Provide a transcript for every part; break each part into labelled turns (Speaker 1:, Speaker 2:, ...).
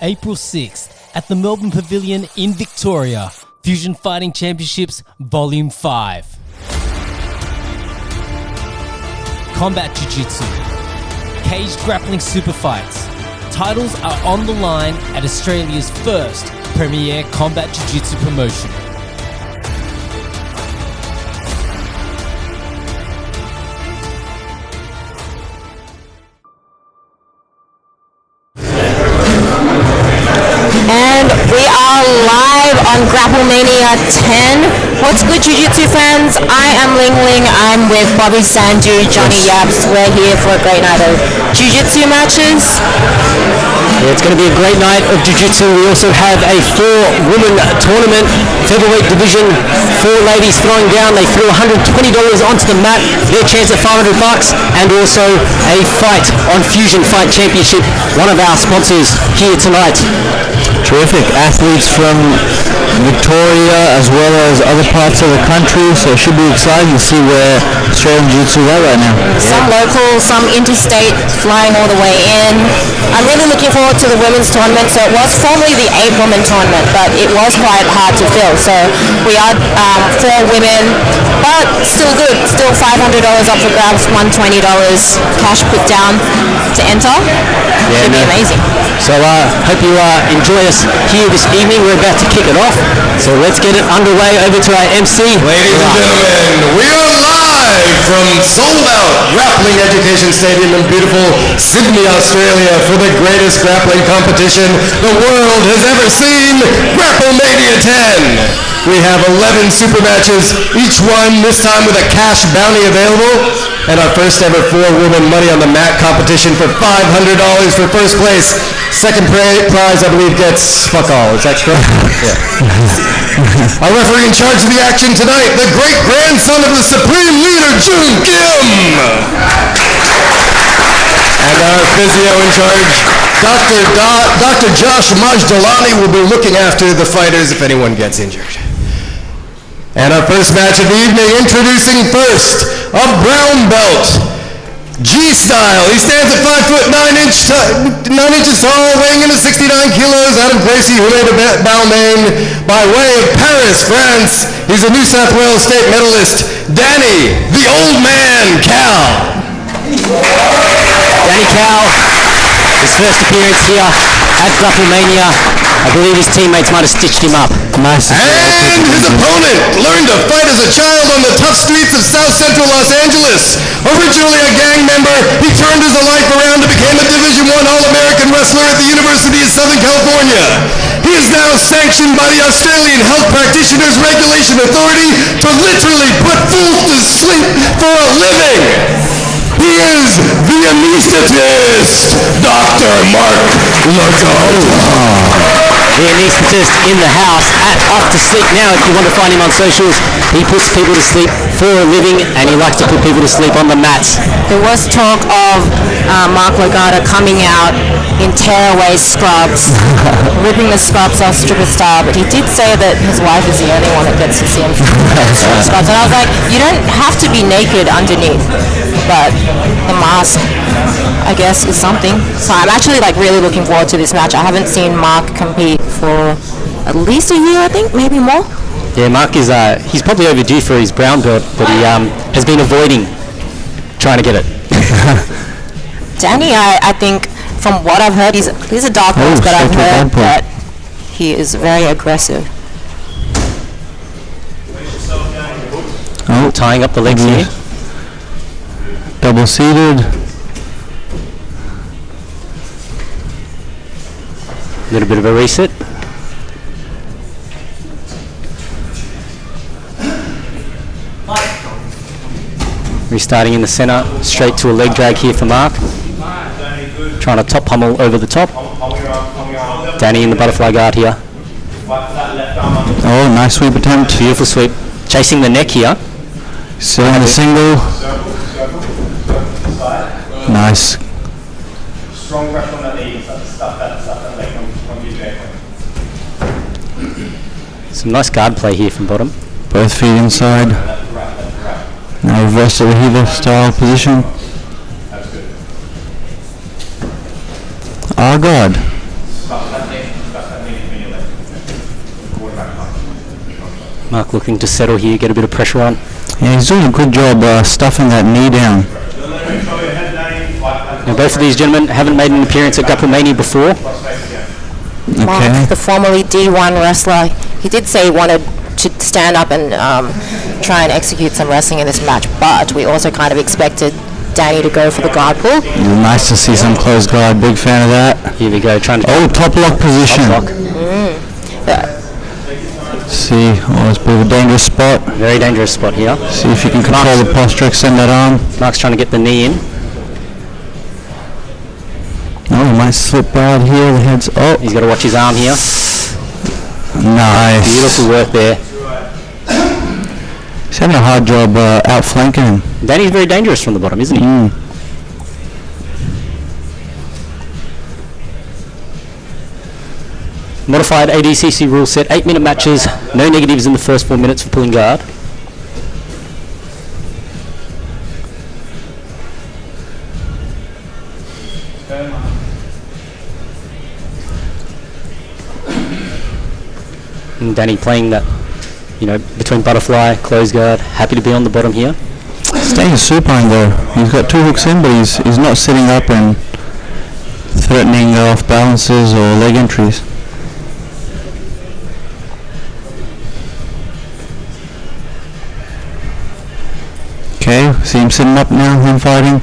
Speaker 1: April 6th at the Melbourne Pavilion in Victoria. Fusion Fighting Championships Volume 5. Combat Jiu-Jitsu. Caged grappling super fights. Titles are on the line at Australia's first premier combat jiu-jitsu promotion.
Speaker 2: And we are live on Grapple Mania 10. What's good, Jiu-Jitsu fans? I am Ling Ling. I'm with Bobby Sandu, Johnny Yaps. We're here for a great night of Jiu-Jitsu matches.
Speaker 3: Yeah, it's going to be a great night of Jiu-Jitsu. We also have a 4-woman tournament, featherweight division, 4 ladies throwing down. They threw $120 onto the mat, their chance at $500, and also a fight on Fusion Fight Championship, one of our sponsors here tonight.
Speaker 4: Terrific athletes from Victoria as well as other parts of the country, so it should be exciting to see where Australian Jiu-Jitsu is at right now.
Speaker 2: Some local, some interstate, flying all the way in. I'm really looking forward to the women's tournament. So it was formerly the 8-woman tournament, but it was quite hard to fill. So we are 4 women, but still good. Still $500 up for grabs, $120 cash put down to enter. Should be amazing.
Speaker 3: So hope you enjoy us here this evening. We're about to kick it off, so let's get it underway. Over to our MC.
Speaker 5: Ladies and gentlemen, we are live from sold-out Grappling Education Stadium in beautiful Sydney, Australia for the greatest grappling competition the world has ever seen, Grapple Mania 10. We have 11 super matches, each one this time with a cash bounty available, and our first ever 4-woman money on the mat competition for $500 for first place. Second prize, I believe, gets fuck all. Is that correct? Yeah. Our referee in charge of the action tonight, the great-grandson of the Supreme Leader, Jun Kim. And our physio in charge, Dr. Josh Majdalani, will be looking after the fighters if anyone gets injured. And our first match of the evening, introducing first, a brown belt, G-style. He stands at 5 foot 9 inches tall, weighing in at 69 kilos. Adam Gracie, who made a Balmain by way of Paris, France. He's a New South Wales state medalist. Danny, the old man, Cal.
Speaker 3: Danny Cal, his first appearance here at Grapple Mania. I believe his teammates might have stitched him up.
Speaker 4: Nice.
Speaker 5: And his opponent learned to fight as a child on the tough streets of South Central Los Angeles. Originally a gang member, he turned his life around and became a Division I All-American wrestler at the University of Southern California. He is now sanctioned by the Australian Health Practitioners Regulation Authority to literally put fools to sleep for a living. He is the anesthetist, Dr. Mark Lozano.
Speaker 3: The anesthetist in the house at Off to Sleep now. If you want to find him on socials, he puts people to sleep for a living, and he likes to put people to sleep on the mats.
Speaker 2: There was talk of Mark Logata coming out in tearaway scrubs, ripping the scrubs off stripper style, but he did say that his wife is the only one that gets to see him in scrubs. And I was like, you don't have to be naked underneath, but the mask, I guess, is something. So I'm actually really looking forward to this match. I haven't seen Mark compete for at least a year, I think, maybe more.
Speaker 3: Yeah, Mark is he's probably overdue for his brown belt, but he has been avoiding trying to get it.
Speaker 2: Danny, I think, from what I've heard, he's a dark horse, but I've heard that he is very aggressive.
Speaker 3: Oh, tying up the legs here.
Speaker 4: Double seated.
Speaker 3: A little bit of a reset. Restarting in the center, straight to a leg drag here for Mark. Trying to top pummel over the top. Danny in the butterfly guard here.
Speaker 4: Oh, nice sweep attempt.
Speaker 3: Beautiful sweep. Chasing the neck here.
Speaker 4: Still in the single. Nice.
Speaker 6: Strong pressure on the knee, stuff that leg from your back.
Speaker 3: Some nice guard play here from bottom.
Speaker 4: Both feet inside. Now reverse to the Hiva style position. Oh God.
Speaker 3: Mark looking to settle here, get a bit of pressure on.
Speaker 4: Yeah, he's doing a good job stuffing that knee down.
Speaker 3: Now both of these gentlemen haven't made an appearance at Grapple Mania before.
Speaker 2: Mark, the formerly D1 wrestler, he did say he wanted to stand up and try and execute some wrestling in this match, but we also kind of expected Danny to go for the guard pull.
Speaker 4: Nice to see some closed guard. Big fan of that.
Speaker 3: Here we go, trying to...
Speaker 4: Oh, top lock position.
Speaker 3: Top lock.
Speaker 4: See, it's a bit of a dangerous spot.
Speaker 3: Very dangerous spot here.
Speaker 4: See if you can control the posture, extend that arm.
Speaker 3: Mark's trying to get the knee in.
Speaker 4: Oh, he might slip out here. The head's up.
Speaker 3: He's got to watch his arm here.
Speaker 4: Nice.
Speaker 3: Beautiful work there.
Speaker 4: He's having a hard job outflanking him.
Speaker 3: Danny's very dangerous from the bottom, isn't he? Modified ADCC rule set, 8-minute matches, no negatives in the first 4 minutes for pulling guard. And Danny playing that, between butterfly, close guard, happy to be on the bottom here.
Speaker 4: Staying supine though. He's got 2 hooks in, but he's not sitting up and threatening off balances or leg entries. Okay, see him sitting up now, him fighting.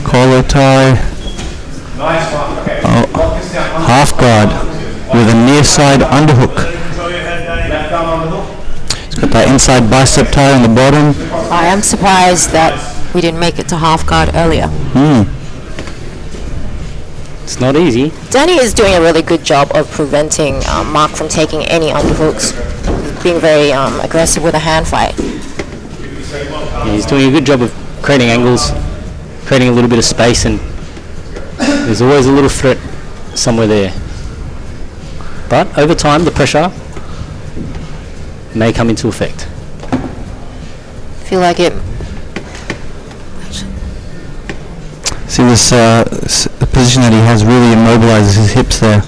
Speaker 4: Collar tie. Oh, half guard with a near side underhook. He's got that inside bicep tie on the bottom.
Speaker 2: I am surprised that we didn't make it to half guard earlier.
Speaker 3: It's not easy.
Speaker 2: Danny is doing a really good job of preventing Mark from taking any underhooks, being very aggressive with a hand fight.
Speaker 3: Yeah, he's doing a good job of creating angles, creating a little bit of space, and there's always a little threat somewhere there. But over time, the pressure may come into effect.
Speaker 2: Feel like it.
Speaker 4: See this position that he has really immobilizes his hips there.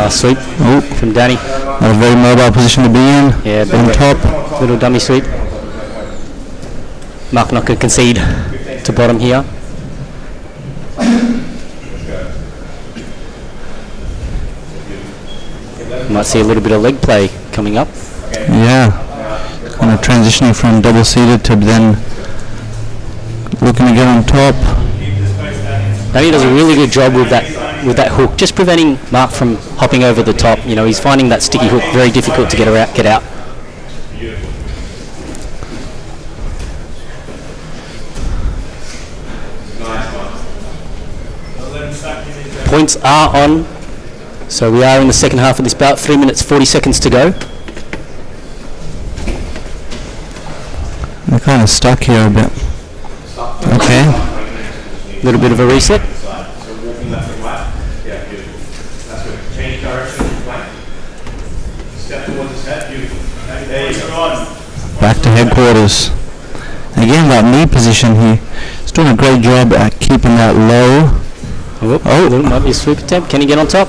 Speaker 3: Sweep from Danny.
Speaker 4: A very mobile position to be in.
Speaker 3: Yeah,
Speaker 4: on top.
Speaker 3: Little dummy sweep. Mark not going to concede to bottom here. Might see a little bit of leg play coming up.
Speaker 4: Yeah, kind of transitioning from double seated to then looking to get on top.
Speaker 3: Danny does a really good job with that hook, just preventing Mark from hopping over the top. He's finding that sticky hook very difficult to get out. Points are on, so we are in the second half of this bout. 3 minutes 40 seconds to go.
Speaker 4: They're kind of stuck here a bit. Okay.
Speaker 3: A little bit of a reset.
Speaker 4: Back to headquarters. Again, that knee position, he's doing a great job at keeping that low.
Speaker 3: There might be a sweep attempt. Can he get on top?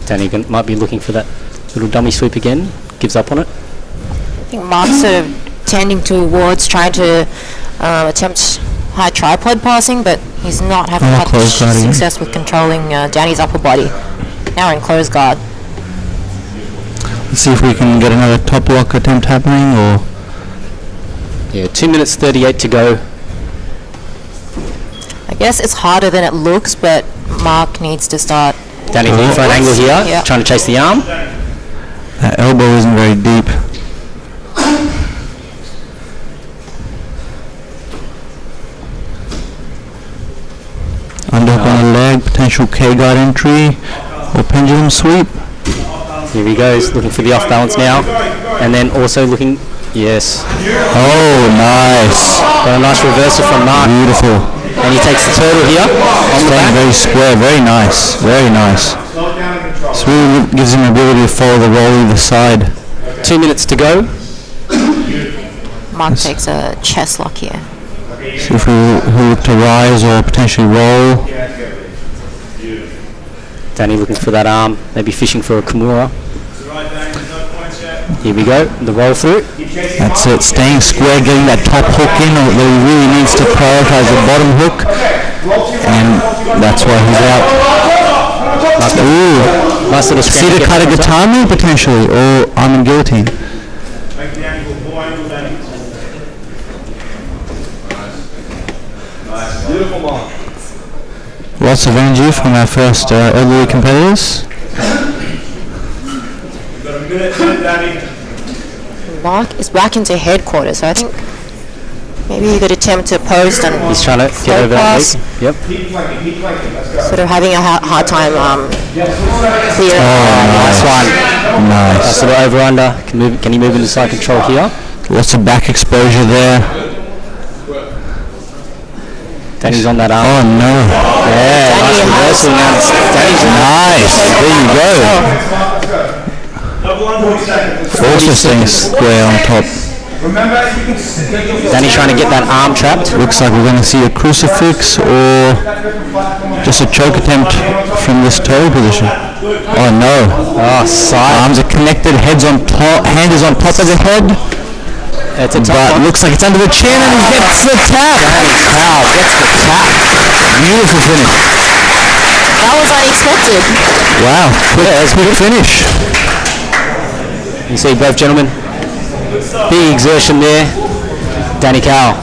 Speaker 3: Danny might be looking for that little dummy sweep again. Gives up on it.
Speaker 2: I think Mark's tending towards trying to attempt high tripod passing, but he's not having much success with controlling Danny's upper body. Now in close guard.
Speaker 4: Let's see if we can get another top lock attempt happening, or...
Speaker 3: Yeah, 2 minutes 38 to go.
Speaker 2: I guess it's harder than it looks, but Mark needs to start.
Speaker 3: Danny looking for an angle here, trying to chase the arm.
Speaker 4: That elbow isn't very deep. Underhook on the leg, potential K-guard entry, or pendulum sweep.
Speaker 3: Here he goes, looking for the off balance now, and then also looking, yes.
Speaker 4: Oh, nice.
Speaker 3: Got a nice reversal from Mark.
Speaker 4: Beautiful.
Speaker 3: And he takes the turtle here on the back.
Speaker 4: Very square, very nice, very nice. This really gives him the ability to follow the roll either side.
Speaker 3: 2 minutes to go.
Speaker 2: Mark takes a chest lock here.
Speaker 4: See if we look to rise or potentially roll.
Speaker 3: Danny looking for that arm, maybe fishing for a Kimura. Here we go, the roll through.
Speaker 4: That's it, staying square, getting that top hook in, although he really needs to prioritize the bottom hook, and that's why he's out. Ooh,
Speaker 3: Nice little scramble.
Speaker 4: Cedar Katagatami potentially, or arm and guillotine. Lots of energy from our first elderly competitors.
Speaker 2: Mark is back into headquarters, so I think maybe he could attempt to post and
Speaker 3: He's trying to get over that lead. Yep.
Speaker 2: sort of having a hard time clearing.
Speaker 3: Nice one.
Speaker 4: Nice.
Speaker 3: Nice little over under. Can he move into side control here?
Speaker 4: Lots of back exposure there.
Speaker 3: Danny's on that arm.
Speaker 4: Oh no.
Speaker 3: Yeah, nice reversal now. Danny's
Speaker 4: Nice. There you go. Also staying square on top.
Speaker 3: Danny trying to get that arm trapped.
Speaker 4: Looks like we're going to see a crucifix or just a choke attempt from this toe position. Oh no.
Speaker 3: Oh, side.
Speaker 4: Arms are connected, heads on top, hand is on top of the head.
Speaker 3: It's a tough
Speaker 4: But
Speaker 3: one.
Speaker 4: looks like it's under the chin and he gets the tap.
Speaker 3: Wow, gets the tap.
Speaker 4: Beautiful finish.
Speaker 2: That was unexpected.
Speaker 4: Wow. Quick finish.
Speaker 3: You see both gentlemen. Big exertion there. Danny Cowell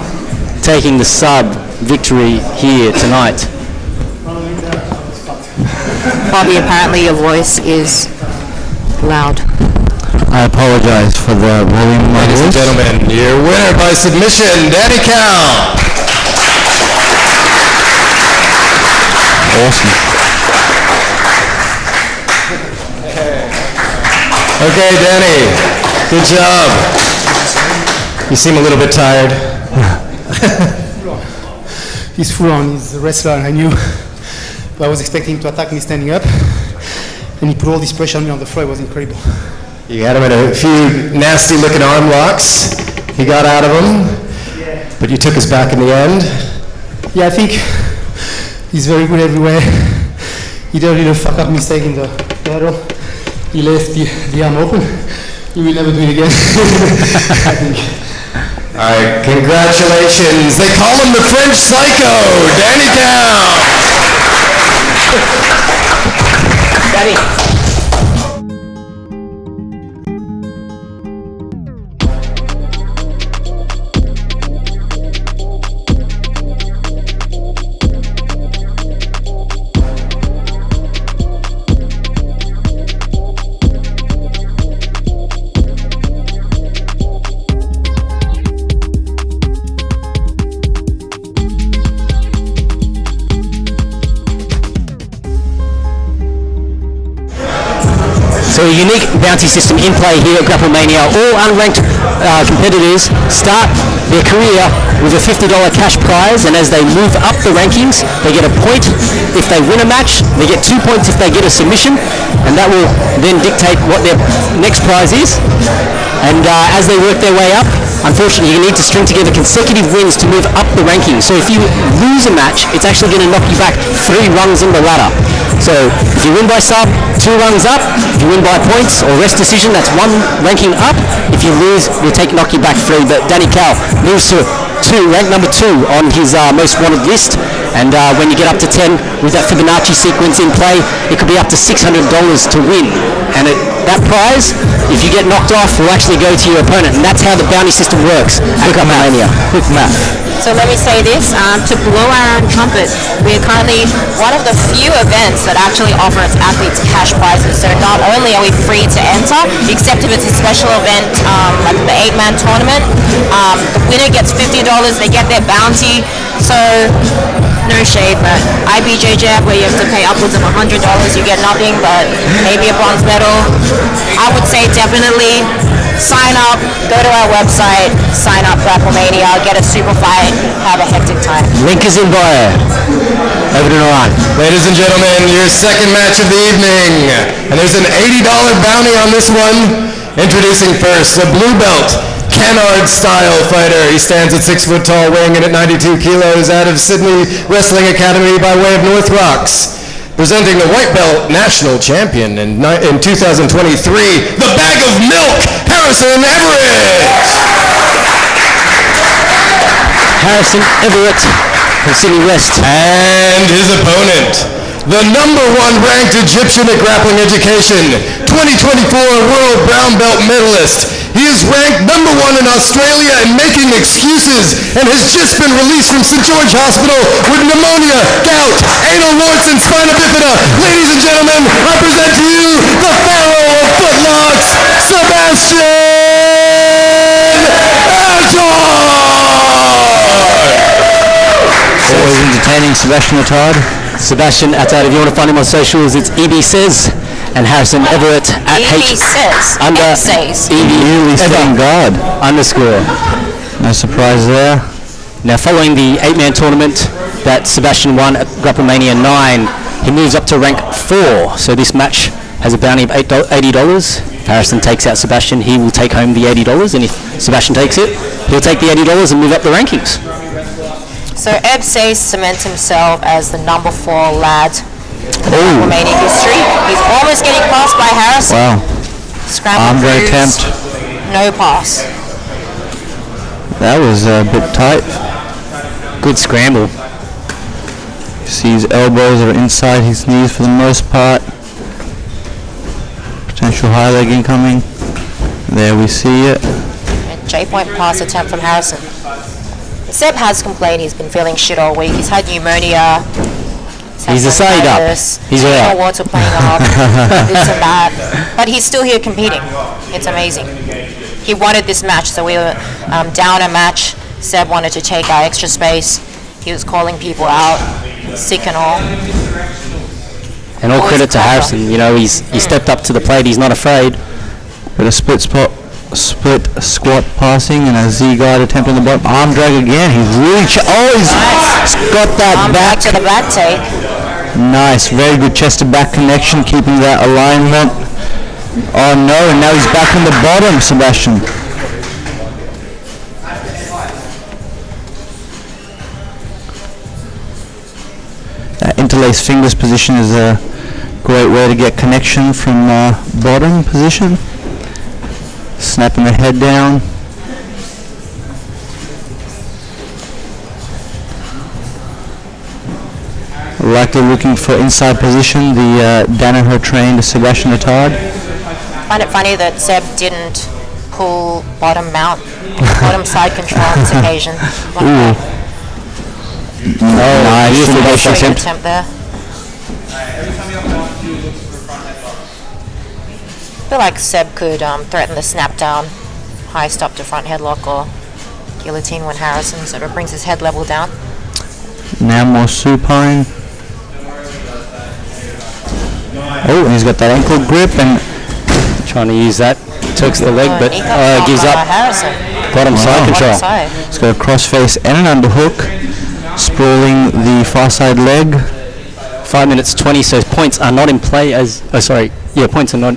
Speaker 3: taking the sub victory here tonight.
Speaker 2: Bobby, apparently your voice is loud.
Speaker 4: I apologize for the volume of my
Speaker 5: Ladies and
Speaker 4: voice.
Speaker 5: gentlemen, your winner by submission, Danny Cowell.
Speaker 4: Awesome.
Speaker 5: Okay, Danny, good job. You seem a little bit tired.
Speaker 7: He's full on, he's a wrestler, I knew. But I was expecting him to attack me standing up. And he put all this pressure on me on the floor, it was incredible.
Speaker 5: You had him in a few nasty looking arm locks. He got out of them, but you took his back in the end.
Speaker 7: Yeah, I think he's very good everywhere. He did a little fuck up mistake in the battle. He left the arm open. He will never do it again. I think.
Speaker 5: All right, congratulations. They call him the French Psycho, Danny Cowell.
Speaker 3: Danny. So a unique bounty system in play here at Grapple Mania. All unranked competitors start their career with a $50 cash prize, and as they move up the rankings, they get a point if they win a match, they get 2 points if they get a submission, and that will then dictate what their next prize is. And as they work their way up, unfortunately you need to string together consecutive wins to move up the rankings. So if you lose a match, it's actually going to knock you back 3 rungs on the ladder. So if you win by sub, 2 rungs up. If you win by points or rest decision, that's 1 ranking up. If you lose, we'll knock you back 3. But Danny Cowell moves to rank number 2 on his most wanted list. And when you get up to 10 with that Fibonacci sequence in play, it could be up to $600 to win. And that prize, if you get knocked off, will actually go to your opponent. And that's how the bounty system works at Grapple Mania. Quick math.
Speaker 2: So let me say this, to blow our own trumpet, we are currently one of the few events that actually offer its athletes cash prizes. So not only are we free to enter, except if it's a special event like the 8-man tournament, the winner gets $50, they get their bounty. So no shade, but IBJJF where you have to pay upwards of $100, you get nothing but maybe a bronze medal. I would say definitely sign up, go to our website, sign up Grapple Mania, get a super fight, have a hectic time.
Speaker 3: Link is in bio. Over to Naran.
Speaker 5: Ladies and gentlemen, your second match of the evening. And there's an $80 bounty on this one. Introducing first, the blue belt, Canard-style fighter. He stands at 6 foot tall, weighing in at 92 kilos, out of Sydney Wrestling Academy by way of North Rocks. Presenting the white belt national champion in 2023, the bag of milk, Harrison Everett.
Speaker 3: Harrison Everett from Sydney West.
Speaker 5: And his opponent, the #1 ranked Egyptian at Grappling Education, 2024 World Brown Belt medalist. He is ranked #1 in Australia and making excuses, and has just been released from St. George Hospital with pneumonia, gout, anal warts, and spina bifida. Ladies and gentlemen, I present to you the Pharaoh of Footlocks, Sebastian
Speaker 4: Always entertaining, Sebastian Attard.
Speaker 3: Sebastian Attard, if you want to find him on socials, it's EB Says, and Harrison Everett at
Speaker 2: says.
Speaker 3: under
Speaker 2: says.
Speaker 4: Newly saying God.
Speaker 3: _
Speaker 4: No surprise there.
Speaker 3: Now, following the 8-man tournament that Sebastian won at Grapple Mania 9, he moves up to rank 4. So this match has a bounty of $80. If Harrison takes out Sebastian, he will take home the $80, and if Sebastian takes it, he'll take the $80 and move up the rankings.
Speaker 2: So Eb says cements himself as the #4 lad in the Romanian history. He's almost getting passed by Harrison.
Speaker 4: Wow.
Speaker 2: Scramble
Speaker 4: Andre
Speaker 2: cruise,
Speaker 4: attempt.
Speaker 2: no pass.
Speaker 4: That was a bit tight.
Speaker 3: Good scramble.
Speaker 4: See his elbows are inside his knees for the most part. Potential high leg incoming. There we see it.
Speaker 2: And J-point pass attempt from Harrison. Seb has complained he's been feeling shit all week. He's had pneumonia.
Speaker 3: He's a side up. He's all right.
Speaker 2: Water playing up, this and that. But he's still here competing. It's amazing. He wanted this match, so we were down a match. Seb wanted to take our extra space. He was calling people out, sick and all.
Speaker 3: And all credit to Harrison. You know, he stepped up to the plate. He's not afraid.
Speaker 4: But a split squat passing and a Z guard attempt on the bottom. Arm drag again. He's really he's got that
Speaker 2: Back to the back take.
Speaker 4: Nice, very good chest to back connection, keeping that alignment. Oh no, and now he's back on the bottom, Sebastian. That interlaced fingers position is a great way to get connection from bottom position. Snapping the head down. Likely looking for inside position, the Danaher trained Sebastian Attard.
Speaker 2: I find it funny that Seb didn't pull bottom mount, bottom side control on this occasion.
Speaker 4: Nice
Speaker 2: Attempt there. I feel like Seb could threaten the snap down, high stop to front headlock, or guillotine when Harrison sort of brings his head level down.
Speaker 4: Now more supine. Oh, and he's got that ankle grip and
Speaker 3: Trying to use that. Turks the leg, but gives up.
Speaker 2: Harrison.
Speaker 3: Bottom side control.
Speaker 2: Side.
Speaker 4: he's got a crossface and an underhook. Sprawling the far side leg.
Speaker 3: 5 minutes 20, so points are not in play as... Oh, sorry. Yeah, points are not...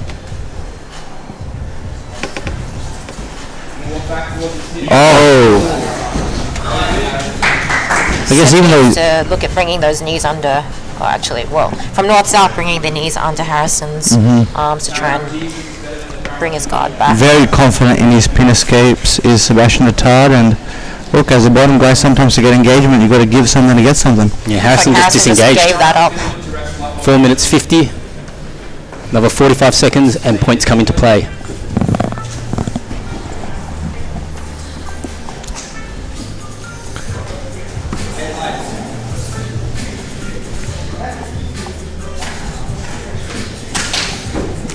Speaker 4: Oh. I guess even though...
Speaker 2: To look at bringing those knees under, or actually, well, from north-south, bringing the knees under Harrison's arms to try and bring his guard back.
Speaker 4: Very confident in his pin escapes is Sebastian Attard, and look, as a bottom guy, sometimes to get engagement, you've got to give something to get something.
Speaker 3: Yeah, Harrison just disengaged.
Speaker 2: Just gave that up.
Speaker 3: 4 minutes 50. Another 45 seconds, and points come into play.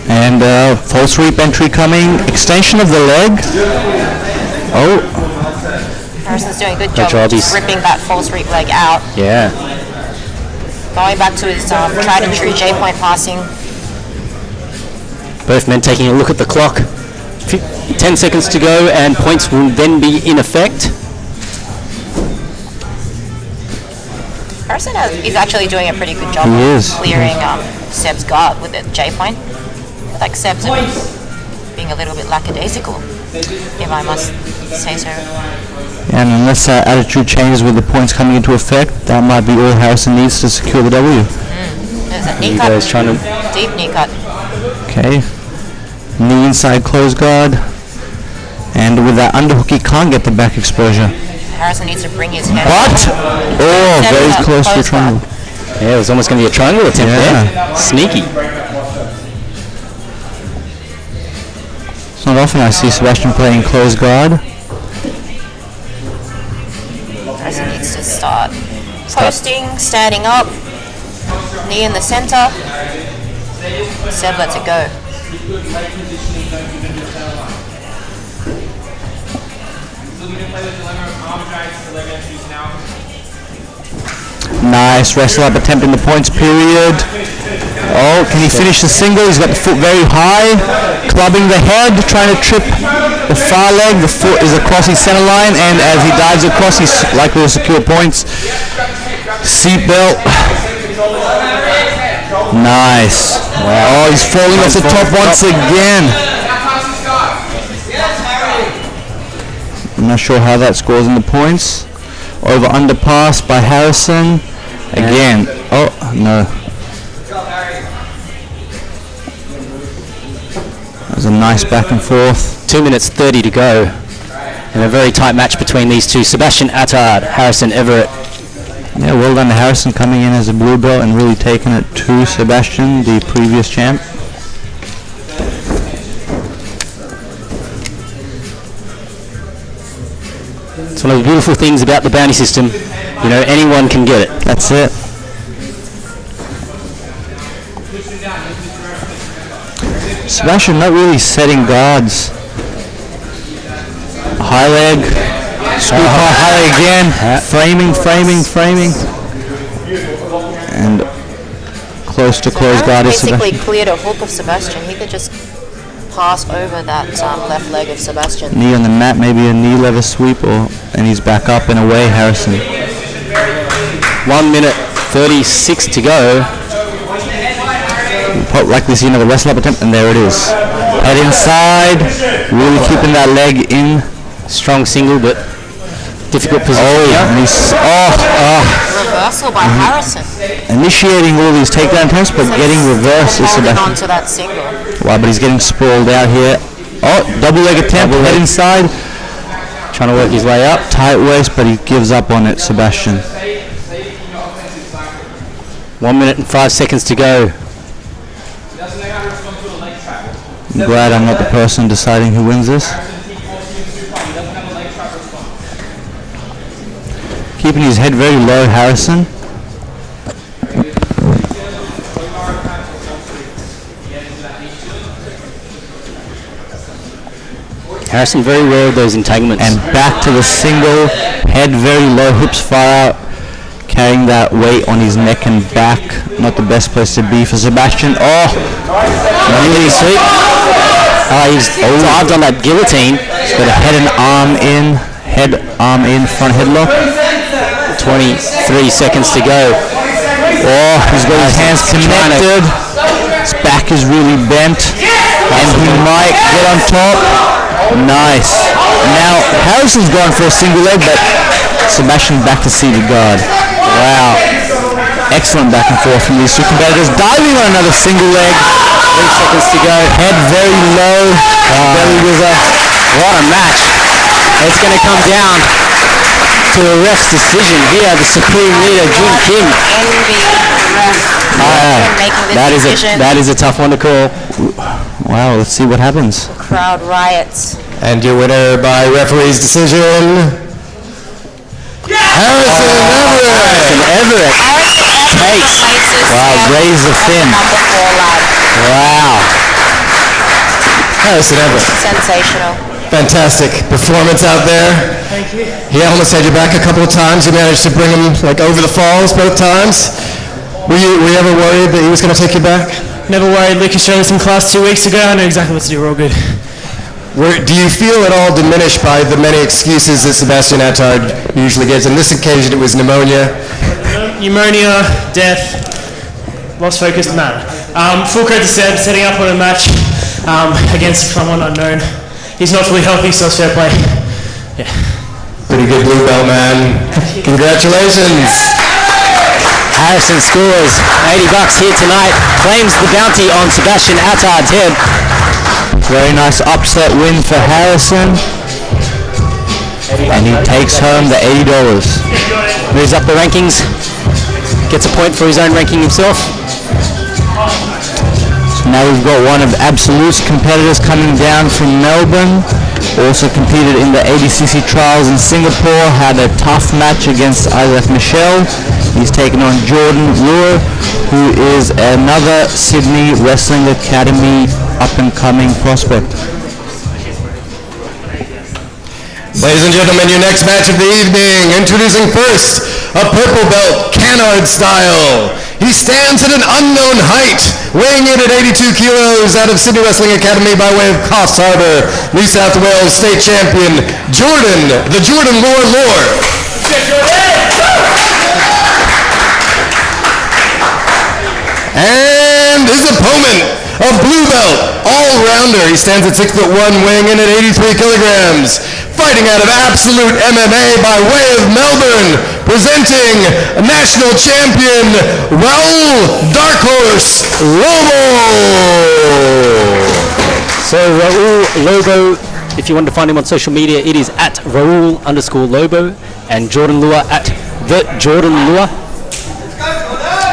Speaker 4: And false reap entry coming, extension of the leg. Oh,
Speaker 2: Harrison's doing a good job
Speaker 3: job.
Speaker 2: of just ripping that false reap leg out.
Speaker 3: Yeah.
Speaker 2: Going back to his tried and true J-point passing.
Speaker 3: Both men taking a look at the clock. 10 seconds to go, and points will then be in effect.
Speaker 2: Harrison is actually doing a pretty good job
Speaker 4: He
Speaker 2: of
Speaker 4: is.
Speaker 2: clearing Seb's guard with the J-point. Like Seb's being a little bit lackadaisical, if I must say so.
Speaker 4: And unless that attitude changes with the points coming into effect, that might be all Harrison needs to secure the W.
Speaker 2: There's a knee cut. Deep knee cut.
Speaker 4: Okay. Knee inside close guard. And with that underhook, he can't get the back exposure.
Speaker 2: Harrison needs to bring his head.
Speaker 4: What? Oh, very close to a triangle.
Speaker 3: Yeah, it was almost going to be a triangle attempt there. Sneaky.
Speaker 4: It's not often I see Sebastian playing close guard.
Speaker 2: Harrison needs to start posting, standing up, knee in the center. Seb lets it go.
Speaker 4: Nice wrestle up attempt in the points period. Oh, can he finish the single? He's got the foot very high, clubbing the head, trying to trip the far leg. The foot is across his center line, and as he dives across, he's likely to secure points. Seatbelt. Nice. Wow. Oh, he's falling off the top once again. I'm not sure how that scores in the points. Over underpass by Harrison. Again. Oh, no. That was a nice back and forth.
Speaker 3: 2 minutes 30 to go. And a very tight match between these two. Sebastian Attard, Harrison Everett.
Speaker 4: Yeah, well done to Harrison coming in as a blue belt and really taking it to Sebastian, the previous champ.
Speaker 3: It's one of the beautiful things about the bounty system. You know, anyone can get it.
Speaker 4: That's it. Sebastian not really setting guards. High leg. Scoop high leg again. Framing. And close to close guard is
Speaker 2: Basically
Speaker 4: Sebastian.
Speaker 2: cleared a hook of Sebastian. He could just pass over that left leg of Sebastian.
Speaker 4: Knee on the mat, maybe a knee lever sweep, and he's back up and away, Harrison.
Speaker 3: 1 minute 36 to go.
Speaker 4: We'll likely see another wrestle up attempt, and there it is. Head inside, really keeping that leg in.
Speaker 3: Strong single, but difficult position.
Speaker 4: And he's
Speaker 2: Reversal by Harrison.
Speaker 4: initiating all these takedown attempts, but getting reversed is
Speaker 2: Holding
Speaker 4: Sebastian.
Speaker 2: on to that single.
Speaker 4: Wow, but he's getting sprawled out here. Oh, double leg attempt, head inside.
Speaker 3: Trying to work his way up.
Speaker 4: Tight waist, but he gives up on it, Sebastian.
Speaker 3: 1 minute and 5 seconds to go.
Speaker 4: I'm glad I'm not the person deciding who wins this. Keeping his head very low, Harrison.
Speaker 3: Harrison very rare with those entanglements.
Speaker 4: And back to the single, head very low, hips far out, carrying that weight on his neck and back. Not the best place to be for Sebastian. Oh, really sweet.
Speaker 3: He's dived on that guillotine.
Speaker 4: He's got a head and arm in, front headlock.
Speaker 3: 23 seconds to go.
Speaker 4: Oh, he's got his hands connected. His back is really bent, and he might get on top. Nice. Now Harrison's going for a single leg, but Sebastian back to seated guard. Wow. Excellent back and forth from these two competitors. Diving on another single leg.
Speaker 3: 3 seconds to go.
Speaker 4: Head very low. Belly whizzer.
Speaker 3: What a match. It's going to come down to a ref's decision here. The Supreme Leader, Jun Kim. That is a tough one to call.
Speaker 4: Wow, let's see what happens.
Speaker 2: Crowd riots.
Speaker 5: And your winner by referee's decision, Harrison Everett.
Speaker 3: Takes.
Speaker 4: Wow, razor thin.
Speaker 2: Number 4 lad.
Speaker 4: Wow.
Speaker 5: Harrison Everett.
Speaker 2: Sensational.
Speaker 5: Fantastic performance out there.
Speaker 7: Thank you.
Speaker 5: He almost had you back a couple of times. You managed to bring him like over the falls both times. Were you ever worried that he was going to take you back?
Speaker 7: Never worried. Lucas showed us in class 2 weeks ago. I know exactly what to do. We're all good.
Speaker 5: Do you feel at all diminished by the many excuses that Sebastian Attard usually gives? On this occasion, it was pneumonia.
Speaker 7: Pneumonia, death, lost focus, man. Full credit to Seb, setting up on a match
Speaker 8: against someone unknown. He's not fully healthy, so it's fair play. Yeah.
Speaker 5: Pretty good blue belt, man. Congratulations.
Speaker 3: Harrison scores $80 here tonight, claims the bounty on Sebastian Attard's head.
Speaker 4: Very nice upset win for Harrison. And he takes home the $80.
Speaker 3: Moves up the rankings, gets a point for his own ranking himself.
Speaker 4: So now we've got one of Absolute's competitors coming down from Melbourne. Also competed in the ADCC trials in Singapore. Had a tough match against Isaac Michel. He's taken on Jordan Lure, who is another Sydney Wrestling Academy up-and-coming prospect.
Speaker 5: Ladies and gentlemen, your next match of the evening. Introducing first, a purple belt, Canard style. He stands at an unknown height, weighing in at 82 kilos out of Sydney Wrestling Academy by way of Coffs Harbour, New South Wales state champion, Jordan, the Jordan Lure. And his opponent, a blue belt, all-rounder. He stands at 6'1", weighing in at 83 kilograms. Fighting out of Absolute MMA by way of Melbourne, presenting national champion, Raul Dark Horse Lobo.
Speaker 3: So Raul Lobo, if you want to find him on social media, it is at Raul_Lobo and Jordan Lure at the Jordan Lure.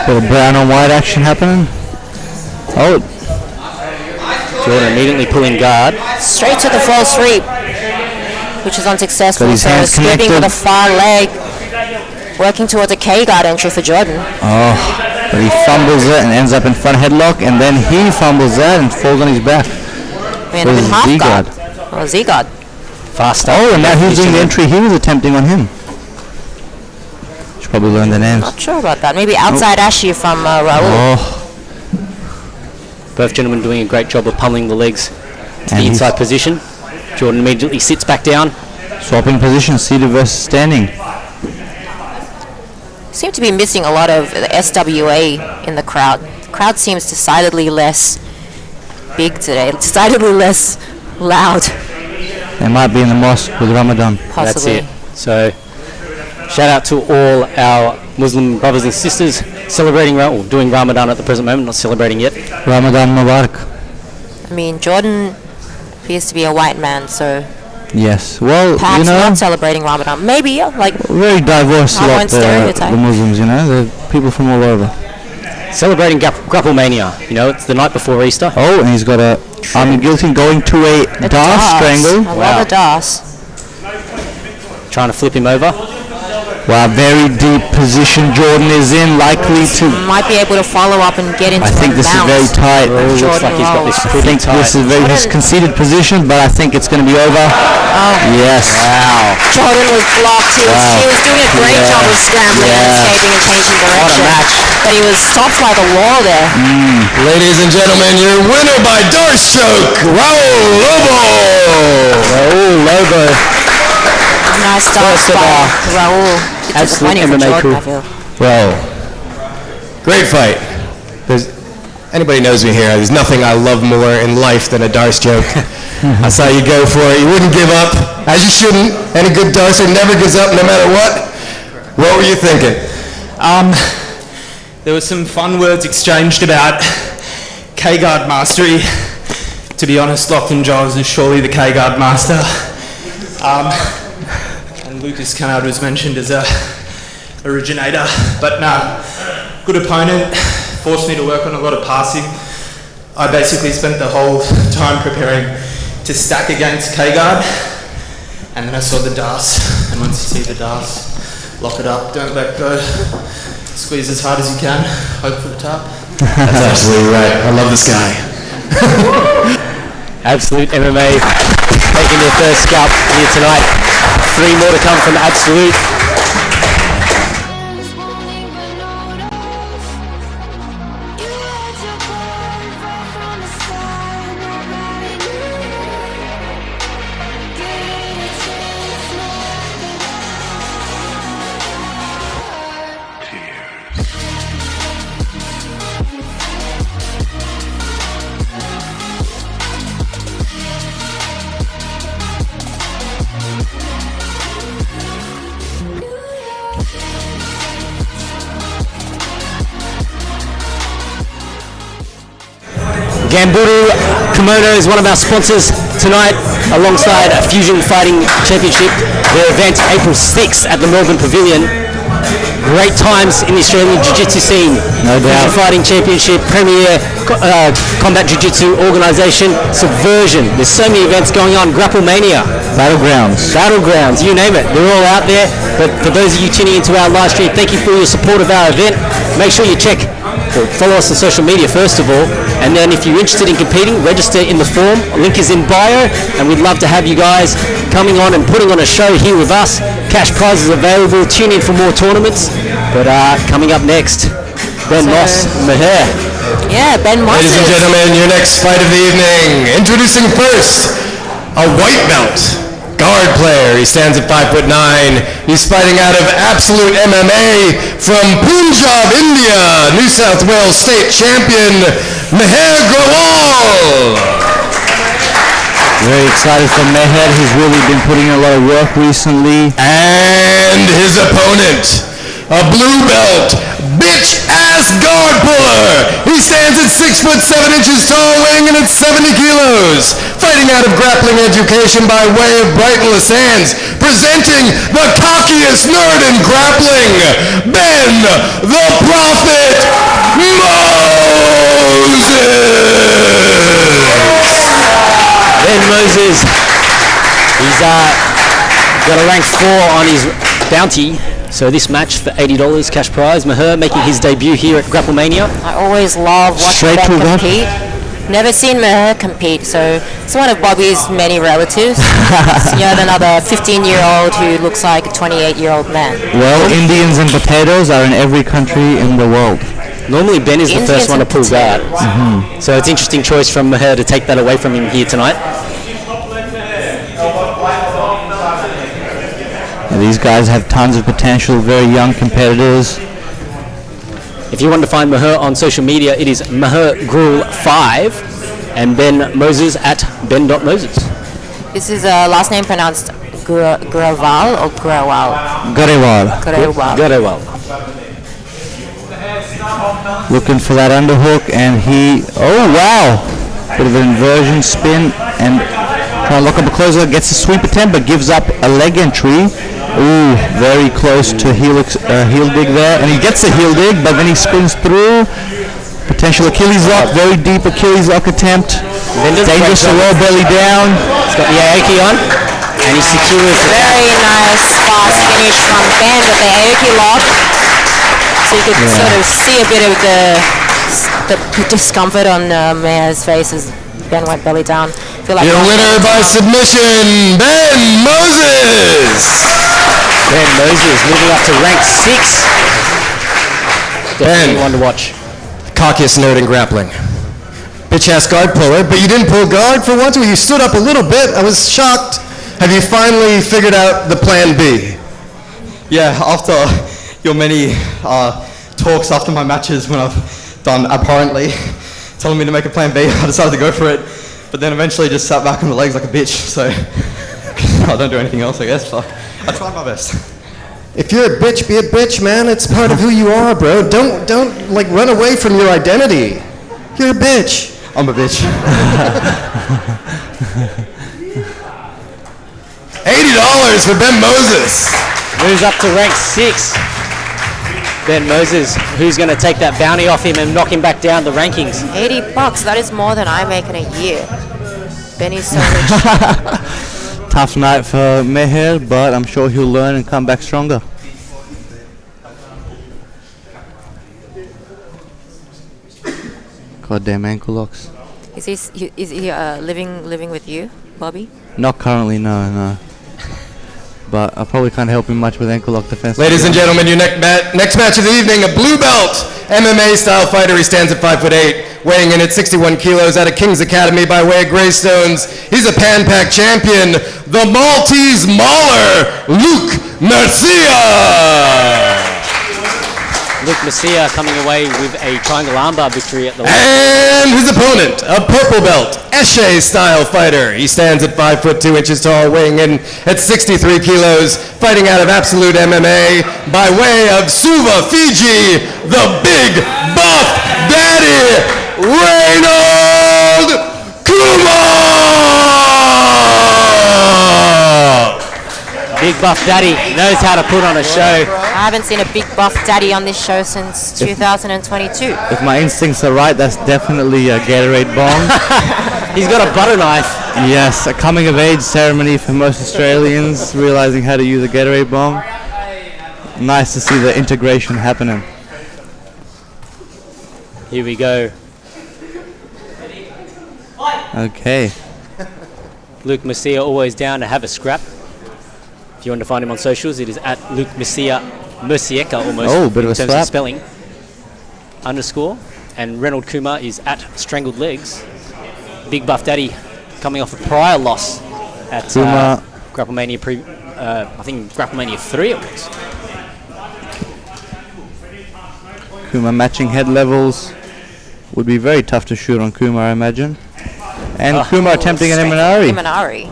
Speaker 4: Bit of brown on white action happening. Oh,
Speaker 3: Jordan immediately pulling guard.
Speaker 2: Straight to the false sweep, which is unsuccessful.
Speaker 4: Got his hands
Speaker 2: sweeping
Speaker 4: connected.
Speaker 2: with a far leg, working towards a K-guard entry for Jordan.
Speaker 4: oh, but he fumbles it and ends up in front headlock, and then he fumbles that and falls on his back.
Speaker 2: Man,
Speaker 4: So
Speaker 2: even
Speaker 4: it's
Speaker 2: half
Speaker 4: Z-guard.
Speaker 2: guard. Oh, Z-guard.
Speaker 3: Faster.
Speaker 4: Oh, and now he's doing the entry he was attempting on him. Should probably learn the names.
Speaker 2: Not sure about that. Maybe outside Ashi from Raul.
Speaker 4: Oh,
Speaker 3: Both gentlemen doing a great job of pummeling the legs to
Speaker 4: And
Speaker 3: the
Speaker 4: he's-
Speaker 3: inside position. Jordan immediately sits back down.
Speaker 4: swapping positions, seated versus standing.
Speaker 2: Seem to be missing a lot of the SWA in the crowd. The crowd seems decidedly less big today, decidedly less loud,
Speaker 4: They might be in the mosque with Ramadan.
Speaker 2: possibly.
Speaker 3: That's it. So, shout out to all our Muslim brothers and sisters celebrating doing Ramadan at the present moment, not celebrating yet.
Speaker 4: Ramadan Mubarak.
Speaker 2: I mean, Jordan appears to be a white man, so
Speaker 4: Yes. Well,
Speaker 2: perhaps
Speaker 4: you know,
Speaker 2: not celebrating Ramadan. Maybe, like,
Speaker 4: very diverse
Speaker 2: I
Speaker 4: lot,
Speaker 2: won't stereotype.
Speaker 4: the Muslims, you know, they're people from all over.
Speaker 3: Celebrating Grapple Mania. You know, it's the night before Easter.
Speaker 4: Oh, and he's got a army guillotine going to a
Speaker 2: a
Speaker 4: Das strangle.
Speaker 2: I love a Das.
Speaker 3: Trying to flip him over.
Speaker 4: Wow, very deep position Jordan is in, likely to.
Speaker 2: Might be able to follow up and get into
Speaker 4: I think
Speaker 2: a
Speaker 4: this is
Speaker 2: bounce.
Speaker 4: very tight.
Speaker 3: Looks
Speaker 2: Jordan
Speaker 3: like he's got this
Speaker 2: rolls.
Speaker 4: I
Speaker 3: pretty
Speaker 4: think
Speaker 3: tight.
Speaker 4: this is very his conceded position, but I think it's going to be over. Yes.
Speaker 3: Wow.
Speaker 2: Jordan was blocked. He was doing a great job of scrambling and escaping and changing direction.
Speaker 3: match.
Speaker 2: But he was stopped by the wall there.
Speaker 5: Ladies and gentlemen, your winner by Darce choke, Raul Lobo.
Speaker 3: Raul Lobo.
Speaker 2: Nice start
Speaker 3: First of
Speaker 2: by
Speaker 3: all,
Speaker 2: Raul. It's
Speaker 3: absolute
Speaker 2: disappointing for
Speaker 3: MMA
Speaker 2: Jordan,
Speaker 3: coup.
Speaker 2: I feel.
Speaker 5: Well, great fight. Anybody knows me here, there's nothing I love more in life than a Darce joke. I saw you go for it. You wouldn't give up, as you shouldn't. Any good Darcer never gives up no matter what. What were you thinking?
Speaker 8: There were some fun words exchanged about K-guard mastery. To be honest, Lachlan Giles is surely the K-guard master. And Lucas Canard was mentioned as a originator, but no, good opponent, forced me to work on a lot of passing. I basically spent the whole time preparing to stack against K-guard, and then I saw the Das, and once you see the Das, lock it up, don't let go, squeeze as hard as you can, hope for the top.
Speaker 5: That's absolutely right. I love this guy.
Speaker 3: Absolute MMA taking their first scalp here tonight. 3 more to come from Absolute. Gamburu Kimono is one of our sponsors tonight, alongside Fusion Fighting Championship. Their event April 6th at the Melbourne Pavilion. Great times in the Australian Jiu-Jitsu scene.
Speaker 4: No doubt.
Speaker 3: Fusion Fighting Championship, Premier Combat Jiu-Jitsu Organisation, Subversion. There's so many events going on. Grapple Mania. Battlegrounds, you name it. They're all out there. But for those of you tuning into our live stream, thank you for your support of our event. Make sure you follow us on social media first of all, and then if you're interested in competing, register in the form. Link is in bio, and we'd love to have you guys coming on and putting on a show here with us. Cash prizes available. Tune in for more tournaments. But coming up next, Ben Moss, Mahur.
Speaker 2: Yeah, Ben Moss.
Speaker 5: Ladies and gentlemen, your next fight of the evening. Introducing first, a white belt guard player. He stands at 5'9". He's fighting out of Absolute MMA from Punjab, India. New South Wales state champion, Mahur Ronal.
Speaker 4: Very excited for Mahur. He's really been putting in a lot of work recently.
Speaker 5: And his opponent, a blue belt, bitch-ass guard puller. He stands at 6'7" tall, weighing in at 70 kilos. Fighting out of Grappling Education by way of Brighton Sands. Presenting the cockiest nerd in grappling, Ben the Prophet Moses.
Speaker 3: Ben Moses. He's got a rank 4 on his bounty. So this match for $80 cash prize. Mahur making his debut here at Grapple Mania.
Speaker 2: I always love watching Ben compete. Never seen Mahur compete, so it's one of Bobby's many relatives. It's yet another 15-year-old who looks like a 28-year-old man.
Speaker 4: Well, Indians and potatoes are in every country in the world.
Speaker 3: Normally Ben is the first one to pull guard. So it's an interesting choice from Mahur to take that away from him here tonight.
Speaker 4: These guys have tons of potential, very young competitors.
Speaker 3: If you want to find Mahur on social media, it is MahurGrul5 and Ben Moses at ben.moses.
Speaker 2: This is last name pronounced Graval or Grawal?
Speaker 3: Garewal.
Speaker 4: Looking for that underhook, and oh wow! Bit of an inversion spin, and trying to lock up a closer, gets a sweep attempt, but gives up a leg entry. Ooh, very close to heel dig there, and he gets a heel dig, but then he spins through. Potential Achilles lock, very deep Achilles lock attempt. Dangerous to roll belly down.
Speaker 3: He's got the Aoki on, and he secures the
Speaker 2: Very nice fast finish from Ben with the Aoki lock. So you could sort of see a bit of the discomfort on Mahur's face as Ben went belly down. Feel like
Speaker 5: your winner by submission, Ben Moses.
Speaker 3: Ben Moses moving up to rank 6. Definitely one to watch.
Speaker 5: Cockiest nerd in grappling. Bitch-ass guard puller, but you didn't pull guard for once. You stood up a little bit. I was shocked. Have you finally figured out the plan B?
Speaker 8: Yeah, after your many talks after my matches when I've done abhorrently, telling me to make a plan B, I decided to go for it. But then eventually just sat back on the legs like a bitch, so I don't do anything else, I guess. Fuck. I tried my best.
Speaker 5: If you're a bitch, be a bitch, man. It's part of who you are, bro. Don't like run away from your identity. You're a bitch.
Speaker 8: I'm a bitch.
Speaker 5: $80 for Ben Moses.
Speaker 3: Moves up to rank 6. Ben Moses, who's going to take that bounty off him and knock him back down the rankings?
Speaker 2: $80, that is more than I make in a year. Benny's so rich.
Speaker 4: Tough night for Mahur, but I'm sure he'll learn and come back stronger. Goddamn ankle locks.
Speaker 2: Is he living with you, Bobby?
Speaker 4: Not currently, no. But I probably can't help him much with ankle lock defense.
Speaker 5: Ladies and gentlemen, your next match of the evening, a blue belt MMA style fighter. He stands at 5'8", weighing in at 61 kilos out of King's Academy by way of Greystones. He's a Pan Pac champion, the Maltese Mauler, Luke Mercia.
Speaker 3: Luke Mercia coming away with a triangle armbar victory at the
Speaker 5: And his opponent, a purple belt, Eshe style fighter. He stands at 5'2" tall, weighing in at 63 kilos, fighting out of Absolute MMA by way of Suva, Fiji, the big buff daddy, Reynold.
Speaker 3: buff daddy knows how to put on a show.
Speaker 2: I haven't seen a big buff daddy on this show since 2022.
Speaker 4: If my instincts are right, that's definitely a Gatorade bong.
Speaker 3: He's got a butter knife.
Speaker 4: Yes, a coming of age ceremony for most Australians, realizing how to use a Gatorade bong. Nice to see the integration happening.
Speaker 3: Here we go.
Speaker 4: Okay.
Speaker 3: Luke Messia always down to have a scrap. If you want to find him on socials, it is at Luke Messia, Mercieka almost.
Speaker 4: Oh, bit of a
Speaker 3: in terms
Speaker 4: slap.
Speaker 3: of spelling. _ and Reynold Kumar is at Strangled Legs. Big Buff Daddy coming off a prior loss at Grapple Mania I think Grapple Mania 3 it was.
Speaker 4: Kumar matching head levels. Would be very tough to shoot on Kumar, I imagine. And Kumar attempting an Imanari.
Speaker 2: Imanari.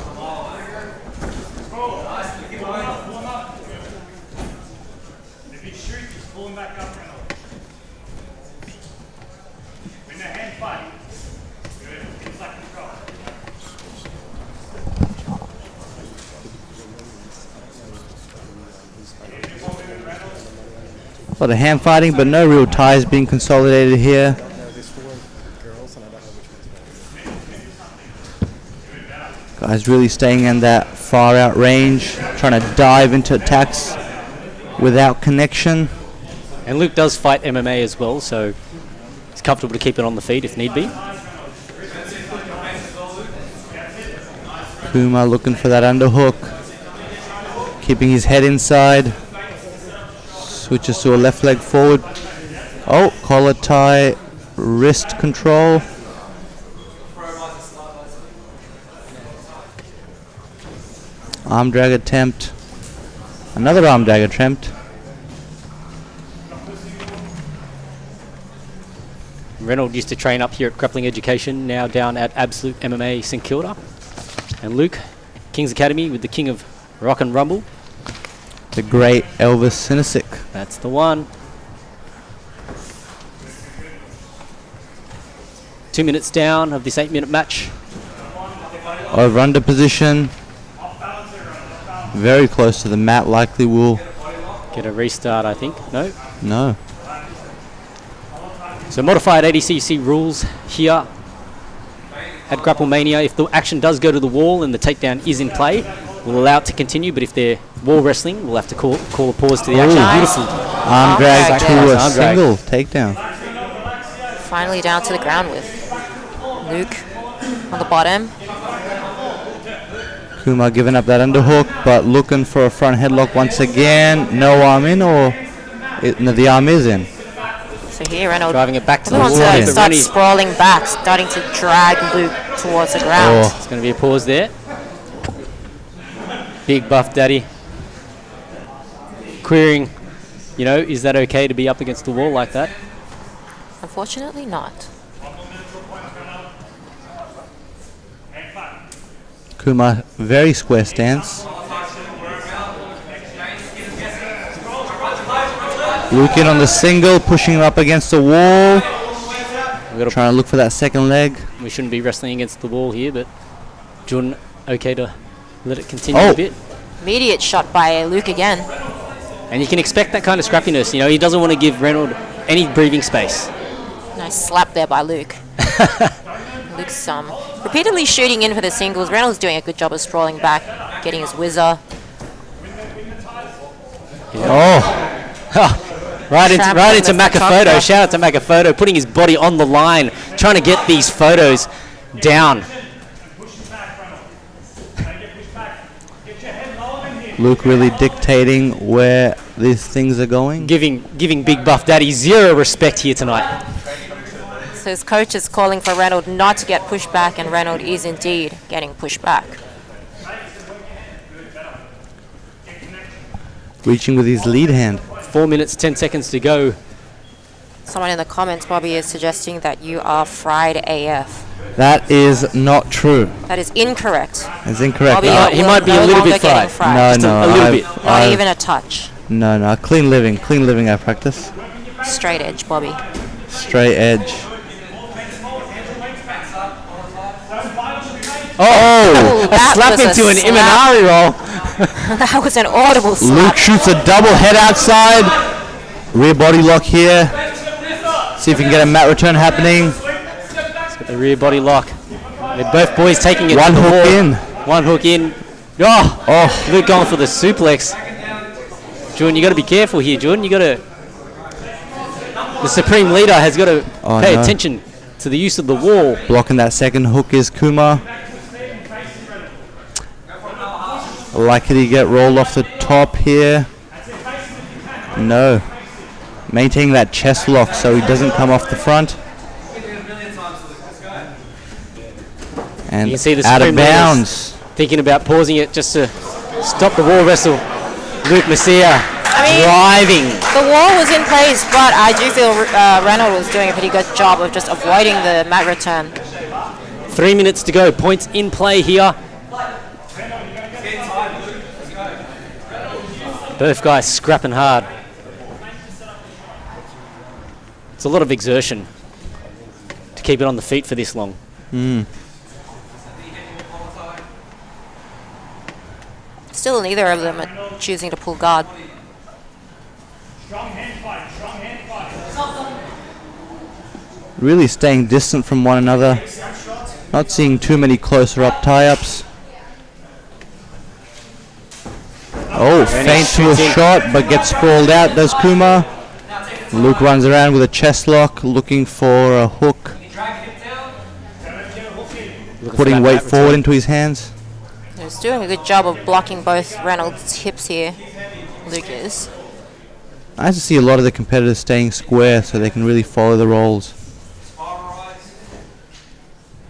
Speaker 4: A lot of hand fighting, but no real ties being consolidated here. Guys really staying in that far out range, trying to dive into attacks without connection.
Speaker 3: And Luke does fight MMA as well, so he's comfortable to keep it on the feet if need be.
Speaker 4: Kumar looking for that underhook, keeping his head inside. Switches to a left leg forward. Oh, collar tie, wrist control. Arm drag attempt. Another arm drag attempt.
Speaker 3: Reynold used to train up here at Grappling Education, now down at Absolute MMA St Kilda. And Luke, King's Academy with the king of rock and rumble.
Speaker 4: The great Elvis Sinisic.
Speaker 3: That's the one. 2 minutes down of this 8-minute match.
Speaker 4: Over under position. Very close to the mat, likely will
Speaker 3: get a restart, I think. No?
Speaker 4: No.
Speaker 3: So modified ADCC rules here at Grapple Mania. If the action does go to the wall and the takedown is in play, we'll allow it to continue, but if they're wall wrestling, we'll have to call a pause to the action.
Speaker 2: Nice.
Speaker 3: Beautiful.
Speaker 4: Arm drag to a
Speaker 3: Arm drag.
Speaker 4: single takedown.
Speaker 2: Finally down to the ground with Luke on the bottom.
Speaker 4: Kumar giving up that underhook, but looking for a front headlock once again. No arm in, or no, the arm is in.
Speaker 2: So here, Reynold
Speaker 3: Driving it back to the
Speaker 2: wants
Speaker 3: wall.
Speaker 2: to start sprawling back, starting to drag Luke towards the ground.
Speaker 3: It's going to be a pause there. Big Buff Daddy querying, is that okay to be up against the wall like that?
Speaker 2: Unfortunately not.
Speaker 4: Kumar, very square stance. Luke in on the single, pushing him up against the wall. Trying to look for that second leg.
Speaker 3: We shouldn't be wrestling against the wall here, but Jordan, okay to let it continue a bit.
Speaker 2: Immediate shot by Luke again.
Speaker 3: And you can expect that kind of scrappiness. He doesn't want to give Reynold any breathing space.
Speaker 2: Nice slap there by Luke. Luke's repeatedly shooting in for the singles. Reynolds doing a good job of sprawling back, getting his whizzer.
Speaker 3: Right into Makafoto. Shout out to Makafoto, putting his body on the line, trying to get these photos down.
Speaker 4: Luke really dictating where these things are going.
Speaker 3: Giving Big Buff Daddy zero respect here tonight.
Speaker 2: So his coach is calling for Reynold not to get pushed back, and Reynold is indeed getting pushed back.
Speaker 4: Reaching with his lead hand.
Speaker 3: 4 minutes, 10 seconds to go.
Speaker 2: Someone in the comments, Bobby, is suggesting that you are fried AF.
Speaker 4: That is not true.
Speaker 2: That is incorrect.
Speaker 4: It's incorrect.
Speaker 2: Bobby,
Speaker 3: he might be a little bit fried.
Speaker 4: No,
Speaker 3: a little bit.
Speaker 2: Not even a touch.
Speaker 4: No, clean living I practice.
Speaker 2: Straight edge, Bobby.
Speaker 4: Straight edge.
Speaker 3: Oh,
Speaker 2: Ooh, that
Speaker 3: slap
Speaker 2: was a
Speaker 3: into an
Speaker 2: slap.
Speaker 3: Imanari roll.
Speaker 2: That was an audible slap.
Speaker 4: Luke shoots a double head outside. Rear body lock here. See if we can get a mat return happening.
Speaker 3: The rear body lock. They're both boys taking it.
Speaker 4: One
Speaker 3: to the
Speaker 4: hook
Speaker 3: wall.
Speaker 4: in.
Speaker 3: One hook in. Oh, Luke going for the suplex. Jordan, you got to be careful here, Jordan. You got to. The Supreme Leader has got to pay attention to the use of the wall.
Speaker 4: Blocking that second hook is Kuma. Likely to get rolled off the top here. No. Maintaining that chest lock so he doesn't come off the front. And
Speaker 3: You can see the
Speaker 4: out of
Speaker 3: Supreme Leader's
Speaker 4: bounds.
Speaker 3: thinking about pausing it just to stop the wall wrestle. Luke Messia driving.
Speaker 2: The wall was in place, but I do feel Reynold was doing a pretty good job of just avoiding the mat return.
Speaker 3: 3 minutes to go. Points in play here. Both guys scrapping hard. It's a lot of exertion to keep it on the feet for this long.
Speaker 2: Still, neither of them are choosing to pull guard.
Speaker 4: Really staying distant from one another. Not seeing too many closer up tie-ups. Oh, feint to a shot, but gets sprawled out, does Kuma. Luke runs around with a chest lock, looking for a hook. Putting weight forward into his hands.
Speaker 2: He's doing a good job of blocking both Reynolds' hips here. Luke is.
Speaker 4: I have to see a lot of the competitors staying square so they can really follow the rolls.
Speaker 2: I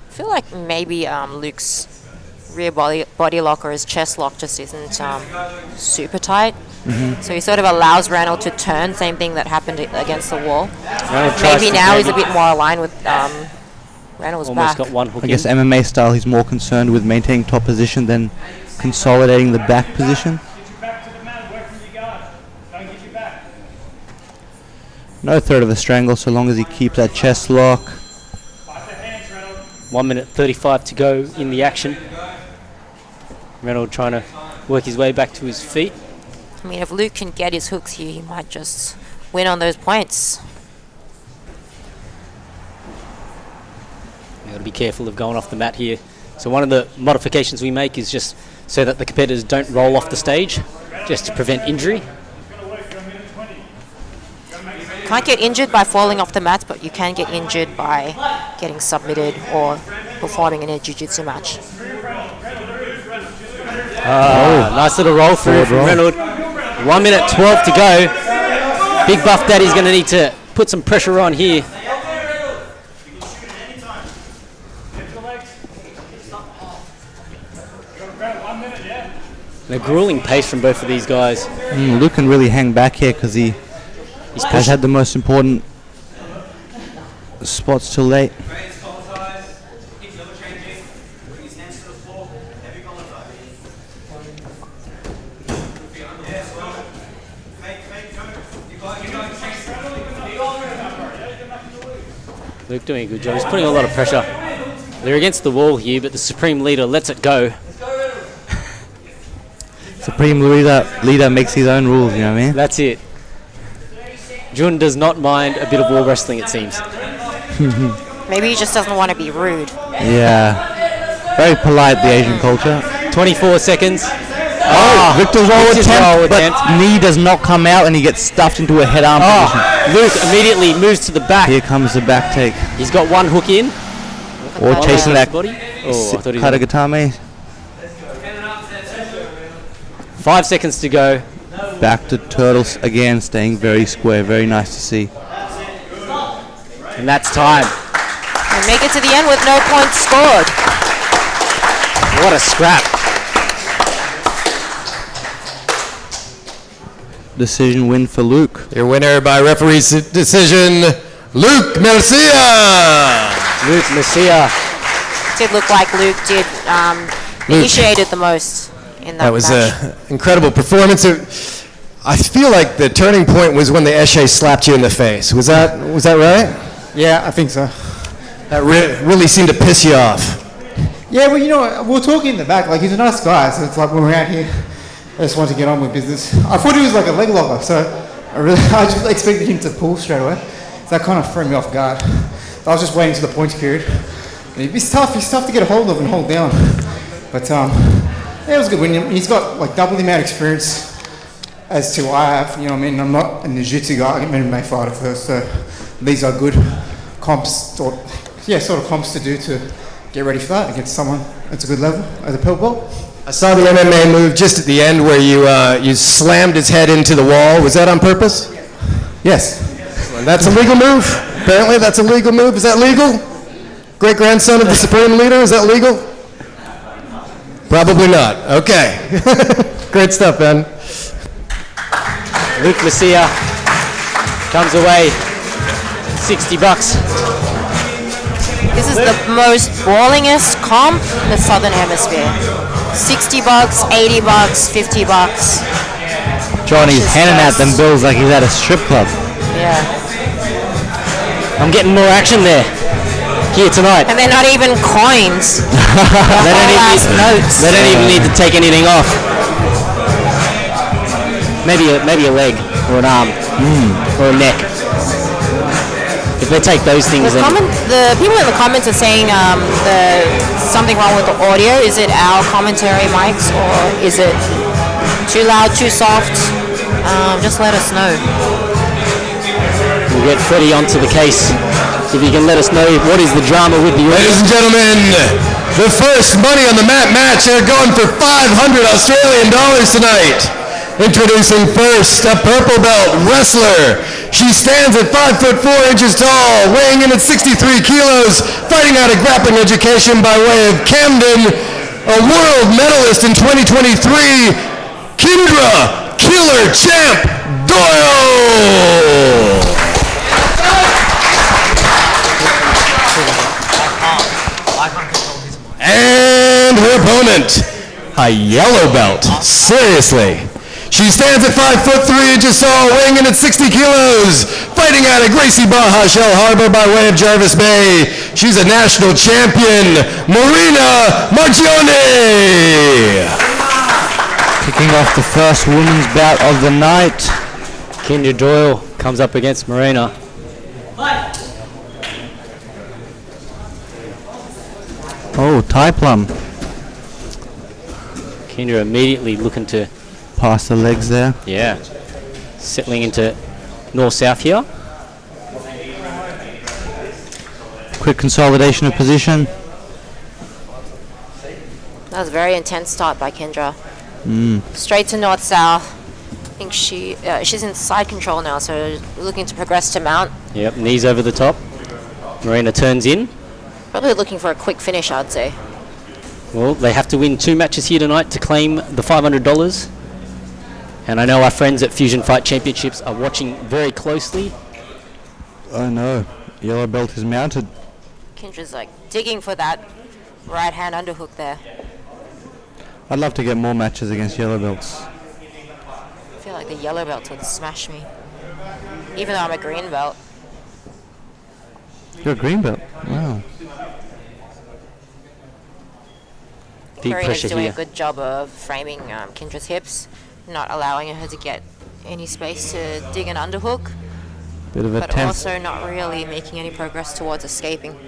Speaker 2: feel like maybe Luke's rear body lock or his chest lock just isn't super tight. So he sort of allows Reynold to turn, same thing that happened against the wall. Maybe now he's a bit more aligned with Reynolds'
Speaker 3: Almost
Speaker 2: back.
Speaker 3: got one hook
Speaker 4: I guess
Speaker 3: in.
Speaker 4: MMA style, he's more concerned with maintaining top position than consolidating the back position. No threat of a strangle so long as he keeps that chest lock.
Speaker 3: 1 minute 35 to go in the action. Reynold trying to work his way back to his feet.
Speaker 2: I mean, if Luke can get his hooks here, he might just win on those points.
Speaker 3: You've got to be careful of going off the mat here. So one of the modifications we make is just so that the competitors don't roll off the stage, just to prevent injury.
Speaker 2: Can't get injured by falling off the mats, but you can get injured by getting submitted or performing in a jiu-jitsu match.
Speaker 3: Nice little roll through from Reynold. 1 minute 12 to go. Big Buff Daddy's going to need to put some pressure on here. The grueling pace from both of these guys.
Speaker 4: Luke can really hang back here because he has had the most important spots till late.
Speaker 3: Luke doing a good job. He's putting a lot of pressure. They're against the wall here, but the Supreme Leader lets it go.
Speaker 4: Supreme leader makes his own rules, you know what I mean?
Speaker 3: That's it. Jun does not mind a bit of wall wrestling, it seems.
Speaker 2: Maybe he just doesn't want to be rude.
Speaker 4: Yeah. Very polite, the Asian culture.
Speaker 3: 24 seconds.
Speaker 4: Victor's roll
Speaker 3: Victor's
Speaker 4: attempt,
Speaker 3: roll
Speaker 4: but
Speaker 3: attempt.
Speaker 4: knee does not come out and he gets stuffed into a head arm position.
Speaker 3: Luke immediately moves to the back.
Speaker 4: Here comes the back take.
Speaker 3: He's got one hook in.
Speaker 4: Or chasing that
Speaker 3: body. Oh, I thought he was
Speaker 4: Katagatame.
Speaker 3: 5 seconds to go.
Speaker 4: Back to Turtles again, staying very square. Very nice to see.
Speaker 3: And that's time.
Speaker 2: And make it to the end with no points scored.
Speaker 3: What a scrap.
Speaker 4: Decision win for Luke.
Speaker 5: Your winner by referee's decision, Luke Mercia.
Speaker 3: Luke Messia.
Speaker 2: Did look like Luke did initiated the most in that
Speaker 5: That was
Speaker 2: match.
Speaker 5: an incredible performance. I feel like the turning point was when the Eshe slapped you in the face. Was that right?
Speaker 7: Yeah, I think so.
Speaker 5: That really seemed to piss you off.
Speaker 7: Yeah, well, you know, we were talking in the back. Like, he's a nice guy, so it's like when we're out here, I just wanted to get on with business. I thought he was like a leg locker, so I just expected him to pull straight away. So that kind of threw me off guard. I was just waiting to the points period. And he's tough to get a hold of and hold down. But yeah, it was a good win. He's got like double the amount of experience as to I have. You know what I mean? I'm not a jiu-jitsu guy. I'm an MMA fighter first, so these are good comps, sort of comps to do to get ready for that against someone that's a good level at the pelt belt.
Speaker 5: I saw the MMA move just at the end where you slammed his head into the wall. Was that on purpose?
Speaker 7: Yes.
Speaker 5: That's a legal move. Apparently, that's a legal move. Is that legal? Great-grandson of the Supreme Leader, is that legal? Probably not. Okay. Great stuff, man.
Speaker 3: Luke Messia comes away $60.
Speaker 2: This is the most ballingest comp in the Southern Hemisphere. $60, $80, $50.
Speaker 4: Johnny's handing out them bills like he's at a strip club.
Speaker 2: Yeah.
Speaker 3: I'm getting more action there. Here tonight.
Speaker 2: And they're not even coins.
Speaker 3: They don't even need to take anything off. Maybe a leg or an arm or a neck. If they take those things,
Speaker 2: The people in the comments are saying something wrong with the audio. Is it our commentary mics or is it too loud, too soft? Just let us know.
Speaker 3: We'll get Freddie onto the case. If you can let us know what is the drama with the audience.
Speaker 5: Ladies and gentlemen, the first money on the mat match. They're going for 500 Australian dollars tonight. Introducing first a purple belt wrestler. She stands at 5 foot 4 inches tall, weighing in at 63 kilos, fighting out of grappling education by way of Camden, a world medalist in 2023, Kendra Killer Champ Doyle. And her opponent, a yellow belt. Seriously. She stands at 5 foot 3 inches tall, weighing in at 60 kilos, fighting out of Gracie Baja Shell Harbor by way of Jarvis Bay. She's a national champion, Marina Margione.
Speaker 4: Kicking off the first women's bout of the night.
Speaker 3: Kendra Doyle comes up against Marina.
Speaker 4: Oh, Thai plum.
Speaker 3: Kendra immediately looking to
Speaker 4: Pass the legs there.
Speaker 3: Yeah. Settling into north-south here.
Speaker 4: Quick consolidation of position.
Speaker 2: That was a very intense start by Kendra. Straight to north-south. I think she's in side control now, so looking to progress to mount.
Speaker 3: Yep, knees over the top. Marina turns in.
Speaker 2: Probably looking for a quick finish, I'd say.
Speaker 3: Well, they have to win 2 matches here tonight to claim the $500. And I know our friends at Fusion Fight Championships are watching very closely.
Speaker 4: I know. Yellow belt is mounted.
Speaker 2: Kendra's like digging for that right hand underhook there.
Speaker 4: I'd love to get more matches against yellow belts.
Speaker 2: I feel like the yellow belts would smash me. Even though I'm a green belt.
Speaker 4: You're a green belt. Wow.
Speaker 3: Deep
Speaker 2: Marina's
Speaker 3: pressure
Speaker 2: doing
Speaker 3: here.
Speaker 2: a good job of framing Kendra's hips, not allowing her to get any space to dig an underhook,
Speaker 4: Bit of a
Speaker 2: but
Speaker 4: tense.
Speaker 2: also not really making any progress towards escaping.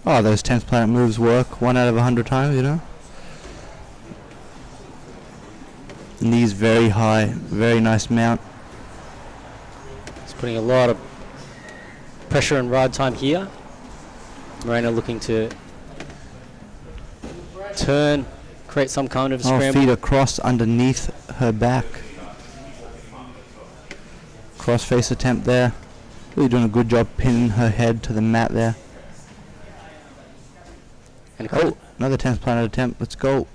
Speaker 4: Oh, those 10th planet moves work 1 out of 100 times, you know? Knees very high, very nice mount.
Speaker 3: It's putting a lot of pressure and ride time here. Marina looking to turn, create some kind of
Speaker 4: Oh,
Speaker 3: scramble.
Speaker 4: feet across underneath her back. Cross face attempt there. Really doing a good job pinning her head to the mat there.
Speaker 3: And
Speaker 4: Oh, another 10th planet attempt. Let's go.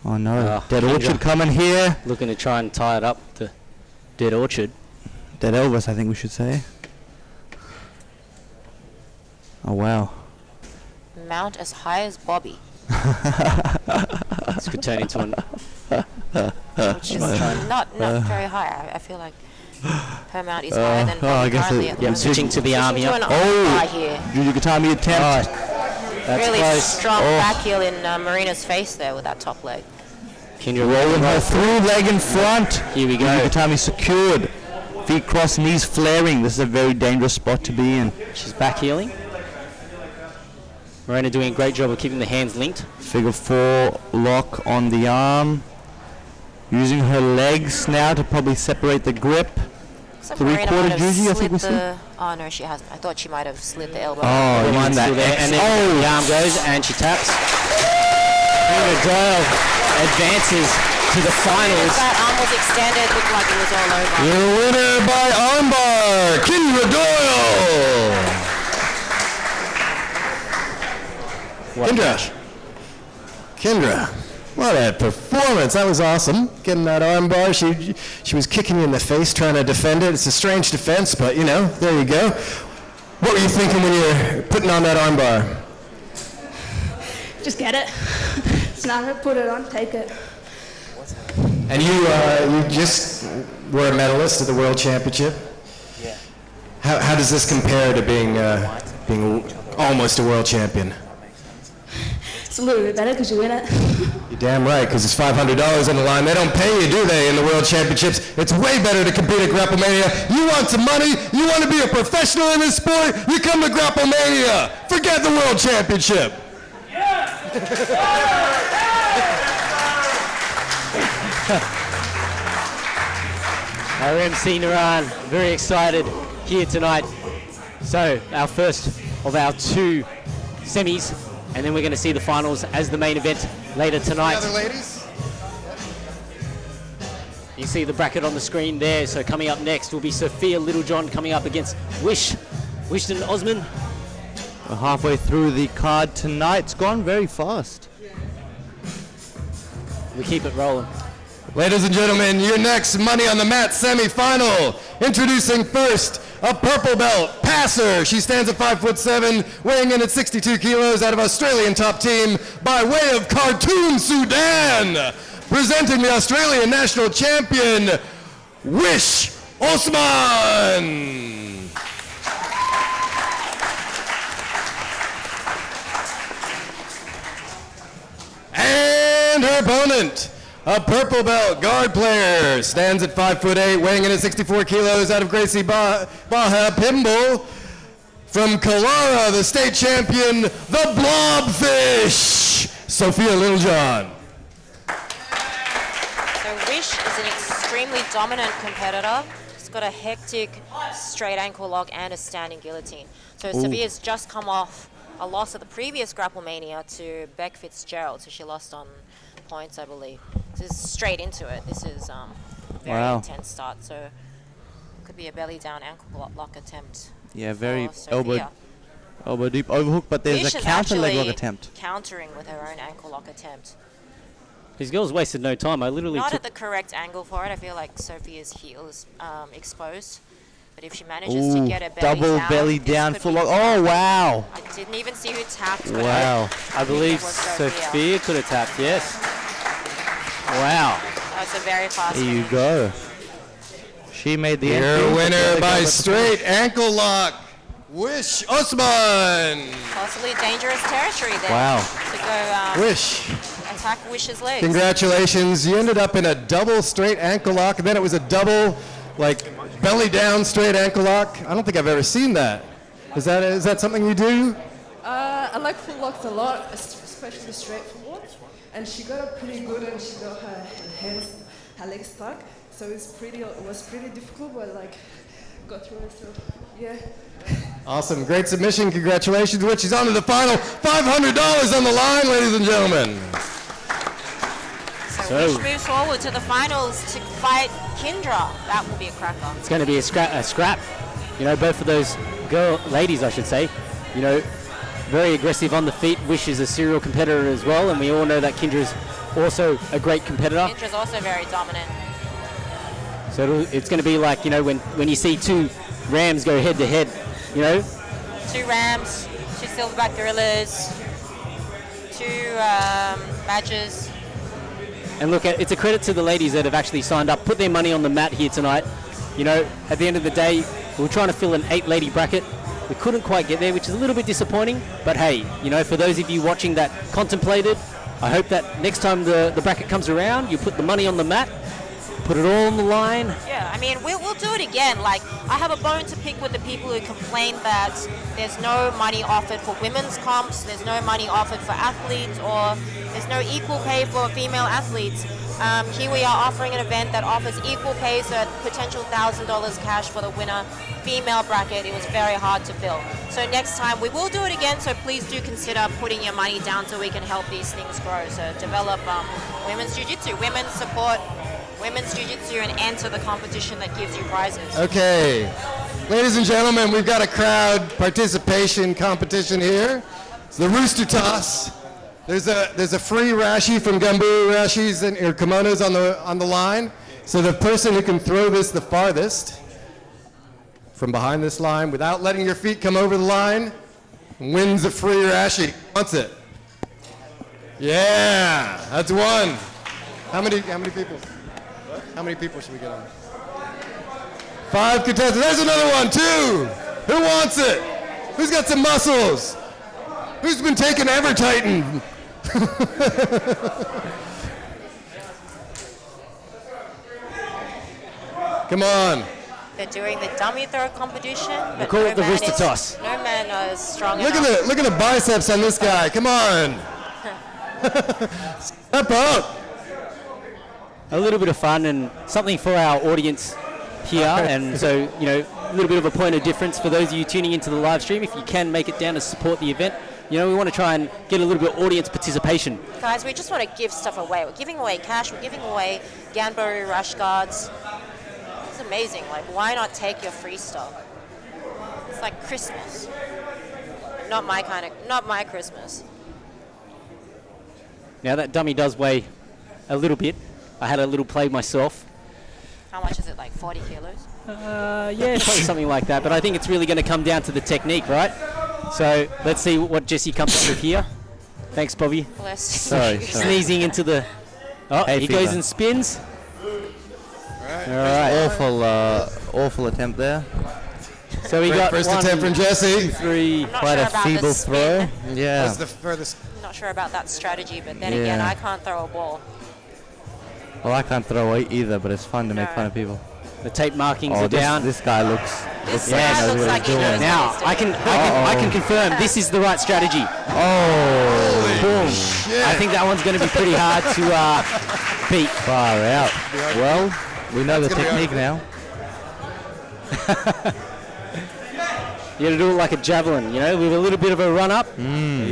Speaker 4: Oh no.
Speaker 3: Ah,
Speaker 4: Dead
Speaker 3: Kendra.
Speaker 4: Orchard coming here.
Speaker 3: looking to try and tie it up to Dead Orchard.
Speaker 4: Dead Elvis, I think we should say. Oh wow.
Speaker 2: Mount as high as Bobby,
Speaker 3: This could turn into an
Speaker 2: which is not very high. I feel like her mount is higher than
Speaker 4: oh, I
Speaker 2: Bobby
Speaker 4: guess
Speaker 2: currently.
Speaker 4: it-
Speaker 2: at the
Speaker 4: yeah,
Speaker 2: moment.
Speaker 3: switching to the arm
Speaker 2: Switching
Speaker 3: here.
Speaker 2: to an arm
Speaker 4: Oh!
Speaker 2: fly here.
Speaker 4: Juju Katami attempt.
Speaker 3: That's
Speaker 2: really
Speaker 3: close.
Speaker 2: strong back heel in Marina's face there with that top leg.
Speaker 3: Kendra
Speaker 4: Rolling her through leg in front.
Speaker 3: Here we go.
Speaker 4: Yukutami secured. Feet crossed, knees flaring. This is a very dangerous spot to be in.
Speaker 3: She's back heeling. Marina doing a great job of keeping the hands linked.
Speaker 4: Figure 4 lock on the arm. Using her legs now to probably separate the grip.
Speaker 2: Except Marina might
Speaker 4: Three-quarter
Speaker 2: have
Speaker 4: juji, I think we
Speaker 2: slid
Speaker 4: see.
Speaker 2: Oh no, she hasn't. I thought she might have slid the elbow.
Speaker 4: Oh, mind that.
Speaker 3: And then the arm goes and she taps. Marina Doyle advances to the finals.
Speaker 2: That arm was extended, looked like it was all over.
Speaker 5: Your winner by armbar, Kendra Doyle. Kendra, what a performance. That was awesome. Getting that armbar, she was kicking you in the face trying to defend it. It's a strange defense, but you know, there you go. What were you thinking when you were putting on that armbar?
Speaker 9: Just get it. Snap it, put it on, take it.
Speaker 5: And you just were a medalist at the World Championship.
Speaker 3: Yeah.
Speaker 5: How does this compare to being almost a world champion?
Speaker 9: It's a little bit better because you win it.
Speaker 5: You're damn right, because it's $500 on the line. They don't pay you, do they, in the World Championships? It's way better to compete at Grapple Mania. You want some money? You want to be a professional in this sport? You come to Grapple Mania. Forget the World Championship.
Speaker 3: Our MC Naran, very excited here tonight. So, our first of our 2 semis, and then we're going to see the finals as the main event later tonight.
Speaker 5: The other ladies?
Speaker 3: You see the bracket on the screen there. So coming up next will be Sophia Littlejohn coming up against Wishton Osman.
Speaker 4: We're halfway through the card tonight. It's gone very fast.
Speaker 3: We keep it rolling.
Speaker 5: Ladies and gentlemen, your next Money on the Mat semi-final. Introducing first, a purple belt passer. She stands at 5'7", weighing in at 62 kilos out of Australian top team by way of Khartoum, Sudan. Presenting the Australian national champion, Wish Osman. And her opponent, a purple belt guard player, stands at 5'8", weighing in at 64 kilos out of Gracie Baja Pimble. From Kalara, the state champion, the Blobfish, Sophia Littlejohn.
Speaker 2: So Wish is an extremely dominant competitor. She's got a hectic straight ankle lock and a standing guillotine. So Sophia's just come off a loss at the previous Grapple Mania to Beck Fitzgerald, so she lost on points, I believe. This is straight into it. This is very intense start, so it could be a belly down ankle lock attempt.
Speaker 4: Yeah, very
Speaker 2: for Sophia.
Speaker 4: elbow deep overhook, but there's
Speaker 2: Wish
Speaker 4: a
Speaker 2: is
Speaker 4: counter leg lock
Speaker 2: actually
Speaker 4: attempt.
Speaker 2: countering with her own ankle lock attempt.
Speaker 3: These girls wasted no time. I literally
Speaker 2: Not
Speaker 3: took
Speaker 2: at the correct angle for it. I feel like Sophia's heel is exposed. But if she manages to get a belly
Speaker 4: double
Speaker 2: down,
Speaker 4: belly
Speaker 2: this
Speaker 4: down
Speaker 2: could
Speaker 4: full
Speaker 2: be-
Speaker 4: lock. Oh, wow.
Speaker 2: I didn't even see who tapped. But
Speaker 4: Wow.
Speaker 3: I believe
Speaker 2: it was
Speaker 3: Sophia could have tapped, yes. Wow.
Speaker 2: That was a very fast
Speaker 4: There you
Speaker 2: finish.
Speaker 4: go. She made the
Speaker 5: Your
Speaker 4: entry.
Speaker 5: winner by straight ankle lock, Wish Osman.
Speaker 2: Possibly dangerous territory there.
Speaker 4: Wow.
Speaker 2: To go
Speaker 5: Wish.
Speaker 2: attack Wish's legs.
Speaker 5: Congratulations. You ended up in a double straight ankle lock, and then it was a double, like, belly down straight ankle lock. I don't think I've ever seen that. Is that something you do?
Speaker 9: I like full locks a lot, especially straight forward. And she got it pretty good, and she got her hands, her legs stuck. So it was pretty difficult, but like got through it. So yeah.
Speaker 5: Awesome. Great submission. Congratulations, Wish. She's on to the final. $500 on the line, ladies and gentlemen.
Speaker 2: So Wish moves forward to the finals to fight Kindra. That will be a cracker.
Speaker 3: It's going to be a scrap. You know, both of those ladies, I should say, you know, very aggressive on the feet. Wish is a serial competitor as well, and we all know that Kindra's also a great competitor.
Speaker 2: Kindra's also very dominant.
Speaker 3: So it's going to be like, you know, when you see 2 Rams go head to head, you know.
Speaker 2: 2 Rams, 2 Silverback Gorillas, 2 Badgers.
Speaker 3: And look, it's a credit to the ladies that have actually signed up, put their money on the mat here tonight. You know, at the end of the day, we're trying to fill an 8-lady bracket. We couldn't quite get there, which is a little bit disappointing. But hey, you know, for those of you watching that contemplated, I hope that next time the bracket comes around, you put the money on the mat, put it all on the line.
Speaker 2: Yeah, I mean, we'll do it again. Like, I have a bone to pick with the people who complain that there's no money offered for women's comps, there's no money offered for athletes, or there's no equal pay for female athletes. Here we are offering an event that offers equal pay, so potential $1,000 cash for the winner female bracket. It was very hard to fill. So next time we will do it again, so please do consider putting your money down so we can help these things grow. So develop women's jiu-jitsu, women's support women's jiu-jitsu and enter the competition that gives you prizes.
Speaker 5: Okay. Ladies and gentlemen, we've got a crowd participation competition here. It's the Rooster Toss. There's a free rashi from Gamburu Rashis and or kimonos on the line. So the person who can throw this the farthest from behind this line without letting your feet come over the line wins a free rashi. Wants it? Yeah, that's one. How many people? How many people should we get on? 5 contestants. There's another one, 2. Who wants it? Who's got some muscles? Who's been taking Evertitan? Come on.
Speaker 2: They're doing the dummy throw competition.
Speaker 3: We call it the Rooster Toss.
Speaker 2: No man is strong
Speaker 5: Look
Speaker 2: enough.
Speaker 5: at the biceps on this guy. Come on. Step up.
Speaker 3: A little bit of fun and something for our audience here, and so, you know, a little bit of a point of difference for those of you tuning into the live stream. If you can make it down to support the event, you know, we want to try and get a little bit of audience participation.
Speaker 2: Guys, we just want to give stuff away. We're giving away cash. We're giving away Ganburu rash guards. It's amazing. Like, why not take your free stuff? It's like Christmas. Not my Christmas.
Speaker 3: Now that dummy does weigh a little bit. I had a little play myself.
Speaker 2: How much is it, like 40 kilos?
Speaker 3: Yeah, probably something like that. But I think it's really going to come down to the technique, right? So let's see what Jesse comes up with here. Thanks, Bobby.
Speaker 2: Bless
Speaker 4: Sorry.
Speaker 3: Sneezing into the... Oh,
Speaker 4: Hay
Speaker 3: he
Speaker 4: fever.
Speaker 3: goes and spins.
Speaker 4: All right. Awful attempt there.
Speaker 3: So we got
Speaker 5: First
Speaker 3: 1,
Speaker 5: attempt from Jesse.
Speaker 3: 2, 3.
Speaker 2: I'm not
Speaker 4: Quite
Speaker 2: sure
Speaker 4: a
Speaker 2: about
Speaker 4: feeble
Speaker 2: the
Speaker 4: throw.
Speaker 2: spin.
Speaker 4: Yeah.
Speaker 5: That's the furthest.
Speaker 2: I'm not sure about that strategy, but then
Speaker 4: Yeah.
Speaker 2: again, I can't throw a ball.
Speaker 4: Well, I can't throw either, but it's fun to make fun of people.
Speaker 3: The tape markings
Speaker 4: Oh,
Speaker 3: are down.
Speaker 4: this guy looks.
Speaker 2: This
Speaker 3: Yeah,
Speaker 2: guy
Speaker 3: knows
Speaker 2: looks
Speaker 4: what
Speaker 2: like
Speaker 4: he's
Speaker 2: he knows
Speaker 4: doing.
Speaker 3: Now,
Speaker 2: what he's doing.
Speaker 3: I can confirm this is the right strategy.
Speaker 4: Oh,
Speaker 3: Boom.
Speaker 5: shit.
Speaker 3: I think that one's going to be pretty hard to beat.
Speaker 4: far out. Well, we know the
Speaker 5: That's gonna be
Speaker 4: technique now.
Speaker 3: You got to do it like a javelin, you know, with a little bit of a run up.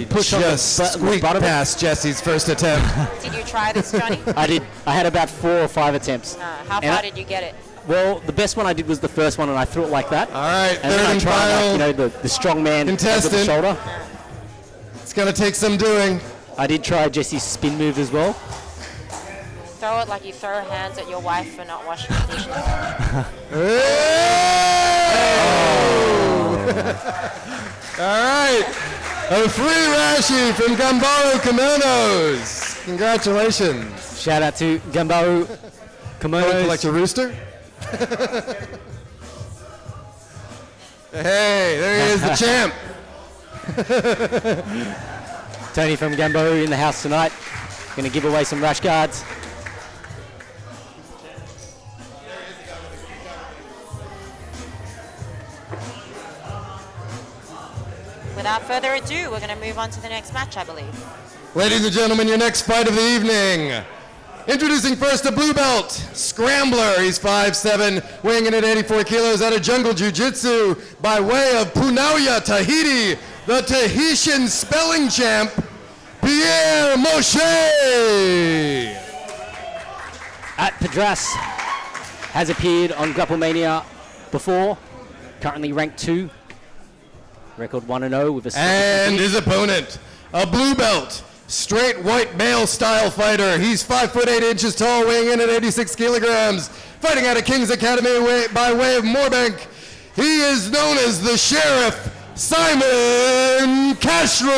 Speaker 3: Push on
Speaker 5: Just
Speaker 3: the
Speaker 5: squeaked
Speaker 3: bottom.
Speaker 5: past Jesse's first attempt.
Speaker 2: Did you try this, Johnny?
Speaker 3: I did. I had about 4 or 5 attempts.
Speaker 2: How
Speaker 3: And
Speaker 2: far
Speaker 3: I-
Speaker 2: did you get it?
Speaker 3: Well, the best one I did was the first one, and I threw it like that.
Speaker 5: All right,
Speaker 3: And
Speaker 5: third
Speaker 3: then I
Speaker 5: and
Speaker 3: tried, like,
Speaker 5: final.
Speaker 3: you know, the strong man over the
Speaker 5: Contestant.
Speaker 3: shoulder.
Speaker 5: It's going to take some doing.
Speaker 3: I did try Jesse's spin move as well.
Speaker 2: Throw it like you throw hands at your wife for not washing the dishes.
Speaker 5: All right. A free rashi from Gambaro Kimonos. Congratulations.
Speaker 3: Shout out to Gambaru Kimonos.
Speaker 5: Collect a rooster. Hey, there he is, the champ.
Speaker 3: Tony from Gambaru in the house tonight. Going to give away some rash guards.
Speaker 2: Without further ado, we're going to move on to the next match, I believe.
Speaker 5: Ladies and gentlemen, your next fight of the evening. Introducing first a blue belt, Scrambler. He's 5'7", weighing in at 84 kilos out of Jungle Jiu-Jitsu by way of Punauya, Tahiti, the Tahitian spelling champ, Pierre Moshe.
Speaker 3: At Padras has appeared on Grapple Mania before. Currently ranked 2. Record 1-0 with a
Speaker 5: And his opponent, a blue belt, straight white male style fighter. He's 5'8" tall, weighing in at 86 kilograms. Fighting out of King's Academy by way of Moorbank. He is known as the Sheriff, Simon Castro.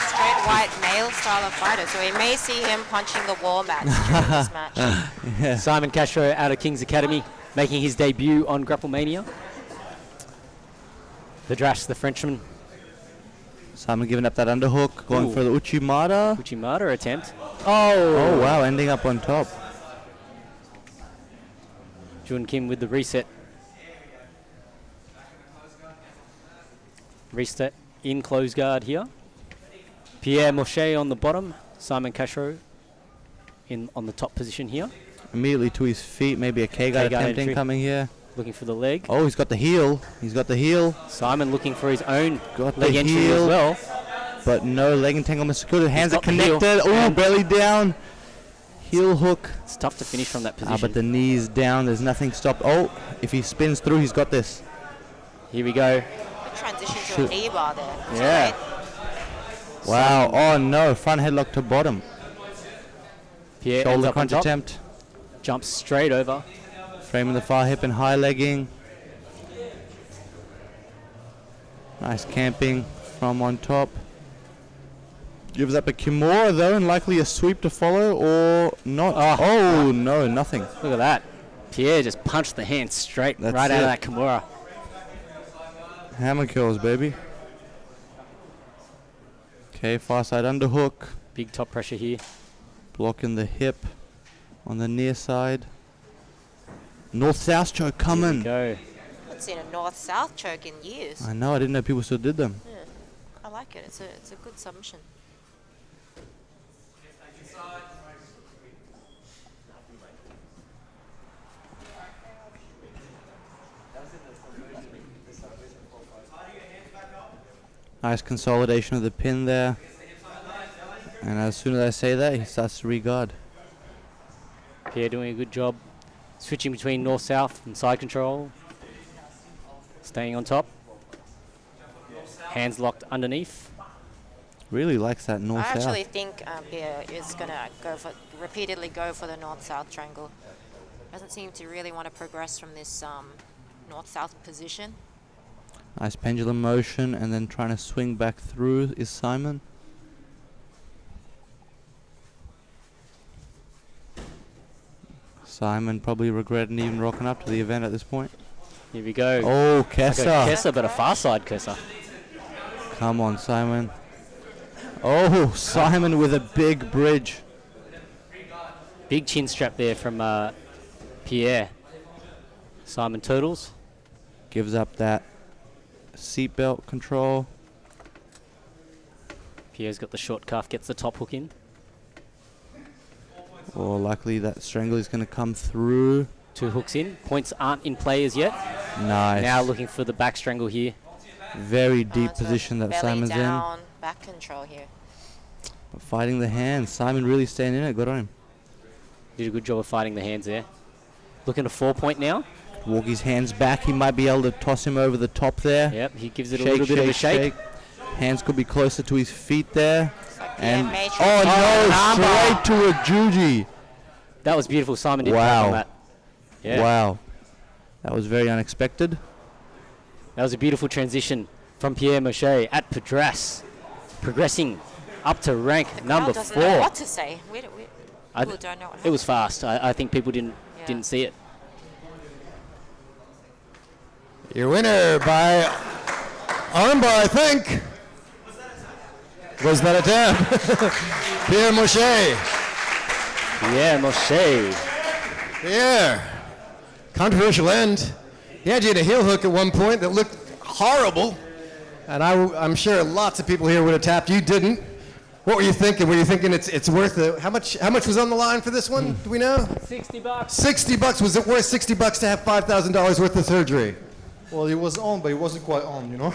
Speaker 2: Straight white male style of fighter, so we may see him punching the wall mats during this match.
Speaker 3: Simon Castro out of King's Academy, making his debut on Grapple Mania. Drash, the Frenchman.
Speaker 4: Simon giving up that underhook, going for the Uchimata.
Speaker 3: Uchimata attempt.
Speaker 4: Oh, wow, ending up on top.
Speaker 3: Jun Kim with the reset. Reset in close guard here. Pierre Moshe on the bottom. Simon Cashro on the top position here.
Speaker 4: Immediately to his feet, maybe a K-guard attempting
Speaker 3: entry.
Speaker 4: coming here.
Speaker 3: Looking for the leg.
Speaker 4: Oh, he's got the heel. He's got the heel.
Speaker 3: Simon looking for his own
Speaker 4: Got
Speaker 3: leg
Speaker 4: the
Speaker 3: entry
Speaker 4: heel.
Speaker 3: as well.
Speaker 4: But no leg entanglement secured. Hands are
Speaker 3: got the heel.
Speaker 4: connected. Oh, belly down. Heel hook.
Speaker 3: It's tough to finish from that position.
Speaker 4: But the knees down. There's nothing stopped. Oh, if he spins through, he's got this.
Speaker 3: Here we go.
Speaker 2: Transition to a knee bar there.
Speaker 3: Yeah.
Speaker 4: Wow. Oh, no. Front headlock to bottom.
Speaker 3: Pierre ends
Speaker 4: Shoulder
Speaker 3: up on
Speaker 4: crunch
Speaker 3: top.
Speaker 4: attempt.
Speaker 3: Jumps straight over.
Speaker 4: Framing the far hip and high legging. Nice camping from on top. Gives up a Kimura though, and likely a sweep to follow or not. Oh no, nothing.
Speaker 3: Look at that. Pierre just punched the hand straight
Speaker 4: That's
Speaker 3: right out
Speaker 4: it.
Speaker 3: of that Kimura.
Speaker 4: Hammer kills, baby. Okay, far side underhook.
Speaker 3: Big top pressure here.
Speaker 4: Blocking the hip on the near side. North-south choke coming.
Speaker 3: Go.
Speaker 2: I haven't seen a north-south choke in years.
Speaker 4: I know, I didn't know people still did them.
Speaker 2: Yeah, I like it. It's a good submission.
Speaker 4: Nice consolidation of the pin there. And as soon as I say that, he starts to regard.
Speaker 3: Pierre doing a good job switching between north-south and side control. Staying on top. Hands locked underneath.
Speaker 4: Really likes that
Speaker 2: I
Speaker 4: north-south.
Speaker 2: actually think Pierre is going to repeatedly go for the north-south triangle. Doesn't seem to really want to progress from this north-south position.
Speaker 4: Nice pendulum motion, and then trying to swing back through is Simon. Simon probably regretting even rocking up to the event at this point.
Speaker 3: Here we go.
Speaker 4: Oh, Kessa.
Speaker 3: Like a Kessa, but a far side Kessa.
Speaker 4: Come on, Simon. Oh, Simon with a big bridge.
Speaker 3: Big chin strap there from Pierre. Simon Turtles.
Speaker 4: Gives up that seatbelt control.
Speaker 3: Pierre's got the short cuff, gets the top hook in.
Speaker 4: Or likely that strangle is going to come through.
Speaker 3: 2 hooks in. Points aren't in play as yet.
Speaker 4: Nice.
Speaker 3: Now looking for the back strangle here.
Speaker 4: Very deep position that
Speaker 2: belly
Speaker 4: Simon's
Speaker 2: down, back control here.
Speaker 4: in. Fighting the hand. Simon really staying in it. Good on him.
Speaker 3: Did a good job of fighting the hands there. Looking to 4-point now.
Speaker 4: Walk his hands back. He might be able to toss him over the top there.
Speaker 3: Yep, he gives it a little bit of a shake.
Speaker 4: Hands could be closer to his feet there. And
Speaker 2: Matrix.
Speaker 4: straight to a Juji.
Speaker 3: That was beautiful. Simon did
Speaker 4: Wow.
Speaker 3: on that. Yeah.
Speaker 4: Wow. That was very unexpected.
Speaker 3: That was a beautiful transition from Pierre Moshe at Padras, progressing up to rank number
Speaker 2: Crowd doesn't
Speaker 3: 4.
Speaker 2: know what to say. People don't know what
Speaker 3: It was
Speaker 2: happened.
Speaker 3: fast. I think people didn't see it.
Speaker 5: Your winner by armbar, I think. Was that a tap? Pierre Moshe.
Speaker 3: Yeah, Moshe.
Speaker 5: Pierre. Controversial end. He had you in a heel hook at one point that looked horrible. And I'm sure lots of people here would have tapped. You didn't. What were you thinking? Were you thinking it's worth it? How much was on the line for this one? Do we know?
Speaker 3: $60.
Speaker 5: $60. Was it worth $60 to have $5,000 worth of surgery?
Speaker 7: Well, it was on, but it wasn't quite on, you know?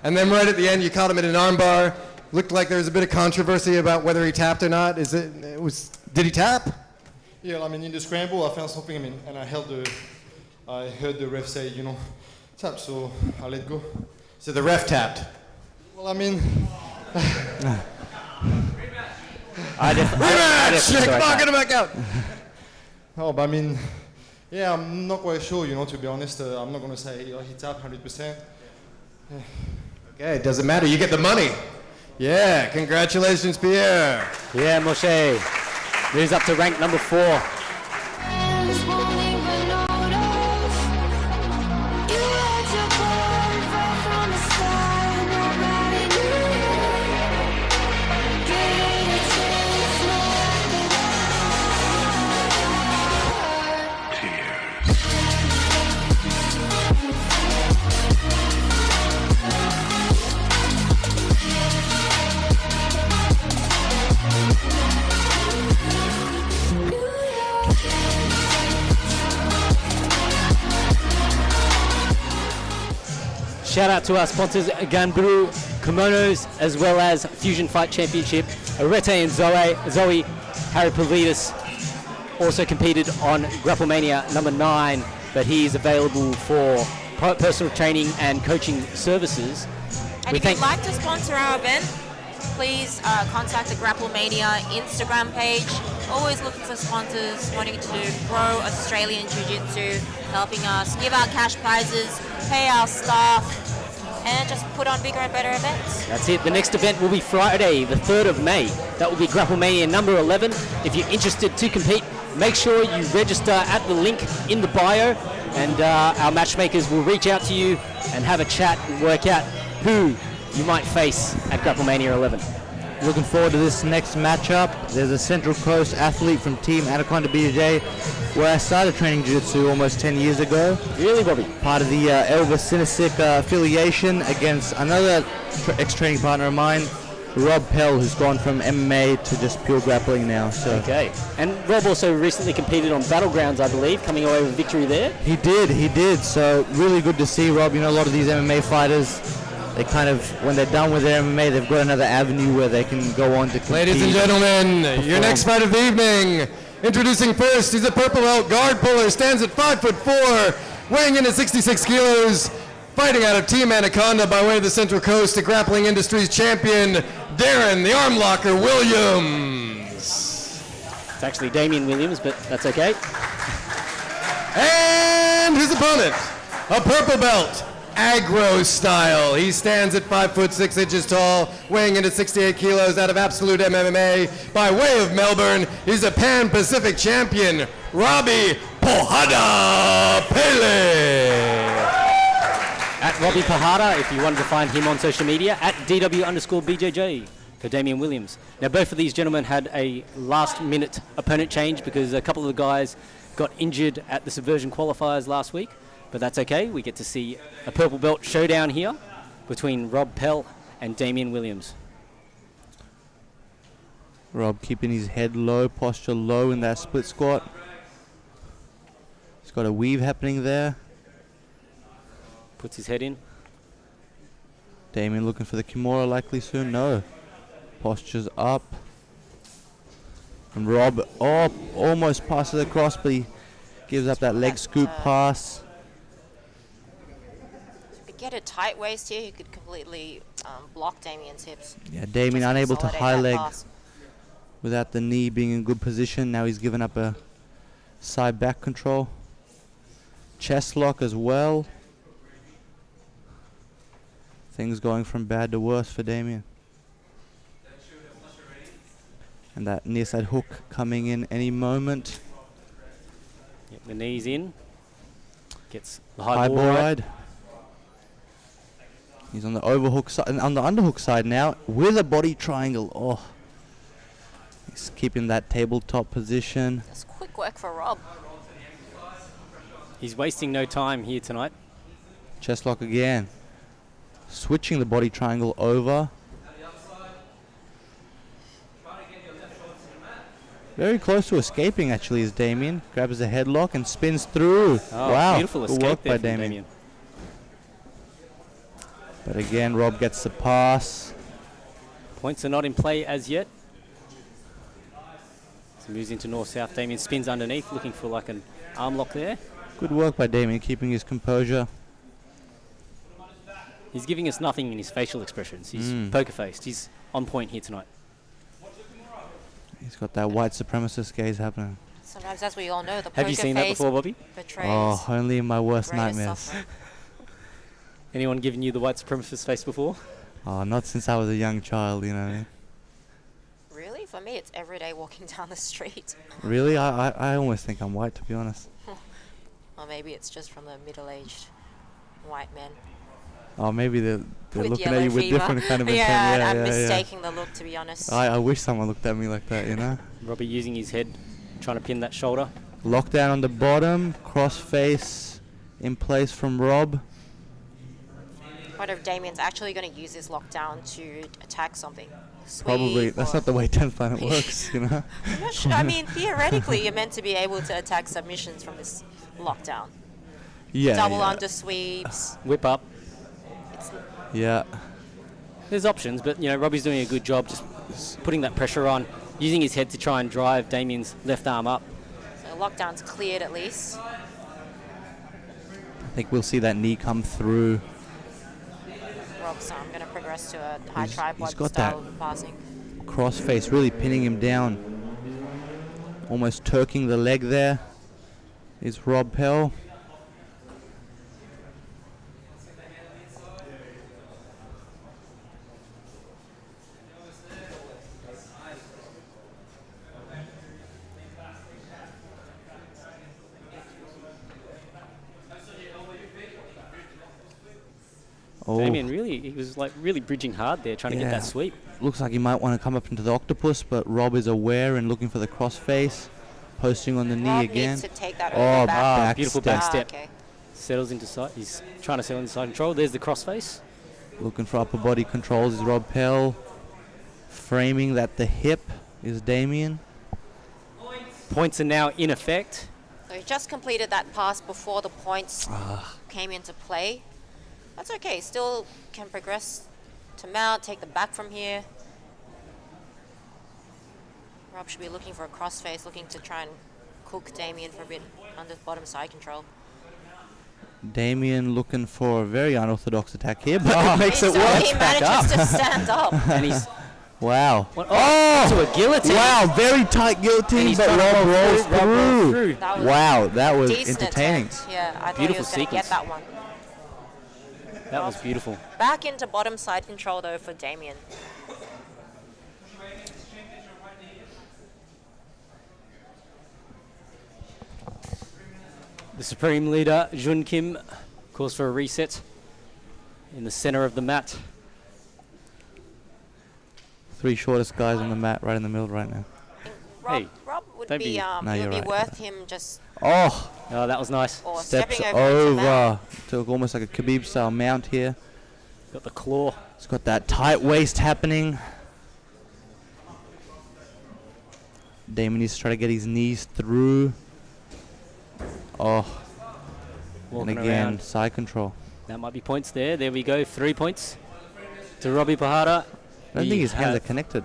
Speaker 5: And then right at the end, you caught him in an armbar. Looked like there was a bit of controversy about whether he tapped or not. Did he tap?
Speaker 7: Yeah, I mean, in the scramble, I found something, and I heard the ref say, tap, so I let go.
Speaker 5: So the ref tapped.
Speaker 7: Well, I mean...
Speaker 5: Knocking him back out.
Speaker 7: Oh, but I mean, yeah, I'm not quite sure, to be honest. I'm not going to say he tapped 100%.
Speaker 5: Okay, it doesn't matter. You get the money. Yeah, congratulations, Pierre.
Speaker 3: Yeah, Moshe moves up to rank number 4.
Speaker 10: Won't even notice. You had your
Speaker 3: Shout out to our sponsors, Ganburu Kimonos, as well as Fusion Fight Championship. Arete and Zoe Harry Pavidis also competed on Grapple Mania number 9, but he is available for personal training and coaching services.
Speaker 2: And if you'd like to sponsor our event, please contact the Grapple Mania Instagram page. Always looking for sponsors wanting to grow Australian Jiu-Jitsu, helping us give out cash prizes, pay our staff, and just put on bigger and better events.
Speaker 3: That's it. The next event will be Friday, the 3rd of May. That will be Grapple Mania number 11. If you're interested to compete, make sure you register at the link in the bio, and our matchmakers will reach out to you and have a chat and work out who you might face at Grapple Mania 11.
Speaker 4: Looking forward to this next matchup. There's a Central Coast athlete from Team Anaconda BJJ, where I started training Jiu-Jitsu almost 10 years ago.
Speaker 3: Really, Robbie?
Speaker 4: Part of the Elvis Sinisic affiliation against another ex-training partner of mine, Rob Pell, who's gone from MMA to just pure grappling now. So.
Speaker 3: Okay. And Rob also recently competed on Battlegrounds, I believe, coming away with victory there.
Speaker 4: He did. So really good to see Rob. You know, a lot of these MMA fighters, they kind of, when they're done with their MMA, they've got another avenue where they can go on to compete.
Speaker 5: Ladies and gentlemen, your next fight of the evening. Introducing first, he's a purple belt guard puller, stands at 5'4", weighing in at 66 kilos, fighting out of Team Anaconda by way of the Central Coast, a Grappling Industries champion, Darren, the arm locker, Williams.
Speaker 3: It's actually Damian Williams, but that's okay.
Speaker 5: And his opponent, a purple belt, aggro style. He stands at 5'6" tall, weighing in at 68 kilos out of Absolute MMA. By way of Melbourne, he's a Pan-Pacific champion, Robbie Pohada Pele.
Speaker 3: At Robbie Pahada, if you wanted to find him on social media, at DW_BJJ for Damian Williams. Now, both of these gentlemen had a last-minute opponent change because a couple of the guys got injured at the Subversion qualifiers last week, but that's okay. We get to see a purple belt showdown here between Rob Pell and Damian Williams.
Speaker 4: Rob keeping his head low, posture low in that split squat. He's got a weave happening there.
Speaker 3: Puts his head in.
Speaker 4: Damian looking for the Kimura likely soon. No. Posture's up. And Rob almost passes across, but he gives up that leg scoop pass.
Speaker 2: If you get a tight waist here, you could completely block Damian's hips.
Speaker 4: Yeah, Damian unable to high leg without the knee being in good position. Now he's given up a side back control. Chest lock as well. Things going from bad to worse for Damian. And that near side hook coming in any moment.
Speaker 3: Yep, the knees in. Gets the
Speaker 4: high ball ride. He's on the overhook side, and on the underhook side now with a body triangle. Oh, he's keeping that tabletop position.
Speaker 2: That's quick work for Rob.
Speaker 3: He's wasting no time here tonight.
Speaker 4: Chest lock again. Switching the body triangle over. Very close to escaping actually is Damian. Grabs the headlock and spins through.
Speaker 3: Oh,
Speaker 4: wow,
Speaker 3: beautiful
Speaker 4: good
Speaker 3: escape
Speaker 4: work
Speaker 3: there
Speaker 4: by
Speaker 3: from
Speaker 4: Damian. But again, Rob gets the pass.
Speaker 3: Points are not in play as yet. So moves into north-south. Damian spins underneath, looking for like an arm lock there.
Speaker 4: Good work by Damian, keeping his composure.
Speaker 3: He's giving us nothing in his facial expressions. He's poker-faced. He's on point here tonight.
Speaker 4: He's got that white supremacist gaze happening.
Speaker 2: Sometimes, as we all know, the
Speaker 3: Have you seen that before, Bobby?
Speaker 4: Oh, only in my worst nightmares.
Speaker 3: Anyone given you the white supremacist face before?
Speaker 4: Oh, not since I was a young child, you know what I mean?
Speaker 2: Really? For me, it's every day walking down the street.
Speaker 4: Really? I almost think I'm white, to be honest.
Speaker 2: Or maybe it's just from the middle-aged white men.
Speaker 4: Oh, maybe they're looking at you with different kind of intent.
Speaker 2: Yeah, I'm mistaking the look, to be honest.
Speaker 4: I wish someone looked at me like that, you know?
Speaker 3: Robbie using his head, trying to pin that shoulder.
Speaker 4: Lockdown on the bottom, cross face in place from Rob.
Speaker 2: What if Damian's actually going to use this lockdown to attack something?
Speaker 4: Probably. That's not the way 10th Planet works, you know?
Speaker 2: I'm not sure. I mean, theoretically, you're meant to be able to attack submissions from this lockdown.
Speaker 4: Yeah.
Speaker 2: Double under sweeps.
Speaker 3: Whip up.
Speaker 4: Yeah.
Speaker 3: There's options, but Robbie's doing a good job just putting that pressure on, using his head to try and drive Damien's left arm up.
Speaker 2: So lockdown's cleared at least.
Speaker 4: I think we'll see that knee come through.
Speaker 2: Rob's going to progress to a high tripod
Speaker 4: he's got
Speaker 2: style
Speaker 4: that
Speaker 2: of passing.
Speaker 4: Crossface really pinning him down. Almost turking the leg there is Rob Pell.
Speaker 3: Damien he was really bridging hard there, trying to get that sweep.
Speaker 4: Looks like he might want to come up into the octopus, but Rob is aware and looking for the crossface, posting on the knee again.
Speaker 2: Needs to take that over back.
Speaker 3: Beautiful back step.
Speaker 2: Okay.
Speaker 3: Settles into side. He's trying to settle into side control. There's the crossface.
Speaker 4: Looking for upper body controls is Rob Pell. Framing that the hip is Damien.
Speaker 3: Points are now in effect.
Speaker 2: So he just completed that pass before the points came into play. That's okay. Still can progress to mount, take the back from here. Rob should be looking for a crossface, looking to try and cook Damien for a bit under bottom side control.
Speaker 4: Damien looking for a very unorthodox attack here, but it makes it work.
Speaker 2: He manages to stand up.
Speaker 3: And he's
Speaker 4: wow.
Speaker 3: To a guillotine.
Speaker 4: Wow, very tight guillotine, but Rob rolls through.
Speaker 2: That was
Speaker 4: that was
Speaker 2: decent
Speaker 4: entertaining.
Speaker 2: attempt. Yeah, I thought he
Speaker 3: Beautiful
Speaker 2: was going to get
Speaker 3: sequence.
Speaker 2: that one.
Speaker 3: That was beautiful.
Speaker 2: Back into bottom side control though for Damien.
Speaker 3: The Supreme Leader, Jun Kim, calls for a reset in the center of the mat.
Speaker 4: Three shortest guys on the mat right in the middle right now.
Speaker 2: Rob would
Speaker 3: don't
Speaker 2: be,
Speaker 3: be-
Speaker 2: it
Speaker 4: No,
Speaker 2: would
Speaker 4: you're
Speaker 2: be
Speaker 4: right.
Speaker 2: worth him just
Speaker 3: Oh, that was nice.
Speaker 2: or
Speaker 4: Steps
Speaker 2: stepping over. into mount.
Speaker 4: Took almost like a Khabib style mount here.
Speaker 3: Got the claw.
Speaker 4: It's got that tight waist happening. Damien needs to try to get his knees through. Oh,
Speaker 3: Walking
Speaker 4: and again,
Speaker 3: around.
Speaker 4: side control.
Speaker 3: That might be points there. There we go. 3 points to Robbie Pahara.
Speaker 4: I don't think his hands are connected.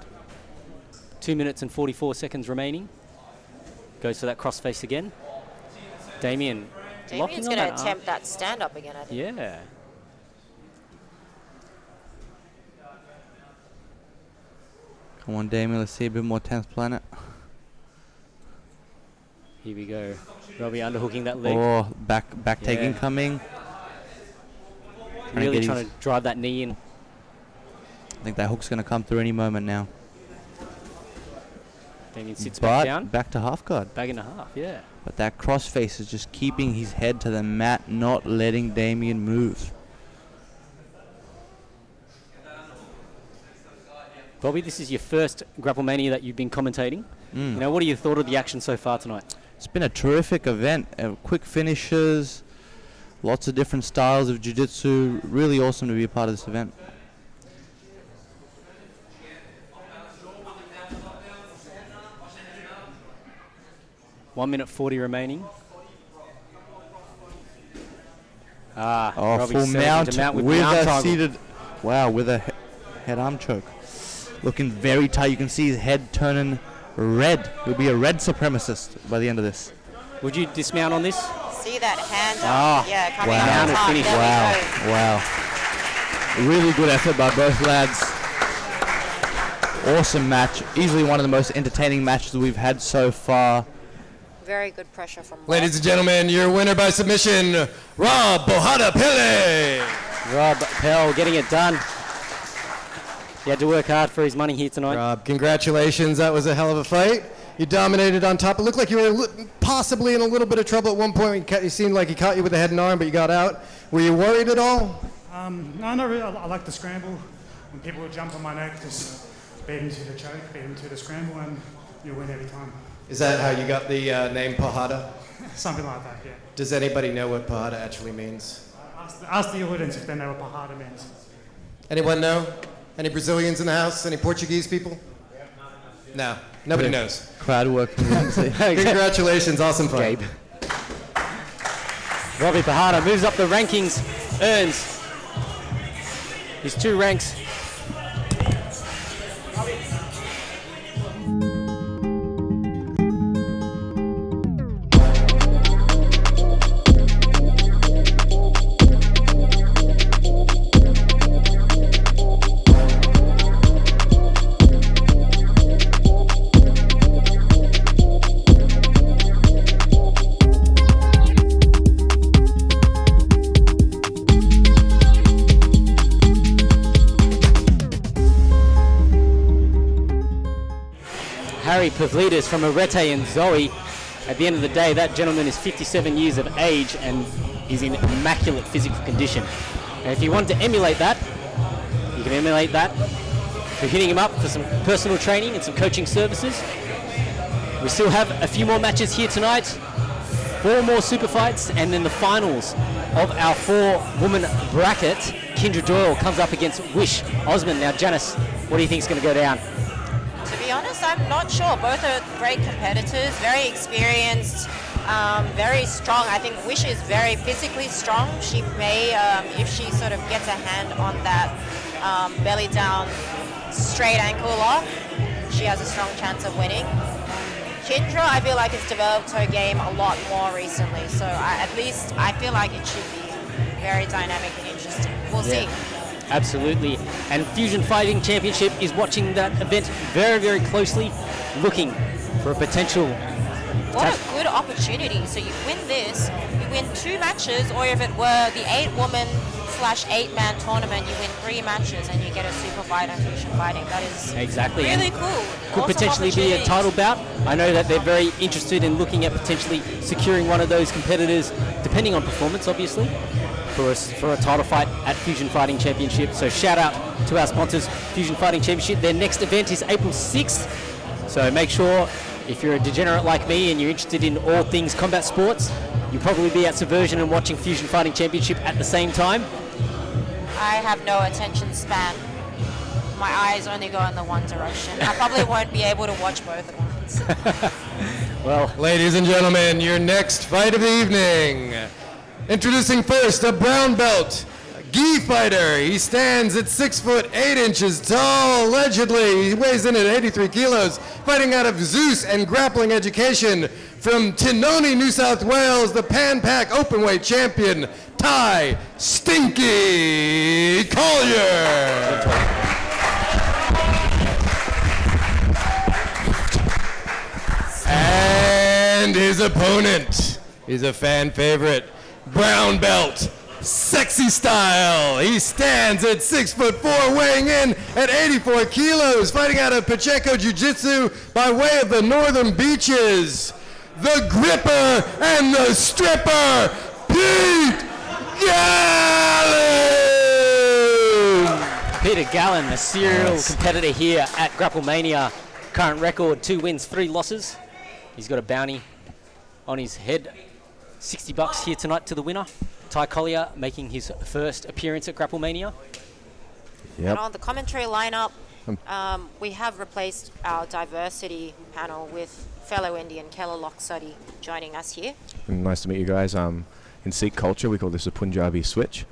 Speaker 3: 2 minutes and 44 seconds remaining. Goes for that crossface again. Damien
Speaker 2: Damien's
Speaker 3: locking on
Speaker 2: going
Speaker 3: that
Speaker 2: to
Speaker 3: arm.
Speaker 2: attempt that stand up again, I think.
Speaker 3: Yeah.
Speaker 4: Come on, Damien, let's see a bit more 10th planet.
Speaker 3: Here we go. Robbie underhooking that leg.
Speaker 4: Oh, back taking
Speaker 3: Yeah.
Speaker 4: coming.
Speaker 3: Really
Speaker 4: get
Speaker 3: trying to drive that knee in.
Speaker 4: I think that hook's going to come through any moment now.
Speaker 3: Damien sits
Speaker 4: But
Speaker 3: back down.
Speaker 4: back to half guard.
Speaker 3: Back in a half, yeah.
Speaker 4: But that crossface is just keeping his head to the mat, not letting Damien move.
Speaker 3: Bobby, this is your first Grapple Mania that you've been commentating. What are your thought of the action so far tonight?
Speaker 4: It's been a terrific event. Quick finishes, lots of different styles of jiu-jitsu. Really awesome to be a part of this event.
Speaker 3: One minute 40 remaining.
Speaker 4: Oh,
Speaker 3: Robbie
Speaker 4: full
Speaker 3: settles
Speaker 4: mount,
Speaker 3: into
Speaker 4: with
Speaker 3: the arm
Speaker 4: a
Speaker 3: triangle.
Speaker 4: seated, wow, with a head arm choke. Looking very tight. You can see his head turning red. He'll be a red supremacist by the end of this.
Speaker 3: Would you dismount on this?
Speaker 2: See that hand up? Yeah, coming
Speaker 4: wow.
Speaker 2: out top.
Speaker 3: Finish.
Speaker 2: There we go.
Speaker 4: Wow. Really good effort by both lads. Awesome match. Easily one of the most entertaining matches we've had so far.
Speaker 2: Very good pressure from Rob.
Speaker 5: Ladies and gentlemen, your winner by submission, Rob Bohada Pele.
Speaker 3: Rob Pell getting it done. He had to work hard for his money here tonight.
Speaker 5: Rob, congratulations. That was a hell of a fight. You dominated on top. It looked like you were possibly in a little bit of trouble at one point. You seemed like he caught you with the head and arm, but you got out. Were you worried at all?
Speaker 10: No, not really. I like the scramble. When people would jump on my neck, just beat into the choke, beat into the scramble, and you win every time.
Speaker 5: Is that how you got the name Pahada?
Speaker 10: Something like that, yeah.
Speaker 5: Does anybody know what Pahada actually means?
Speaker 10: Ask the audience if they know what Pahada means.
Speaker 5: Anyone know? Any Brazilians in the house? Any Portuguese people? No, nobody knows.
Speaker 4: Crowd work.
Speaker 5: Congratulations, awesome fight.
Speaker 3: Robbie Pahara moves up the rankings, earns His 2 ranks. Harry Pavlidis from Arete and Zoe. At the end of the day, that gentleman is 57 years of age and is in immaculate physical condition. And if you want to emulate that, you can emulate that for hitting him up for some personal training and some coaching services. We still have a few more matches here tonight, 4 more super fights, and then the finals of our 4-woman bracket. Kendra Doyle comes up against Wish Osman. Now, Janice, what do you think is going to go down?
Speaker 2: To be honest, I'm not sure. Both are great competitors, very experienced, very strong. I think Wish is very physically strong. She may, if she sort of gets a hand on that belly down straight ankle lock, she has a strong chance of winning. Kendra, I feel like, has developed her game a lot more recently, so at least I feel like it should be very dynamic and interesting. We'll see.
Speaker 3: Absolutely. And Fusion Fighting Championship is watching that event very, very closely, looking for a potential...
Speaker 2: What a good opportunity. So you win this, you win 2 matches, or if it were the 8-woman/8-man tournament, you win 3 matches and you get a super fight on Fusion Fighting. That is really cool.
Speaker 3: Could potentially be a title bout. I know that they're very interested in looking at potentially securing one of those competitors, depending on performance, obviously, for a title fight at Fusion Fighting Championship. So shout out to our sponsors, Fusion Fighting Championship. Their next event is April 6th. So make sure, if you're a degenerate like me and you're interested in all things combat sports, you'll probably be at Subversion and watching Fusion Fighting Championship at the same time.
Speaker 2: I have no attention span. My eyes only go in the one direction. I probably won't be able to watch both at once.
Speaker 5: Well, ladies and gentlemen, your next fight of the evening. Introducing first a brown belt, gi fighter. He stands at 6 foot 8 inches tall, allegedly. He weighs in at 83 kilos, fighting out of Zeus and Grappling Education. From Tinoni, New South Wales, the Pan Pac Openweight champion, Ty Stinky Collier. And his opponent is a fan favorite, brown belt, Sexy Style. He stands at 6 foot 4, weighing in at 84 kilos, fighting out of Pacheco Jiu-Jitsu by way of the Northern Beaches. The Gripper and the Stripper, Pete Gallen!
Speaker 3: Peter Gallen, a serial competitor here at Grapple Mania. Current record, 2 wins, 3 losses. He's got a bounty on his head. $60 here tonight to the winner. Ty Collier making his first appearance at Grapple Mania.
Speaker 2: And on the commentary lineup, we have replaced our diversity panel with fellow Indian Kela Loksodi joining us here.
Speaker 11: Nice to meet you guys. In Sikh culture, we call this a Punjabi switch.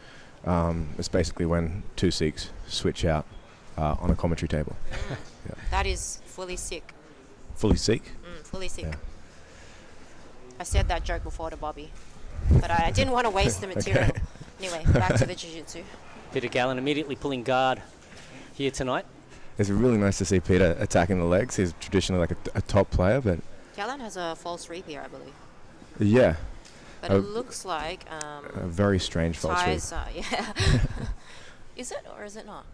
Speaker 11: It's basically when 2 Sikhs switch out on a commentary table.
Speaker 2: That is fully Sikh.
Speaker 11: Fully Sikh?
Speaker 2: Fully Sikh. Yeah. I said that joke before to Bobby, but I didn't want to waste the material.
Speaker 11: Okay.
Speaker 2: Anyway, back to the jiu-jitsu.
Speaker 3: Peter Gallen immediately pulling guard here tonight.
Speaker 11: It's really nice to see Peter attacking the legs. He's traditionally like a top player, but...
Speaker 2: Gallen has a false reap here, I believe.
Speaker 11: Yeah.
Speaker 2: But it looks like...
Speaker 11: a very strange false reap.
Speaker 2: Yeah. Is it or is it not?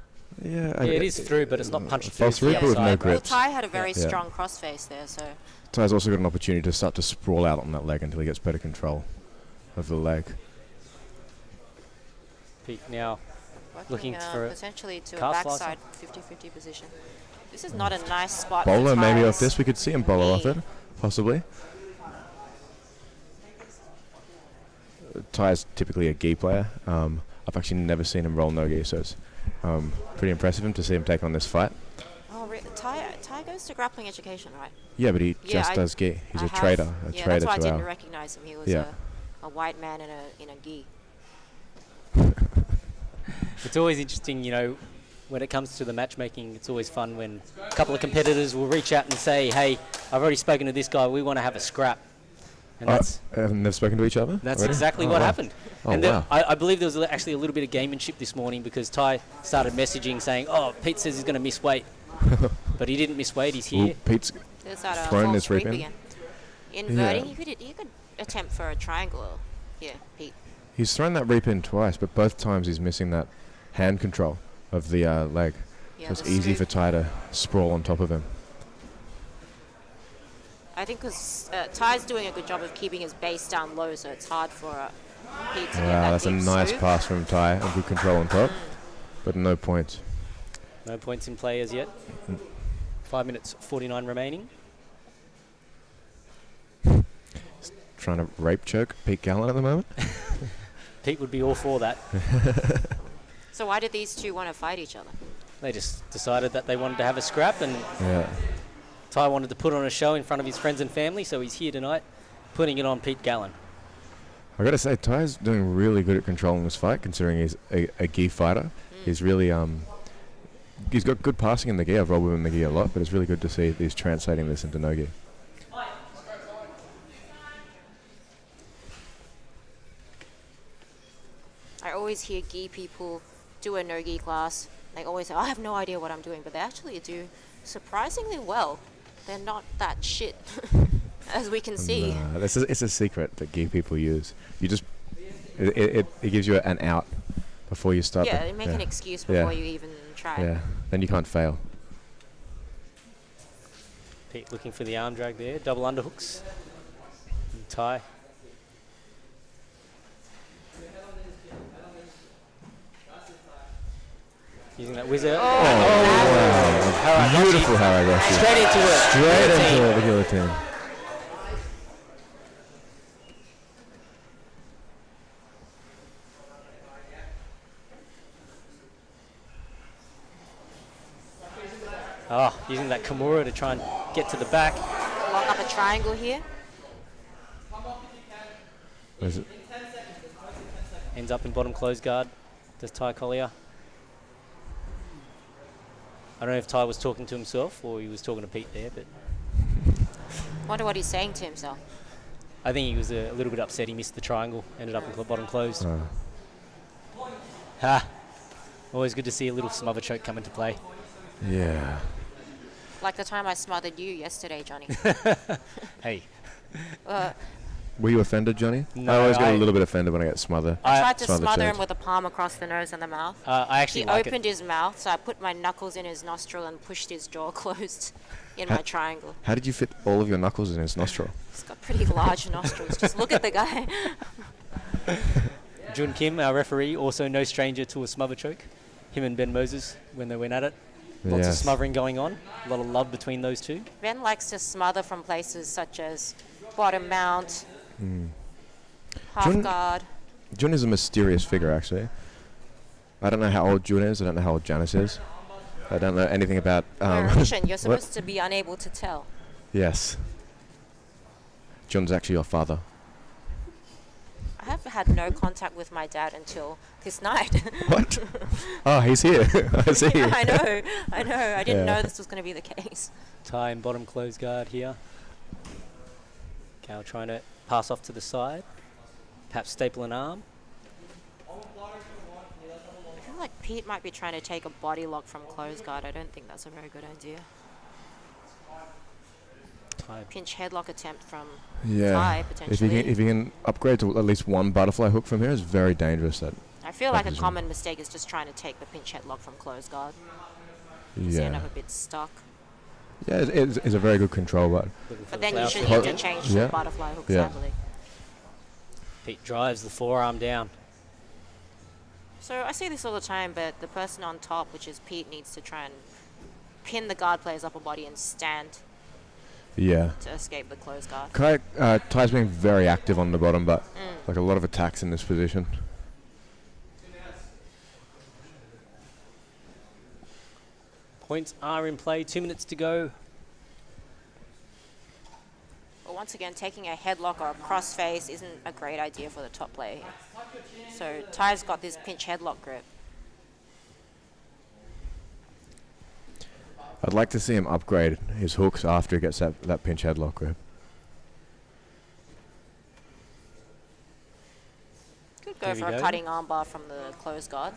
Speaker 11: Yeah,
Speaker 3: it is through, but it's not punched through.
Speaker 11: False reap with no grips.
Speaker 2: Well, Ty had a very strong crossface there, so...
Speaker 11: Ty's also got an opportunity to start to sprawl out on that leg until he gets better control of the leg.
Speaker 3: Pete now looking for
Speaker 2: potentially to a backside 50-50 position. This is not a nice spot.
Speaker 11: Bolo maybe off this. We could see him bolo off it, possibly. Ty's typically a gi player. I've actually never seen him roll no gi, so it's pretty impressive to see him take on this fight.
Speaker 2: Ty goes to Grappling Education, right?
Speaker 11: Yeah, but he just does gi. He's a trader.
Speaker 2: Yeah, that's why I didn't recognize him. He was a white man in a gi.
Speaker 3: It's always interesting, you know, when it comes to the matchmaking, it's always fun when a couple of competitors will reach out and say, hey, I've already spoken to this guy, we want to have a scrap. And
Speaker 11: and they've spoken to each other?
Speaker 3: That's
Speaker 11: already?
Speaker 3: exactly what happened.
Speaker 11: Oh,
Speaker 3: and
Speaker 11: wow.
Speaker 3: I believe there was actually a little bit of gamemanship this morning because Ty started messaging saying, oh, Pete says he's going to miss weight. But he didn't miss weight, he's here.
Speaker 11: Ooh, Pete's
Speaker 2: There's that
Speaker 11: thrown
Speaker 2: false
Speaker 11: this
Speaker 2: reap
Speaker 11: reap in.
Speaker 2: again. Inverting,
Speaker 11: Yeah.
Speaker 2: you could attempt for a triangle here, Pete.
Speaker 11: He's thrown that reap in twice, but both times he's missing that hand control of the leg.
Speaker 2: Yeah,
Speaker 11: So it's
Speaker 2: the
Speaker 11: easy
Speaker 2: scoop.
Speaker 11: for Ty to sprawl on top of him.
Speaker 2: I think because Ty's doing a good job of keeping his base down low, so it's hard for Pete to get
Speaker 11: Wow,
Speaker 2: that
Speaker 11: that's a
Speaker 2: deep
Speaker 11: nice
Speaker 2: swoop.
Speaker 11: pass from Ty and good control on top, but no points.
Speaker 3: No points in play as yet. 5 minutes 49 remaining.
Speaker 11: Trying to rape choke Pete Gallen at the moment.
Speaker 3: Pete would be all for that.
Speaker 2: So why did these two want to fight each other?
Speaker 3: They just decided that they wanted to have a scrap, and
Speaker 11: Yeah.
Speaker 3: Ty wanted to put on a show in front of his friends and family, so he's here tonight putting it on Pete Gallen.
Speaker 11: I got to say, Ty's doing really good at controlling this fight, considering he's a gi fighter. He's really he's got good passing in the gi. I've rolled with him in the gi a lot, but it's really good to see that he's translating this into no gi.
Speaker 2: I always hear gi people do a no-gi class. They always say, I have no idea what I'm doing, but they actually do surprisingly well. They're not that shit, as we can see.
Speaker 11: Nah, it's a secret that gi people use. You just it gives you an out before you start.
Speaker 2: Yeah, they make an excuse before you even try.
Speaker 11: Yeah, then you can't fail.
Speaker 3: Pete looking for the arm drag there, double underhooks. And Ty. Using that wizard.
Speaker 11: Wow. Beautiful Haragashi.
Speaker 3: Straight into it.
Speaker 11: Straight into the guillotine.
Speaker 3: Oh, using that Kimura to try and get to the back.
Speaker 2: Lock up a triangle here.
Speaker 11: What is it?
Speaker 3: Ends up in bottom close guard. Does Ty Collier. I don't know if Ty was talking to himself or he was talking to Pete there, but
Speaker 2: Wonder what he's saying to himself.
Speaker 3: I think he was a little bit upset he missed the triangle, ended up in bottom closed. Ha! Always good to see a little smother choke come into play.
Speaker 11: Yeah.
Speaker 2: Like the time I smothered you yesterday, Johnny.
Speaker 3: Hey.
Speaker 11: Were you offended, Johnny?
Speaker 3: No,
Speaker 11: I always get a little bit offended when I get smothered.
Speaker 2: I tried to smother
Speaker 11: choked.
Speaker 2: him with a palm across the nose and the mouth.
Speaker 3: I actually
Speaker 2: He
Speaker 3: like
Speaker 2: opened his mouth, so I put my knuckles in his nostril and pushed his jaw closed in my triangle.
Speaker 11: How did you fit all of your knuckles in his nostril?
Speaker 2: He's got pretty large nostrils. Just look at the guy.
Speaker 3: Jun Kim, our referee, also no stranger to a smother choke. Him and Ben Moses, when they went at it. Lots of smothering going on. A lot of love between those two.
Speaker 2: Ben likes to smother from places such as bottom mount, half guard.
Speaker 11: Jun is a mysterious figure, actually. I don't know how old Jun is. I don't know how old Janice is. I don't know anything about...
Speaker 2: Russian, you're
Speaker 11: what?
Speaker 2: supposed to be unable to tell.
Speaker 11: Yes. Jun's actually your father.
Speaker 2: I have had no contact with my dad until this night.
Speaker 11: What? Oh, he's here. I see.
Speaker 2: Yeah, I know. I didn't
Speaker 11: Yeah.
Speaker 2: know this was going to be the case.
Speaker 3: Ty in bottom close guard here. Cal trying to pass off to the side. Perhaps staple an arm.
Speaker 2: I feel like Pete might be trying to take a body lock from close guard. I don't think that's a very good idea.
Speaker 3: Ty.
Speaker 2: Pinch headlock attempt from
Speaker 11: Yeah.
Speaker 2: Ty,
Speaker 11: If
Speaker 2: potentially.
Speaker 11: you can upgrade to at least one butterfly hook from here, it's very dangerous. That
Speaker 2: I feel like a
Speaker 11: position.
Speaker 2: common mistake is just trying to take the pinch headlock from close guard. You end up
Speaker 11: Yeah.
Speaker 2: a bit stuck.
Speaker 11: Yeah, it's a very good control, but...
Speaker 2: But then you should
Speaker 11: flower.
Speaker 2: interchange
Speaker 11: Yeah.
Speaker 2: the butterfly hooks,
Speaker 11: Yeah.
Speaker 2: I believe.
Speaker 3: Pete drives the forearm down.
Speaker 2: So I see this all the time, but the person on top, which is Pete, needs to try and pin the guard player's upper body and stand
Speaker 11: Yeah.
Speaker 2: to escape the close guard.
Speaker 11: Ty's being very active on the bottom, but like a lot of attacks in this position.
Speaker 3: Points are in play. 2 minutes to go.
Speaker 2: But once again, taking a headlock or a crossface isn't a great idea for the top player here. So Ty's got this pinch headlock grip.
Speaker 11: I'd like to see him upgrade his hooks after he gets that pinch headlock grip.
Speaker 2: Could go for a cutting armbar from the closed guard.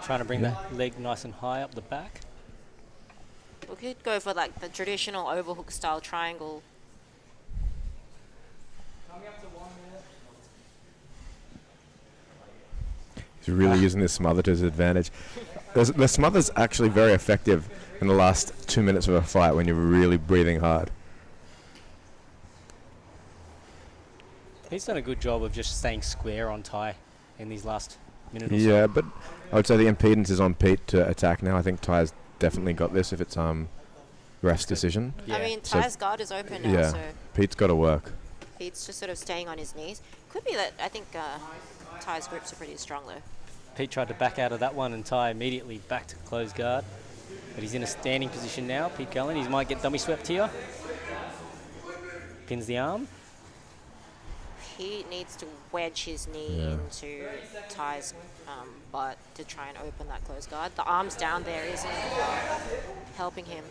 Speaker 3: Trying to bring that leg nice and high up the back.
Speaker 2: We could go for like the traditional overhook style triangle.
Speaker 11: He's really using this smother to his advantage. The smother's actually very effective in the last 2 minutes of a fight when you're really breathing hard.
Speaker 3: He's done a good job of just staying square on Ty in these last minute or so.
Speaker 11: Yeah, but I would say the impedance is on Pete to attack now. I think Ty's definitely got this if it's ref's decision.
Speaker 2: Yeah. I mean, Ty's guard is open now, so
Speaker 11: Pete's got to work.
Speaker 2: Pete's just sort of staying on his knees. Could be that I think Ty's grips are pretty strong though.
Speaker 3: Pete tried to back out of that one and Ty immediately back to closed guard. But he's in a standing position now. Pete Cullen, he might get dummy swept here. Pins the arm.
Speaker 2: He needs to wedge his knee into Ty's butt to try and open that closed guard. The arms down there isn't helping him.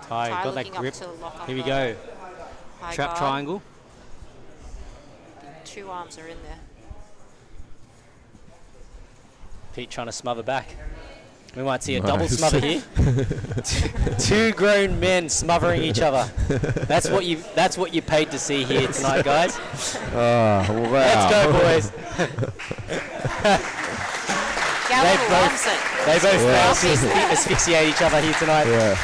Speaker 3: Ty got that grip. Here we go. Trap triangle.
Speaker 2: Two arms are in there.
Speaker 3: Pete trying to smother back. We might see a double smother here. Two grown men smothering each other. That's what you paid to see here tonight, guys.
Speaker 11: Oh, wow.
Speaker 3: Let's go, boys. they both asphyxiate each other here tonight.
Speaker 11: Yeah.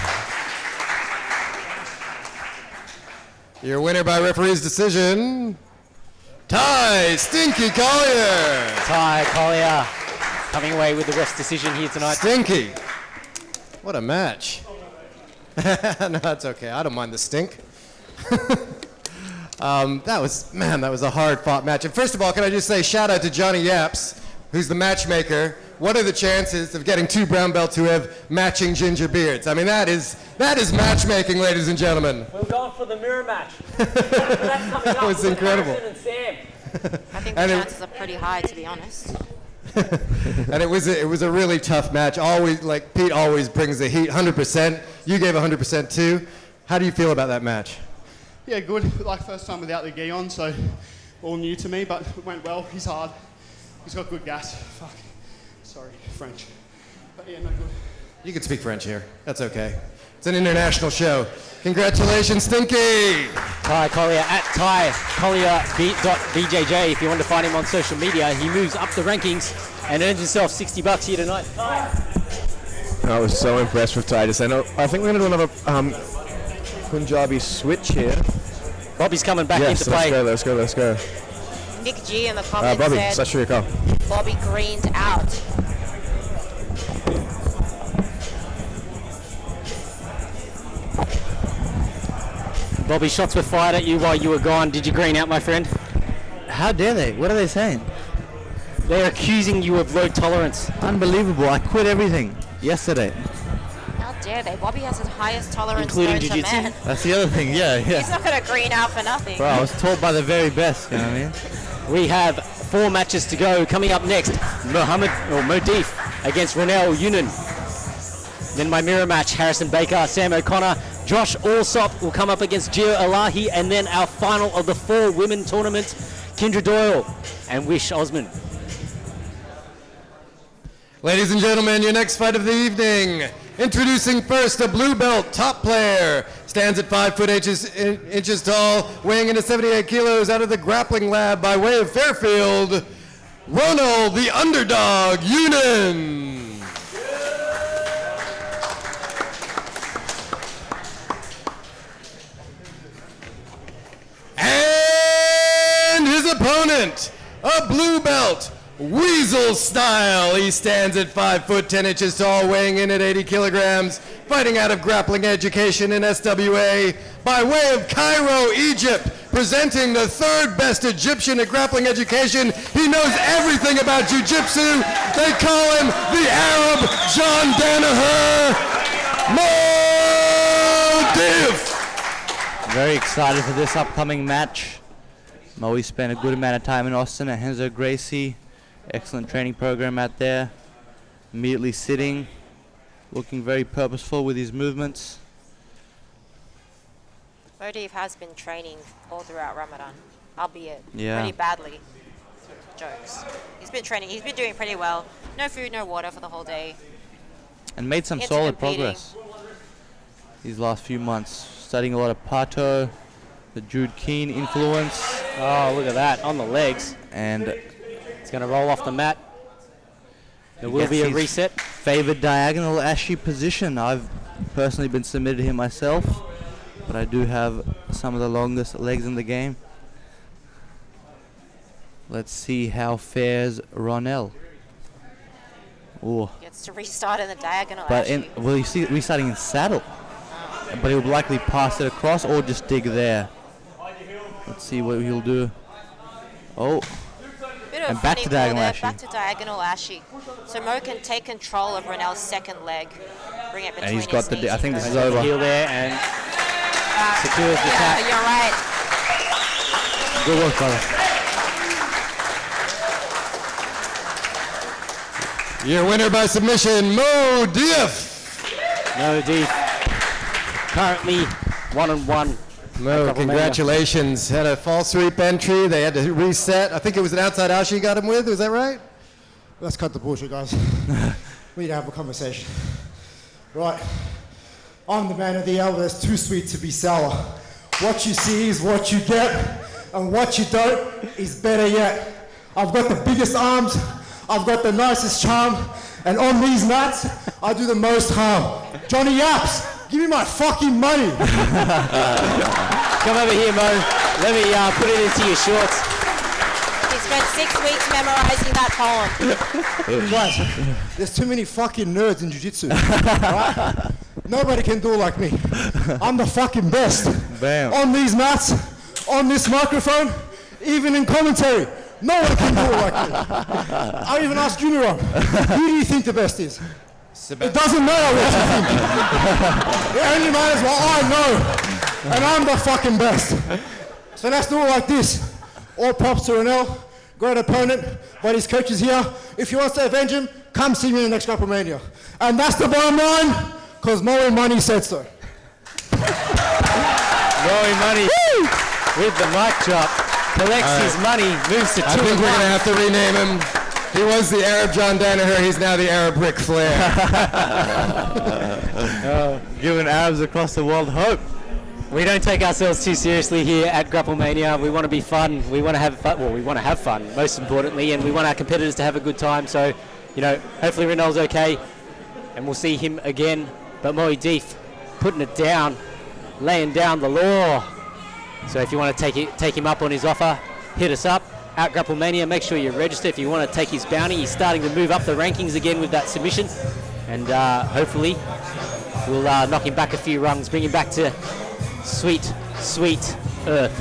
Speaker 5: Your winner by referee's decision, Ty Stinky Collier.
Speaker 3: Ty Collier coming away with the ref's decision here tonight.
Speaker 5: Stinky. What a match. No, that's okay. I don't mind the stink. That was a hard-fought match. And first of all, can I just say shout out to Johnny Yaps, who's the matchmaker. What are the chances of getting two brown belts who have matching ginger beards? I mean, that is matchmaking, ladies and gentlemen.
Speaker 3: We're going for the mirror match.
Speaker 5: That was incredible.
Speaker 2: I think the chances are pretty high, to be honest.
Speaker 5: And it was a really tough match. Always, like, Pete always brings the heat, 100%. You gave 100% too. How do you feel about that match?
Speaker 10: Yeah, good. Like first time without the gi on, so all new to me, but it went well. He's hard. He's got good gas. Fuck. Sorry, French. But yeah, no good.
Speaker 5: You can speak French here. That's okay. It's an international show. Congratulations, Stinky!
Speaker 3: Ty Collier at Ty Collier BJJ. If you want to find him on social media, he moves up the rankings and earns himself $60 here tonight.
Speaker 11: I was so impressed with Ty just then. I think we're going to do another Punjabi switch here.
Speaker 3: Bobby's coming back into play.
Speaker 11: Let's go.
Speaker 2: Nick G in the comments
Speaker 11: Bobby,
Speaker 2: said Bobby greened out.
Speaker 3: Bobby, shots were fired at you while you were gone. Did you green out, my friend?
Speaker 4: How dare they? What are they saying?
Speaker 3: They're accusing you of low tolerance.
Speaker 4: Unbelievable. I quit everything yesterday.
Speaker 2: How dare they? Bobby has his highest tolerance
Speaker 3: including
Speaker 2: known to
Speaker 3: jiu-jitsu.
Speaker 2: man.
Speaker 4: That's the other thing, yeah.
Speaker 2: He's not going to green out for nothing.
Speaker 4: Bro, I was told by the very best, you know what I mean?
Speaker 3: We have 4 matches to go. Coming up next, Modif against Ronal Yunan. Then my mirror match, Harrison Baker, Sam O'Connor, Josh Allsop will come up against Gio Alahi, and then our final of the 4 women tournament, Kendra Doyle and Wish Osman.
Speaker 5: Ladies and gentlemen, your next fight of the evening. Introducing first a blue belt top player. Stands at 5 foot inches tall, weighing in at 78 kilos out of the grappling lab by way of Fairfield, Ronald the Underdog Yunan. And his opponent, a blue belt, Weasel style. He stands at 5 foot 10 inches tall, weighing in at 80 kilograms, fighting out of Grappling Education in SWA by way of Cairo, Egypt, presenting the 3rd best Egyptian at Grappling Education. He knows everything about jiu-jitsu. They call him the Arab John Danaher. Modif.
Speaker 4: Very excited for this upcoming match. Mo spent a good amount of time in Austin at Henzo Gracie. Excellent training program out there. Immediately sitting, looking very purposeful with his movements.
Speaker 2: Modif has been training all throughout Ramadan, albeit
Speaker 4: Yeah.
Speaker 2: pretty badly. Jokes. He's been training. He's been doing pretty well. No food, no water for the whole day.
Speaker 4: And made some
Speaker 2: Into
Speaker 4: solid
Speaker 2: competing.
Speaker 4: progress these last few months. Studying a lot of Pato, the Jude Keane influence.
Speaker 3: Oh, look at that, on the legs.
Speaker 4: And
Speaker 3: it's going to roll off the mat. There will be a reset.
Speaker 4: Favoured diagonal Ashi position. I've personally been submitted here myself, but I do have some of the longest legs in the game. Let's see how fares Ronal. Ooh.
Speaker 2: Gets to restart in the diagonal.
Speaker 4: But
Speaker 2: actually.
Speaker 4: well, you see restarting in saddle. But he'll likely pass it across or just dig there. Let's see what he'll do. Oh.
Speaker 2: Bit of
Speaker 4: And
Speaker 2: a
Speaker 4: back
Speaker 2: funny
Speaker 4: to
Speaker 2: call
Speaker 4: diagonal
Speaker 2: there,
Speaker 4: Ashi.
Speaker 2: back to diagonal Ashi. So Mo can take control of Ronal's second leg, bring it between
Speaker 4: And he's got
Speaker 2: his
Speaker 4: the.
Speaker 2: knees
Speaker 4: I think this is
Speaker 3: He's got the
Speaker 4: over.
Speaker 3: heel there and secures the
Speaker 2: Yeah,
Speaker 3: tap.
Speaker 2: you're right.
Speaker 4: Good work, brother.
Speaker 5: Your winner by submission, Mo Diaf.
Speaker 3: Modif currently 1-1.
Speaker 5: Mo,
Speaker 3: Grapple Mania.
Speaker 5: congratulations. Had a false sweep entry. They had to reset. I think it was an outside Ashi you got him with. Was that right?
Speaker 12: Let's cut the bullshit, guys. We need to have a conversation. Right. I'm the man of the hour that's too sweet to be sour. What you see is what you get, and what you don't is better yet. I've got the biggest arms, I've got the nicest charm, and on these mats, I do the most harm. Johnny Yaps, give me my fucking money.
Speaker 3: Come over here, Mo. Let me put it into your shorts.
Speaker 2: He spent 6 weeks memorizing that poem.
Speaker 12: Guys, there's too many fucking nerds in jiu-jitsu, right? Nobody can do it like me. I'm the fucking best.
Speaker 4: Bam.
Speaker 12: On these mats, on this microphone, even in commentary. No one can do it like me. I even asked Junior, who do you think the best is? It doesn't matter what you think. It only matters what I know. And I'm the fucking best. So let's do it like this. All props to Ronal, great opponent, but his coach is here. If you want to avenge him, come see me in the next Grapple Mania. And that's the bottom line, because Moe Money said so.
Speaker 3: Roy Money with the mic drop. Collects his money, moves to 2-1.
Speaker 5: I think we're going to have to rename him. He was the Arab John Danaher. He's now the Arab Ric Flair.
Speaker 4: Giving Arabs across the world hope.
Speaker 3: We don't take ourselves too seriously here at Grapple Mania. We want to be fun. We want to have fun. Well, we want to have fun, most importantly, and we want our competitors to have a good time. So, you know, hopefully Reynolds okay, and we'll see him again. But Modif putting it down, laying down the law. So if you want to take him up on his offer, hit us up at Grapple Mania. Make sure you register if you want to take his bounty. He's starting to move up the rankings again with that submission, and hopefully we'll knock him back a few rungs, bring him back to sweet, sweet earth.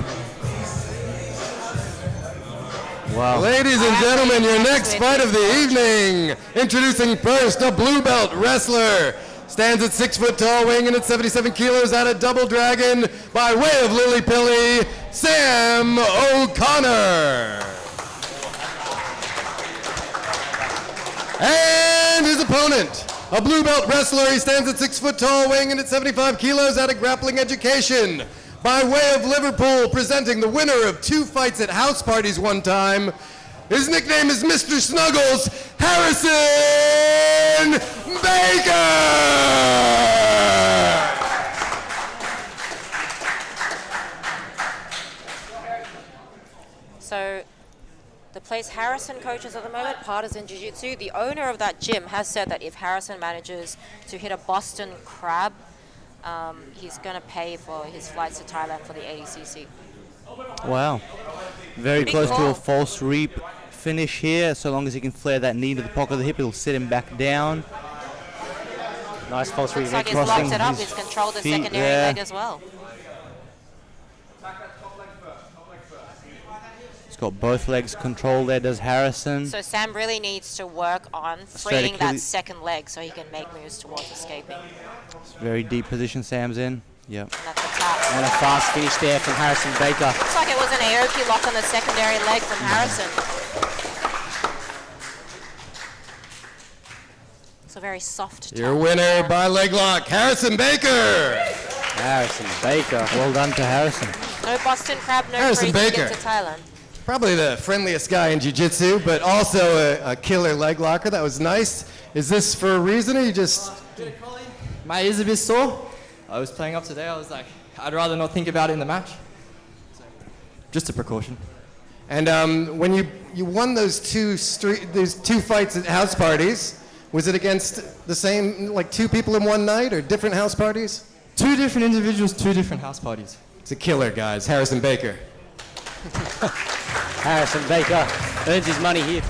Speaker 4: Wow.
Speaker 5: Ladies and gentlemen, your next fight of the evening. Introducing first a blue belt wrestler. Stands at 6 foot tall, weighing in at 77 kilos out of Double Dragon by way of Lily Pilly, Sam O'Connor. And his opponent, a blue belt wrestler. He stands at 6 foot tall, weighing in at 75 kilos out of Grappling Education by way of Liverpool, presenting the winner of 2 fights at house parties one time. His nickname is Mr. Snuggles, Harrison Baker!
Speaker 2: So the place Harrison coaches at the moment, Partisan Jiu-Jitsu, the owner of that gym has said that if Harrison manages to hit a Boston Crab, he's going to pay for his flights to Thailand for the ADCC.
Speaker 4: Wow. Very
Speaker 2: Big
Speaker 4: close to
Speaker 2: call.
Speaker 4: a false reap finish here. So long as he can flare that knee to the pocket of the hip, it'll sit him back down.
Speaker 3: Nice false reap.
Speaker 2: Looks like he's
Speaker 4: Crossing
Speaker 2: locked it up.
Speaker 4: his
Speaker 2: He's controlled the
Speaker 4: feet
Speaker 2: secondary
Speaker 4: there.
Speaker 2: leg as well.
Speaker 4: He's got both legs controlled there, does Harrison.
Speaker 2: So Sam really needs to work on
Speaker 4: Straight
Speaker 2: freeing that
Speaker 4: Achilles.
Speaker 2: second leg so he can make moves towards escaping.
Speaker 4: It's a very deep position Sam's in. Yep.
Speaker 2: That's a tap.
Speaker 3: And a fast finish there from Harrison Baker.
Speaker 2: Looks like it was an Aoki lock on the secondary leg from Harrison. Also very soft.
Speaker 5: Your winner by leg lock, Harrison Baker.
Speaker 4: Harrison Baker. Well done to Harrison.
Speaker 2: No Boston Crab, no
Speaker 5: Harrison
Speaker 2: free
Speaker 5: Baker.
Speaker 2: ticket to Thailand.
Speaker 5: Probably the friendliest guy in jiu-jitsu, but also a killer leg locker. That was nice. Is this for a reason, or you just...
Speaker 13: My ears a bit sore. I was playing up today. I was like, I'd rather not think about it in the match. So, just a precaution.
Speaker 5: And when you won those two fights at house parties, was it against the same, like 2 people in one night, or different house parties?
Speaker 13: 2 different individuals, 2 different house parties.
Speaker 5: It's a killer, guys. Harrison Baker.
Speaker 3: Harrison Baker earns his money here.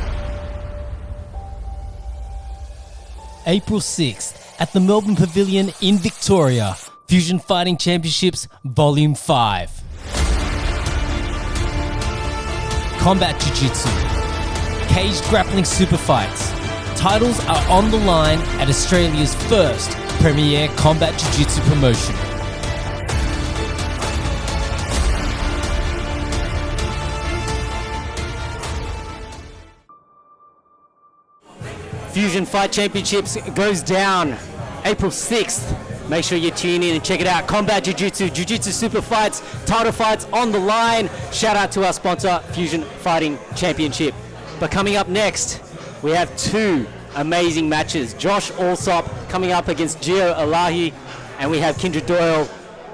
Speaker 1: April 6th at the Melbourne Pavilion in Victoria. Fusion Fighting Championships Volume 5. Combat Jiu-Jitsu. Caged Grappling Super Fights. Titles are on the line at Australia's first premier combat jiu-jitsu promotion.
Speaker 3: Fusion Fight Championships goes down April 6th. Make sure you tune in and check it out. Combat Jiu-Jitsu, Jiu-Jitsu Super Fights, title fights on the line. Shout out to our sponsor, Fusion Fighting Championship. But coming up next, we have 2 amazing matches. Josh Alsop coming up against Gio Alahi, and we have Kindred Doyle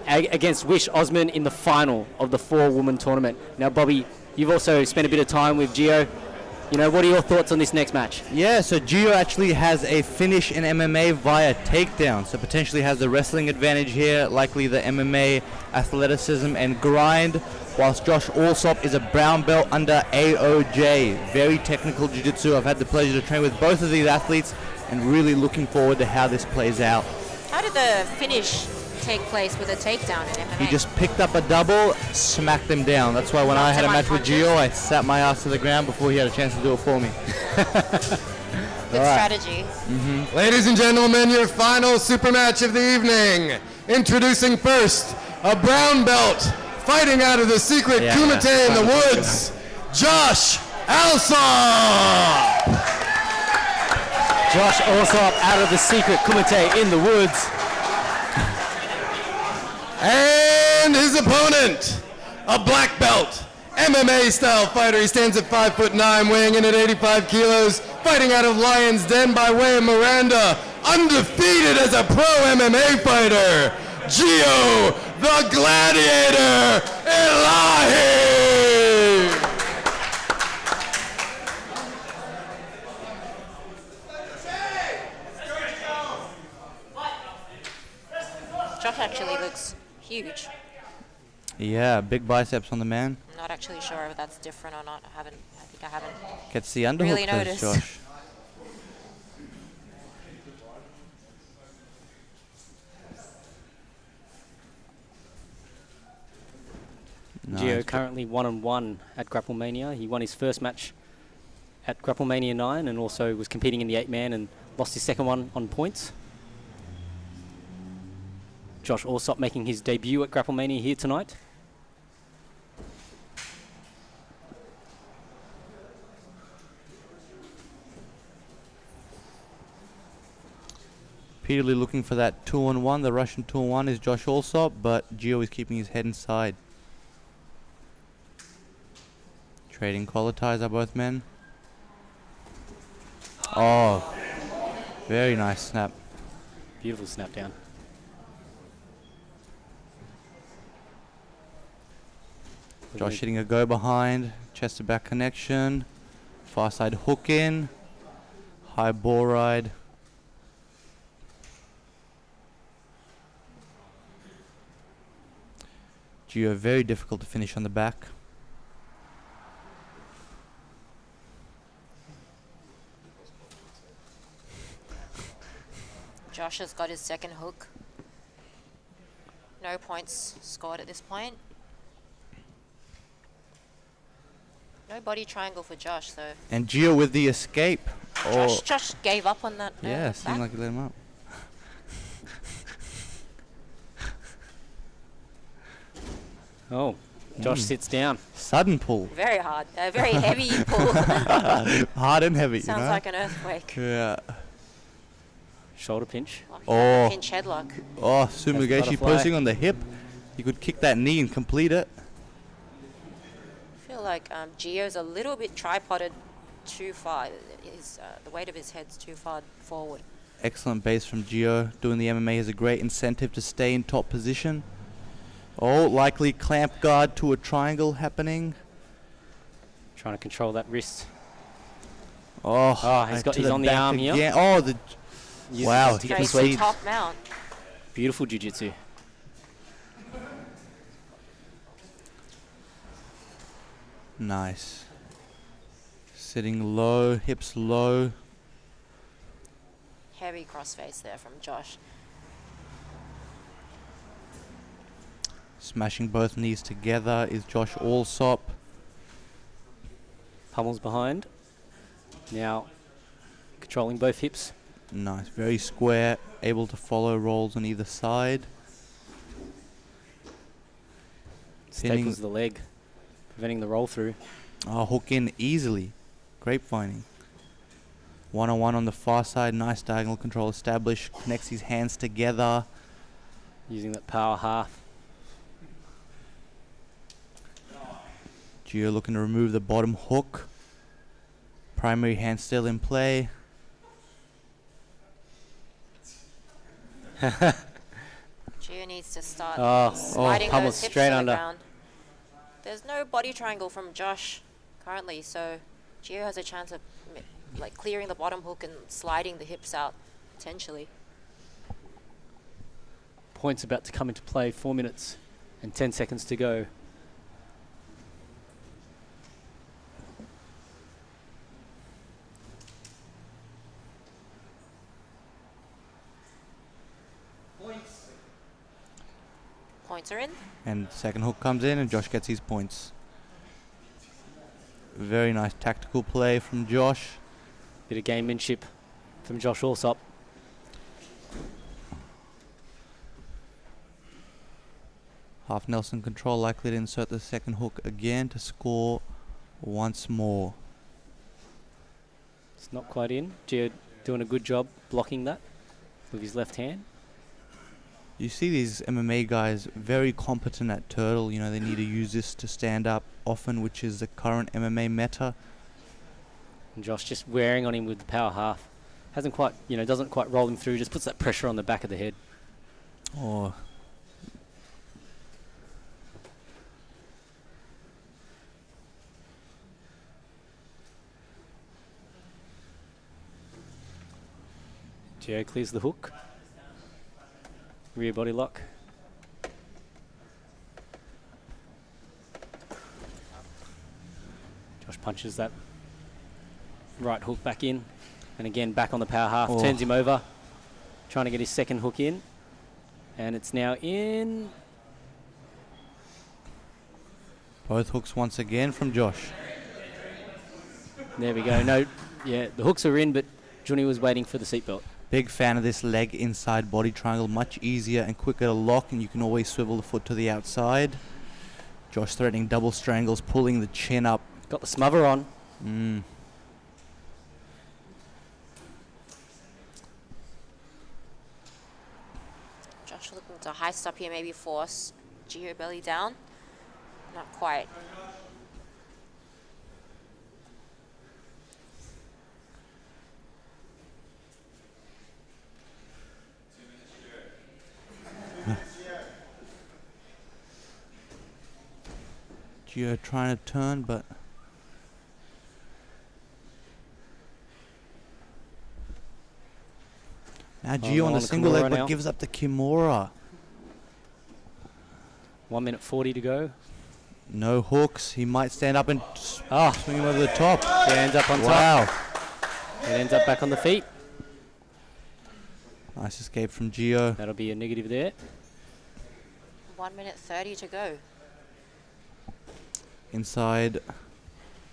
Speaker 3: against Wish Osman in the final of the 4-woman tournament. Now, Bobby, you've also spent a bit of time with Gio. You know, what are your thoughts on this next match?
Speaker 4: Yeah, so Gio actually has a finish in MMA via takedown, so potentially has the wrestling advantage here, likely the MMA athleticism and grind, whilst Josh Alsop is a brown belt under AOJ. Very technical jiu-jitsu. I've had the pleasure to train with both of these athletes and really looking forward to how this plays out.
Speaker 2: How did the finish take place with a takedown in MMA?
Speaker 4: He just picked up a double, smacked him down. That's why when I had a match with Gio, I sat my ass to the ground before he had a chance to do it for me.
Speaker 2: Good strategy.
Speaker 5: Ladies and gentlemen, your final super match of the evening. Introducing first, a brown belt, fighting out of the secret Kumite in the woods, Josh Alsop!
Speaker 3: Josh Alsop out of the secret Kumite in the woods.
Speaker 5: And his opponent, a black belt, MMA style fighter. He stands at 5'9", weighing in at 85 kilos, fighting out of Lion's Den by way of Miranda, undefeated as a pro MMA fighter, Gio the Gladiator Elahi!
Speaker 2: Josh actually looks huge.
Speaker 4: Yeah, big biceps on the man.
Speaker 2: I'm not actually sure if that's different or not. I think I haven't
Speaker 4: Gets the underhook
Speaker 2: really
Speaker 4: first,
Speaker 2: noticed.
Speaker 4: Josh.
Speaker 3: Gio currently 1-1 at Grapple Mania. He won his first match at Grapple Mania 9 and also was competing in the 8-man and lost his second one on points. Josh Alsop making his debut at Grapple Mania here tonight.
Speaker 4: Repeatedly looking for that 2-on-1. The Russian 2-on-1 is Josh Alsop, but Gio is keeping his head inside. Trading collar ties are both men. Oh, very nice snap.
Speaker 3: Beautiful snap down.
Speaker 4: Josh hitting a go behind, chest to back connection, far side hook in, high ball ride. Gio very difficult to finish on the back.
Speaker 2: Josh has got his second hook. No points scored at this point. No body triangle for Josh, though.
Speaker 4: And Gio with the escape.
Speaker 2: Josh gave up on that.
Speaker 4: Yeah, seemed like he let him up.
Speaker 3: Oh, Josh sits down.
Speaker 4: Sudden pull.
Speaker 2: Very hard. Very heavy pull.
Speaker 4: Hard and heavy.
Speaker 2: Sounds
Speaker 4: you know?
Speaker 2: like an earthquake.
Speaker 4: Yeah.
Speaker 3: Shoulder pinch.
Speaker 4: Oh,
Speaker 2: Pinch headlock.
Speaker 4: oh, Sumigashi
Speaker 3: butterfly.
Speaker 4: posting on the hip. You could kick that knee and complete it.
Speaker 2: I feel like Gio's a little bit tripoded too far. The weight of his head's too far forward.
Speaker 4: Excellent base from Gio. Doing the MMA has a great incentive to stay in top position. Oh, likely clamp guard to a triangle happening.
Speaker 3: Trying to control that wrist.
Speaker 4: Oh,
Speaker 3: he's on the arm here.
Speaker 4: Yeah. Oh, wow.
Speaker 3: He
Speaker 2: Straight to top mount.
Speaker 3: Beautiful jiu-jitsu.
Speaker 4: Nice. Sitting low, hips low.
Speaker 2: Heavy crossface there from Josh.
Speaker 4: Smashing both knees together is Josh Allsop.
Speaker 3: Pummels behind. Now controlling both hips.
Speaker 4: Nice, very square, able to follow rolls on either side.
Speaker 3: Staples the leg, preventing the roll through.
Speaker 4: Oh, hook in easily. Grapevine. One-on-one on the far side. Nice diagonal control established. Connects his hands together.
Speaker 3: Using that power half.
Speaker 4: Gio looking to remove the bottom hook. Primary hand still in play.
Speaker 2: Gio needs to start sliding
Speaker 3: pummels
Speaker 2: those hips
Speaker 3: straight
Speaker 2: to the
Speaker 3: under.
Speaker 2: ground. There's no body triangle from Josh currently, so Gio has a chance of like clearing the bottom hook and sliding the hips out potentially.
Speaker 3: Points about to come into play. 4 minutes and 10 seconds to go.
Speaker 2: Points are in.
Speaker 4: And second hook comes in and Josh gets his points. Very nice tactical play from Josh.
Speaker 3: Bit of gamemanship from Josh Allsop.
Speaker 4: Half Nelson control, likely to insert the second hook again to score once more.
Speaker 3: It's not quite in. Gio doing a good job blocking that with his left hand.
Speaker 4: You see these MMA guys very competent at turtle. You know, they need to use this to stand up often, which is the current MMA meta.
Speaker 3: And Josh just wearing on him with the power half. Hasn't quite, doesn't quite roll him through, just puts that pressure on the back of the head.
Speaker 4: Oh.
Speaker 3: Gio clears the hook. Rear body lock. Josh punches that right hook back in. And again, back on the power half. Turns him over. Trying to get his second hook in. And it's now in.
Speaker 4: Both hooks once again from Josh.
Speaker 3: There we go. No, yeah, the hooks are in, but Johnny was waiting for the seatbelt.
Speaker 4: Big fan of this leg inside body triangle. Much easier and quicker to lock, and you can always swivel the foot to the outside. Josh threatening double strangles, pulling the chin up.
Speaker 3: Got the smother on.
Speaker 2: Josh looking to high stop here, maybe force Gio belly down. Not quite.
Speaker 4: Gio trying to turn, but now Gio on the single leg, but gives up the Kimura.
Speaker 3: 1 minute 40 to go.
Speaker 4: No hooks. He might stand up and swing him over the top.
Speaker 3: He ends up on top.
Speaker 4: Wow.
Speaker 3: It ends up back on the feet.
Speaker 4: Nice escape from Gio.
Speaker 3: That'll be a negative there.
Speaker 2: 1 minute 30 to go.
Speaker 4: Inside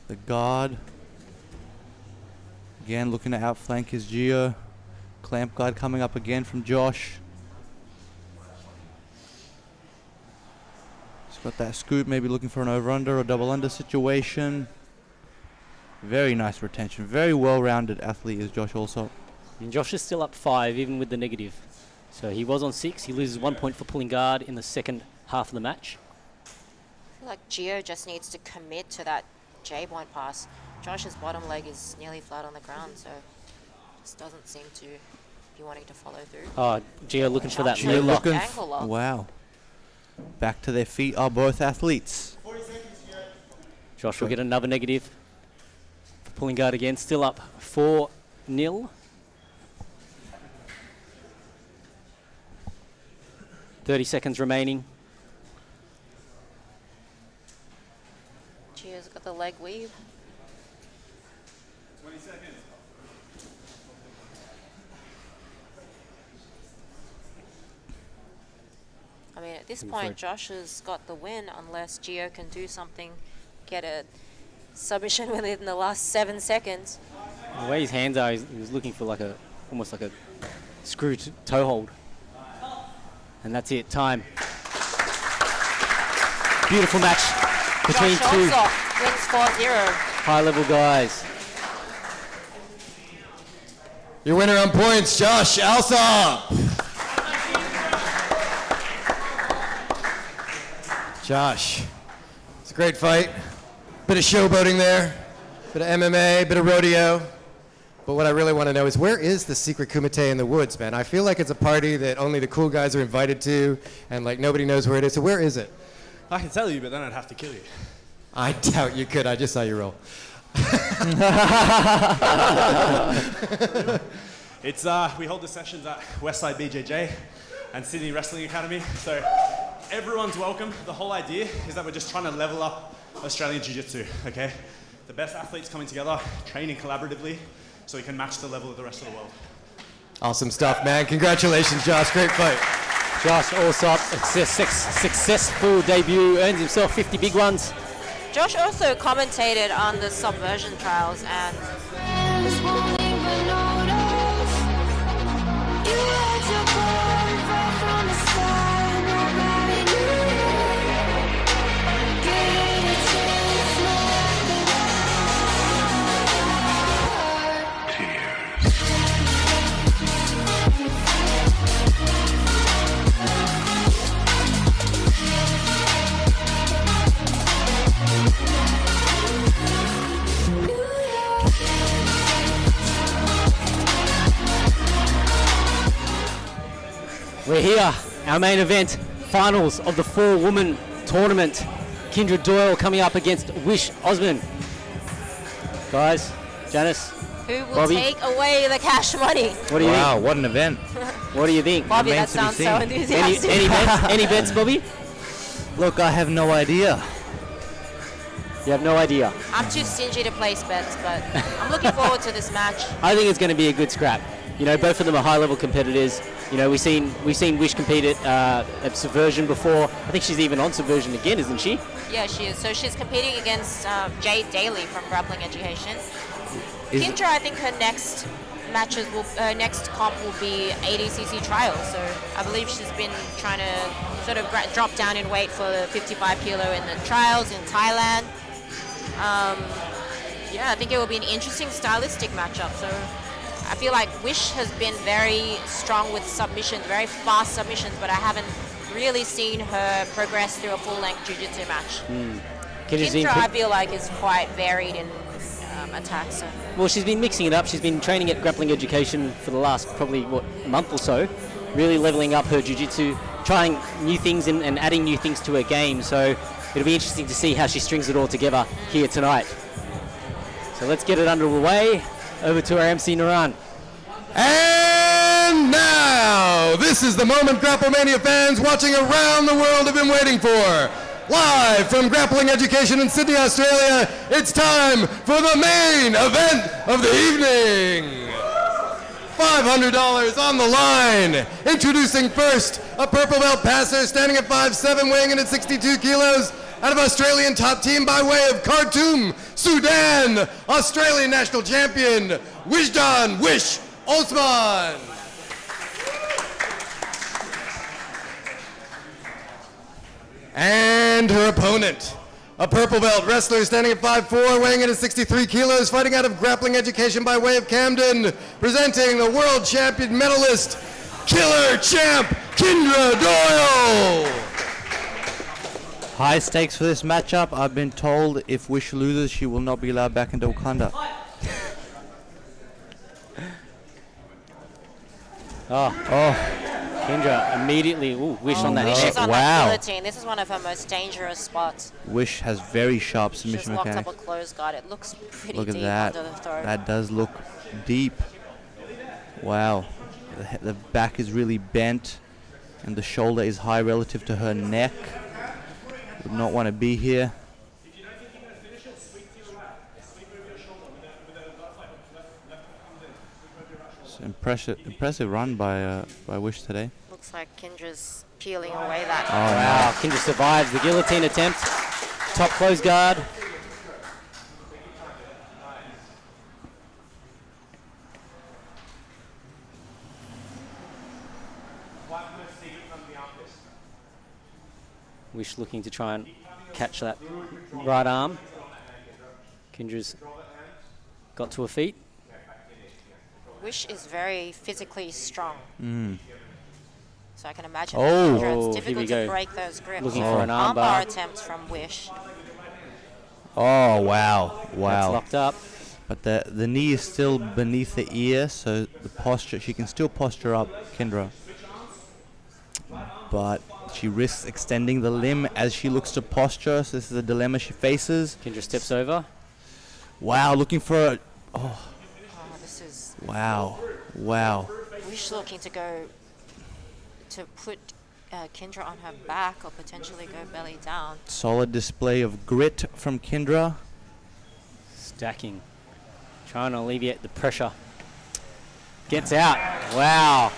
Speaker 4: the guard. Again, looking to outflank his Gio. Clamp guard coming up again from Josh. He's got that scoop, maybe looking for an over-under or double-under situation. Very nice retention. Very well-rounded athlete is Josh also.
Speaker 3: And Josh is still up 5, even with the negative. So he was on 6. He loses 1 point for pulling guard in the second half of the match.
Speaker 2: I feel like Gio just needs to commit to that J-point pass. Josh's bottom leg is nearly flat on the ground, so just doesn't seem to be wanting to follow through.
Speaker 3: Oh, Gio looking for that
Speaker 2: Gio
Speaker 3: leg lock.
Speaker 2: ankle lock.
Speaker 4: Wow. Back to their feet are both athletes.
Speaker 3: Josh will get another negative for pulling guard again. Still up 4-0. 30 seconds remaining.
Speaker 2: Gio's got the leg weave.
Speaker 6: 20 seconds.
Speaker 2: I mean, at this point, Josh has got the win unless Gio can do something, get a submission within the last 7 seconds.
Speaker 3: The way his hands are, he was looking for like almost like a screw toe hold. And that's it, time. Beautiful match between
Speaker 2: Josh
Speaker 3: two
Speaker 2: also wins 4-0.
Speaker 3: high-level guys.
Speaker 5: Your winner on points, Josh Alsop. Josh, it's a great fight. Bit of showboating there, bit of MMA, bit of rodeo. But what I really want to know is, where is the secret kumite in the woods, man? I feel like it's a party that only the cool guys are invited to, and like nobody knows where it is. So where is it?
Speaker 14: I can tell you, but then I'd have to kill you.
Speaker 5: I doubt you could. I just saw you roll.
Speaker 14: It's we hold the sessions at Westside BJJ and Sydney Wrestling Academy. So everyone's welcome. The whole idea is that we're just trying to level up Australian Jiu-Jitsu, okay? The best athletes coming together, training collaboratively, so we can match the level of the rest of the world.
Speaker 5: Awesome stuff, man. Congratulations, Josh. Great fight.
Speaker 3: Josh Alsop, successful debut, earns himself 50 big ones.
Speaker 2: Josh also commentated on the subversion trials and
Speaker 3: We're here, our main event, finals of the 4-woman tournament. Kindred Doyle coming up against Wish Osman. Guys, Janice,
Speaker 2: who will
Speaker 3: Robbie,
Speaker 2: take away the cash money.
Speaker 3: what do you think?
Speaker 4: Wow, what an event.
Speaker 3: What do you think?
Speaker 2: Bobby, that sounds so enthusiastic.
Speaker 3: Any bets, Bobby?
Speaker 4: Look, I have no idea.
Speaker 3: You have no idea.
Speaker 2: I'm too stingy to place bets, but I'm looking forward to this match.
Speaker 3: I think it's going to be a good scrap. You know, both of them are high-level competitors. You know, we've seen Wish compete at Subversion before. I think she's even on Subversion again, isn't she?
Speaker 2: Yeah, she is. So she's competing against Jade Daly from Grappling Education. Kindra, I think her next next comp will be ADCC trials. So I believe she's been trying to sort of drop down in weight for the 55 kilo in the trials in Thailand. Yeah, I think it will be an interesting stylistic matchup. So I feel like Wish has been very strong with submissions, very fast submissions, but I haven't really seen her progress through a full-length jiu-jitsu match. Kindra, I feel like, is quite varied in attacks. So.
Speaker 3: Well, she's been mixing it up. She's been training at Grappling Education for the last probably, month or so, really leveling up her jiu-jitsu, trying new things and adding new things to her game. So it'll be interesting to see how she strings it all together here tonight. So let's get it underway. Over to our MC Naran.
Speaker 5: And now, this is the moment Grapple Mania fans watching around the world have been waiting for. Live from Grappling Education in Sydney, Australia, it's time for the main event of the evening. $500 on the line. Introducing first, a purple belt passer standing at 5'7", weighing in at 62 kilos, out of Australian top team by way of Khartoum, Sudan, Australian national champion, Wijdan Wish Osman. And her opponent, A purple belt wrestler standing at 5'4", weighing in at 63 kilos, fighting out of Grappling Education by way of Camden, presenting the world champion medalist, killer champ, Kendra Doyle.
Speaker 4: High stakes for this matchup. I've been told if Wish loses, she will not be allowed back into Wakanda.
Speaker 3: Kendra immediately Wish on that
Speaker 2: Wish
Speaker 3: neck.
Speaker 2: is on
Speaker 4: Wow.
Speaker 2: that guillotine. This is one of her most dangerous spots.
Speaker 4: Wish has very sharp
Speaker 2: She's
Speaker 4: submission
Speaker 2: locked
Speaker 4: mechanics.
Speaker 2: up a closed guard. It looks pretty
Speaker 4: Look at
Speaker 2: deep
Speaker 4: that.
Speaker 2: under the throat.
Speaker 4: That does look deep. Wow. The back is really bent and the shoulder is high relative to her neck. Would not want to be here. So impressive run by Wish today.
Speaker 2: Looks like Kendra's peeling away that.
Speaker 3: Oh, wow. Kendra survives the guillotine attempt. Top close guard. Wish looking to try and catch that right arm. Kendra's got to her feet.
Speaker 2: Wish is very physically strong. So I can imagine
Speaker 3: Oh,
Speaker 2: for Kendra, it's
Speaker 3: here we
Speaker 2: difficult
Speaker 3: go.
Speaker 2: to break those grips.
Speaker 3: Looking for an arm
Speaker 2: Armbar
Speaker 3: bar.
Speaker 2: attempts from Wish.
Speaker 4: Oh, wow. Wow.
Speaker 3: That's locked up.
Speaker 4: But the knee is still beneath the ear, so the posture, she can still posture up Kendra. But she risks extending the limb as she looks to posture, so this is a dilemma she faces.
Speaker 3: Kendra steps over.
Speaker 4: Wow, looking for a...
Speaker 2: Oh, this is...
Speaker 4: Wow. Wow.
Speaker 2: Wish looking to go to put Kendra on her back or potentially go belly down.
Speaker 4: Solid display of grit from Kendra.
Speaker 3: Stacking. Trying to alleviate the pressure. Gets out. Wow.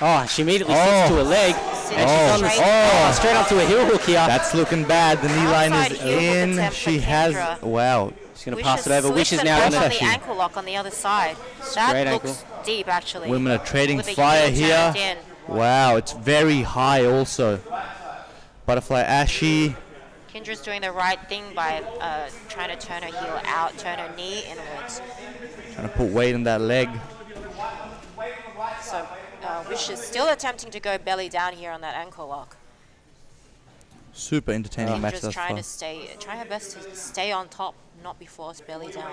Speaker 3: Oh, she immediately sits to her leg. And she's on the straight up to a heel hook here.
Speaker 4: That's looking bad. The knee line
Speaker 2: Outside
Speaker 4: is
Speaker 2: heel hook
Speaker 4: in.
Speaker 2: attempt
Speaker 4: She
Speaker 2: for
Speaker 4: has...
Speaker 2: Kendra.
Speaker 4: Wow.
Speaker 3: She's going to pass it over. Wish is
Speaker 2: and
Speaker 3: now
Speaker 2: goes
Speaker 3: going
Speaker 2: on
Speaker 3: to...
Speaker 2: the ankle lock on the other side. That
Speaker 3: Straight
Speaker 2: looks deep, actually.
Speaker 4: Women are trading
Speaker 2: With the
Speaker 4: fire
Speaker 2: heel
Speaker 4: here.
Speaker 2: turned in.
Speaker 4: Wow, it's very high also. Butterfly Ashy.
Speaker 2: Kendra's doing the right thing by trying to turn her heel out, turn her knee inwards.
Speaker 4: Trying to put weight in that leg.
Speaker 2: So Wish is still attempting to go belly down here on that ankle lock.
Speaker 4: Super entertaining match
Speaker 2: Kendra's
Speaker 4: thus
Speaker 2: trying
Speaker 4: far.
Speaker 2: to try her best to stay on top, not be forced belly down.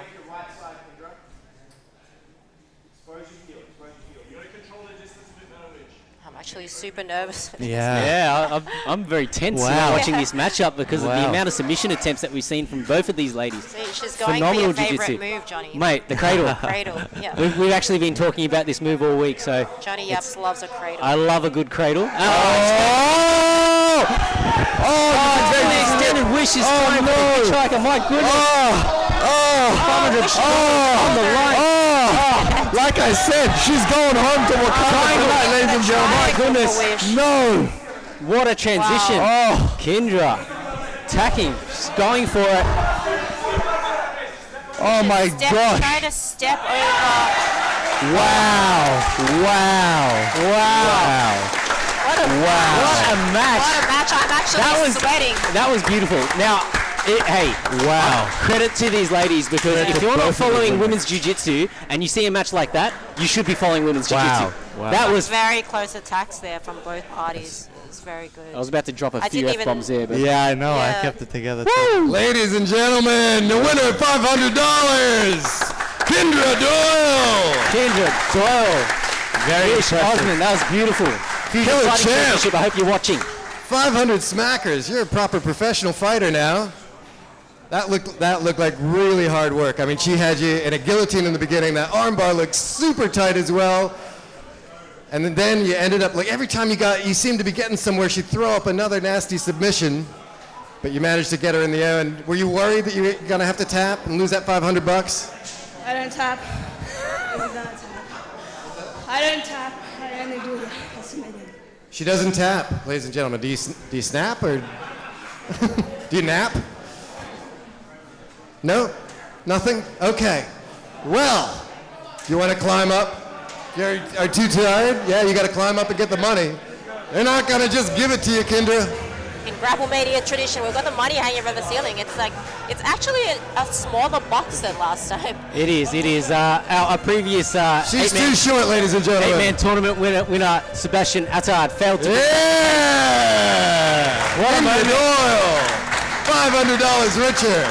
Speaker 2: I'm actually super nervous. for this.
Speaker 3: Yeah, I'm very tense now watching this matchup because of the
Speaker 4: Wow.
Speaker 3: amount of submission attempts that we've seen from both of these ladies.
Speaker 2: See, she's going
Speaker 3: Phenomenal
Speaker 2: for your favorite
Speaker 3: jiu-jitsu.
Speaker 2: move, Johnny.
Speaker 3: Mate, the cradle.
Speaker 2: Cradle, yeah.
Speaker 3: We've actually been talking about this move all week, so
Speaker 2: Johnny Yaps loves a cradle.
Speaker 3: I love a good cradle. The extended Wish is trying for the striker. My goodness. On the line.
Speaker 5: Like I said, she's going home to Wakanda tonight, ladies and gentlemen.
Speaker 3: My goodness.
Speaker 5: No.
Speaker 3: What a transition. Kendra tacking, just going for it.
Speaker 5: Oh my gosh.
Speaker 2: Trying to step over.
Speaker 5: Wow.
Speaker 3: What a match.
Speaker 2: What a match. I'm actually sweating.
Speaker 3: That was beautiful. Now, credit to these ladies, because if you're not following women's jiu-jitsu and you see a match like that, you should be following women's jiu-jitsu. That was...
Speaker 2: very close attacks there from both parties. It's very good.
Speaker 3: I was about to drop a
Speaker 2: I
Speaker 3: few
Speaker 2: didn't even-
Speaker 3: F-bombs there, but...
Speaker 4: Yeah, I know. I
Speaker 2: Yeah.
Speaker 4: kept it together too.
Speaker 5: Ladies and gentlemen, the winner, $500, Kendra Doyle.
Speaker 3: Kendra Doyle.
Speaker 4: Very
Speaker 3: Wish
Speaker 4: impressive.
Speaker 3: Osman, that was beautiful. Fusion
Speaker 5: Killer
Speaker 3: Fighting
Speaker 5: champ.
Speaker 3: Championship, I hope you're watching.
Speaker 5: 500 smackers. You're a proper professional fighter now. That looked like really hard work. I mean, she had you in a guillotine in the beginning. That armbar looked super tight as well. And then you ended up, like, every time you seemed to be getting somewhere, she'd throw up another nasty submission. But you managed to get her in the air. And were you worried that you were going to have to tap and lose that $500?
Speaker 9: I don't tap. I don't tap. I only do the submitting.
Speaker 5: She doesn't tap, ladies and gentlemen. Do you snap or do you nap? No? Nothing? Okay. Well, you want to climb up? Are too tired? Yeah, you got to climb up and get the money. They're not going to just give it to you, Kendra.
Speaker 2: in Grapple Mania tradition, we've got the money hanging from the ceiling. It's like, it's actually a smaller box than last time.
Speaker 3: It is. Our previous
Speaker 5: She's too short, ladies and gentlemen.
Speaker 3: 8-man tournament winner Sebastian Attard failed to.
Speaker 5: Yeah! What a moment. Oil. $500 richer.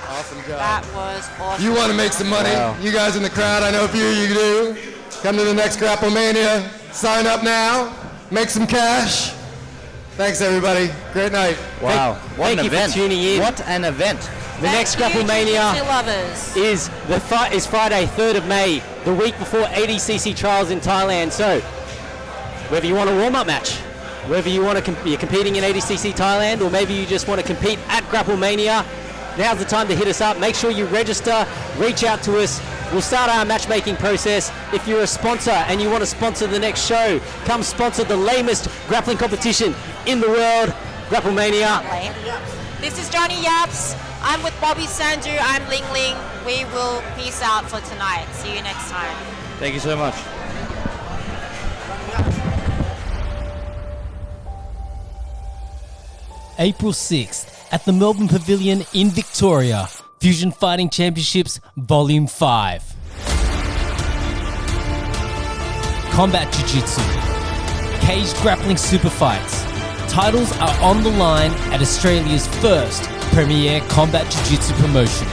Speaker 5: Awesome job.
Speaker 2: That was awesome.
Speaker 5: You want to make some money? Wow. You guys in the crowd, I know a few of you do. Come to the next Grapple Mania. Sign up now. Make some cash. Thanks, everybody. Great night.
Speaker 4: Wow. What an event.
Speaker 3: For tuning in.
Speaker 4: What an event.
Speaker 3: The next Grapple Mania is Friday, 3rd of May, the week before ADCC trials in Thailand. So, whether you want a warm-up match, whether you want to you're competing in ADCC Thailand, or maybe you just want to compete at Grapple Mania, now's the time to hit us up. Make sure you register, reach out to us. We'll start our matchmaking process. If you're a sponsor and you want to sponsor the next show, come sponsor the lamest grappling competition in the world, Grapple Mania.
Speaker 2: This is Johnny Yaps. I'm with Bobby Sandu. I'm Ling Ling. We will peace out for tonight. See you next time.
Speaker 4: Thank you so much.
Speaker 1: April 6th at the Melbourne Pavilion in Victoria. Fusion Fighting Championships Volume 5. Combat Jiu-Jitsu. Caged Grappling Super Fights. Titles are on the line at Australia's first premier combat jiu-jitsu promotion.